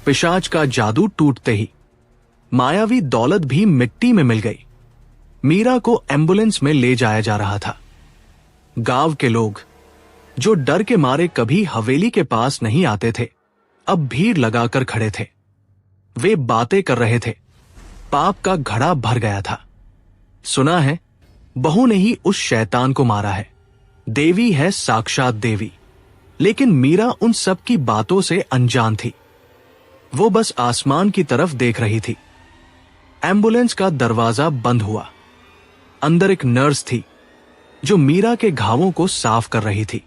पिशाच का जादू टूटते ही मायावी दौलत भी मिट्टी में मिल गई। मीरा को एम्बुलेंस में ले जाया जा रहा था। गांव के लोग, जो डर के मारे कभी हवेली के पास नहीं आते थे, अब भीड़ लगाकर खड़े थे। वे बातें कर रहे थे। पाप का घड़ा भर गया था। सुना है, बहू ने ही उस शैतान को मारा है। देवी है साक्षात देवी। लेकिन मीरा उन सब की बातों से अनजान थी। वो बस आसमान की तरफ देख रही थी। एम्बुलेंस का दरवाजा बंद हुआ। अंदर एक नर्स थी जो मीरा के घावों को साफ कर रही थी।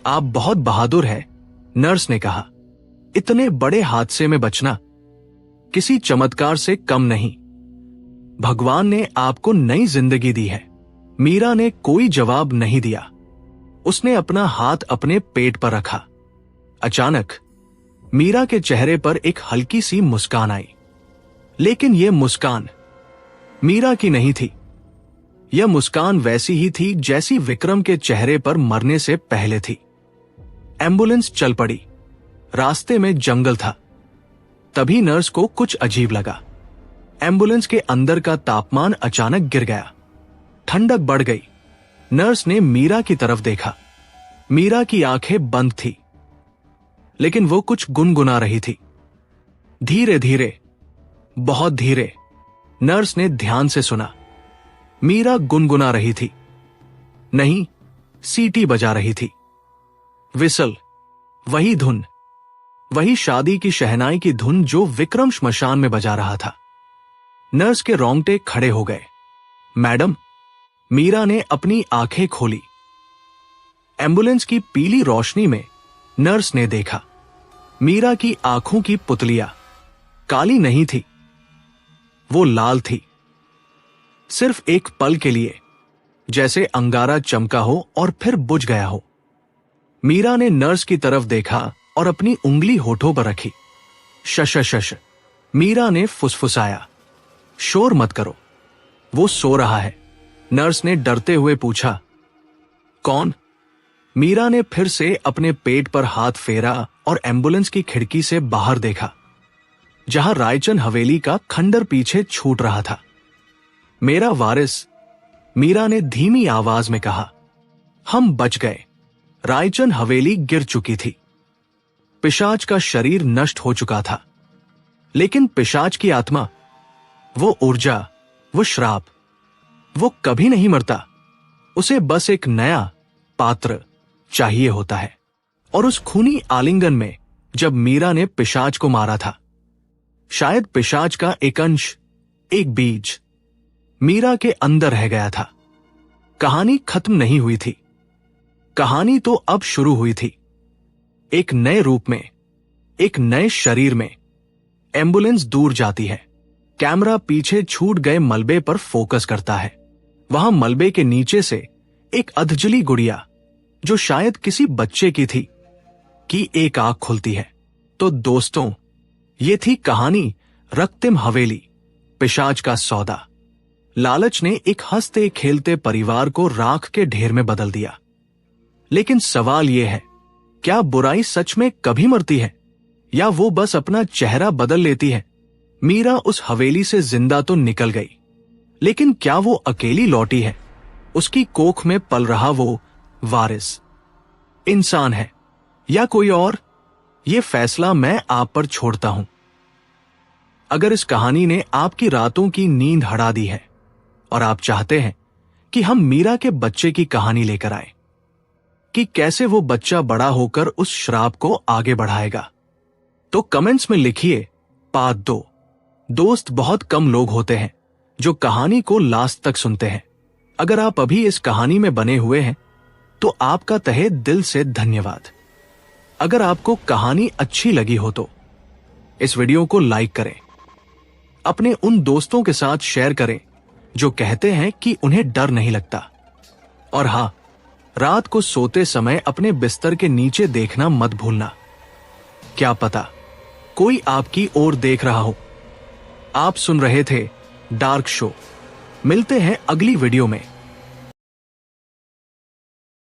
आप बहुत बहादुर हैं, नर्स ने कहा। इतने बड़े हादसे में बचना किसी चमत्कार से कम नहीं। भगवान ने आपको नई जिंदगी दी है। मीरा ने कोई जवाब नहीं दिया। उसने अपना हाथ अपने पेट पर रखा। अचानक मीरा के चेहरे पर एक हल्की सी मुस्कान आई, लेकिन यह मुस्कान मीरा की नहीं थी। यह मुस्कान वैसी ही थी जैसी विक्रम के चेहरे पर मरने से पहले थी। एम्बुलेंस चल पड़ी। रास्ते में जंगल था। तभी नर्स को कुछ अजीब लगा। एम्बुलेंस के अंदर का तापमान अचानक गिर गया। ठंडक बढ़ गई। नर्स ने मीरा की तरफ देखा। मीरा की आंखें बंद थी, लेकिन वो कुछ गुनगुना रही थी। धीरे धीरे बहुत धीरे। नर्स ने ध्यान से सुना। मीरा गुनगुना रही थी, नहीं, सीटी बजा रही थी। विसल, वही धुन, वही शादी की शहनाई की धुन जो विक्रम श्मशान में बजा रहा था। नर्स के रोंगटे खड़े हो गए। मैडम, मीरा ने अपनी आंखें खोली। एम्बुलेंस की पीली रोशनी में नर्स ने देखा, मीरा की आंखों की पुतलियां काली नहीं थी, वो लाल थी। सिर्फ एक पल के लिए, जैसे अंगारा चमका हो और फिर बुझ गया हो। मीरा ने नर्स की तरफ देखा और अपनी उंगली होठों पर रखी। शश शश, मीरा ने फुसफुसाया। शोर मत करो, वो सो रहा है। नर्स ने डरते हुए पूछा, कौन? मीरा ने फिर से अपने पेट पर हाथ फेरा और एम्बुलेंस की खिड़की से बाहर देखा, जहां रायचंद हवेली का खंडर पीछे छूट रहा था। मेरा वारिस, मीरा ने धीमी आवाज में कहा। हम बच गए। रायचंद हवेली गिर चुकी थी। पिशाच का शरीर नष्ट हो चुका था, लेकिन पिशाच की आत्मा, वो ऊर्जा, वो श्राप, वो कभी नहीं मरता। उसे बस एक नया पात्र चाहिए होता है। और उस खूनी आलिंगन में जब मीरा ने पिशाच को मारा था, शायद पिशाच का एक अंश, एक बीज मीरा के अंदर रह गया था। कहानी खत्म नहीं हुई थी। कहानी तो अब शुरू हुई थी। एक नए रूप में, एक नए शरीर में। एम्बुलेंस दूर जाती है। कैमरा पीछे छूट गए मलबे पर फोकस करता है। वहां मलबे के नीचे से एक अधजली गुड़िया, जो शायद किसी बच्चे की थी, की एक आंख खुलती है। तो दोस्तों, ये थी कहानी रक्तिम हवेली, पिशाच का सौदा। लालच ने एक हंसते खेलते परिवार को राख के ढेर में बदल दिया। लेकिन सवाल यह है, क्या बुराई सच में कभी मरती है, या वो बस अपना चेहरा बदल लेती है? मीरा उस हवेली से जिंदा तो निकल गई, लेकिन क्या वो अकेली लौटी है? उसकी कोख में पल रहा वो वारिस इंसान है या कोई और? ये फैसला मैं आप पर छोड़ता हूं। अगर इस कहानी ने आपकी रातों की नींद हड़ा दी है और आप चाहते हैं कि हम मीरा के बच्चे की कहानी लेकर आए, कि कैसे वो बच्चा बड़ा होकर उस श्राप को आगे बढ़ाएगा, तो कमेंट्स में लिखिए पार्ट 2। दोस्त बहुत कम लोग होते हैं जो कहानी को लास्ट तक सुनते हैं। अगर आप अभी इस कहानी में बने हुए हैं तो आपका तहे दिल से धन्यवाद। अगर आपको कहानी अच्छी लगी हो तो इस वीडियो को लाइक करें, अपने उन दोस्तों के साथ शेयर करें जो कहते हैं कि उन्हें डर नहीं लगता। और हां, रात को सोते समय अपने बिस्तर के नीचे देखना मत भूलना। क्या पता कोई आपकी ओर देख रहा हो। आप सुन रहे थे डार्क शो। मिलते हैं अगली वीडियो में।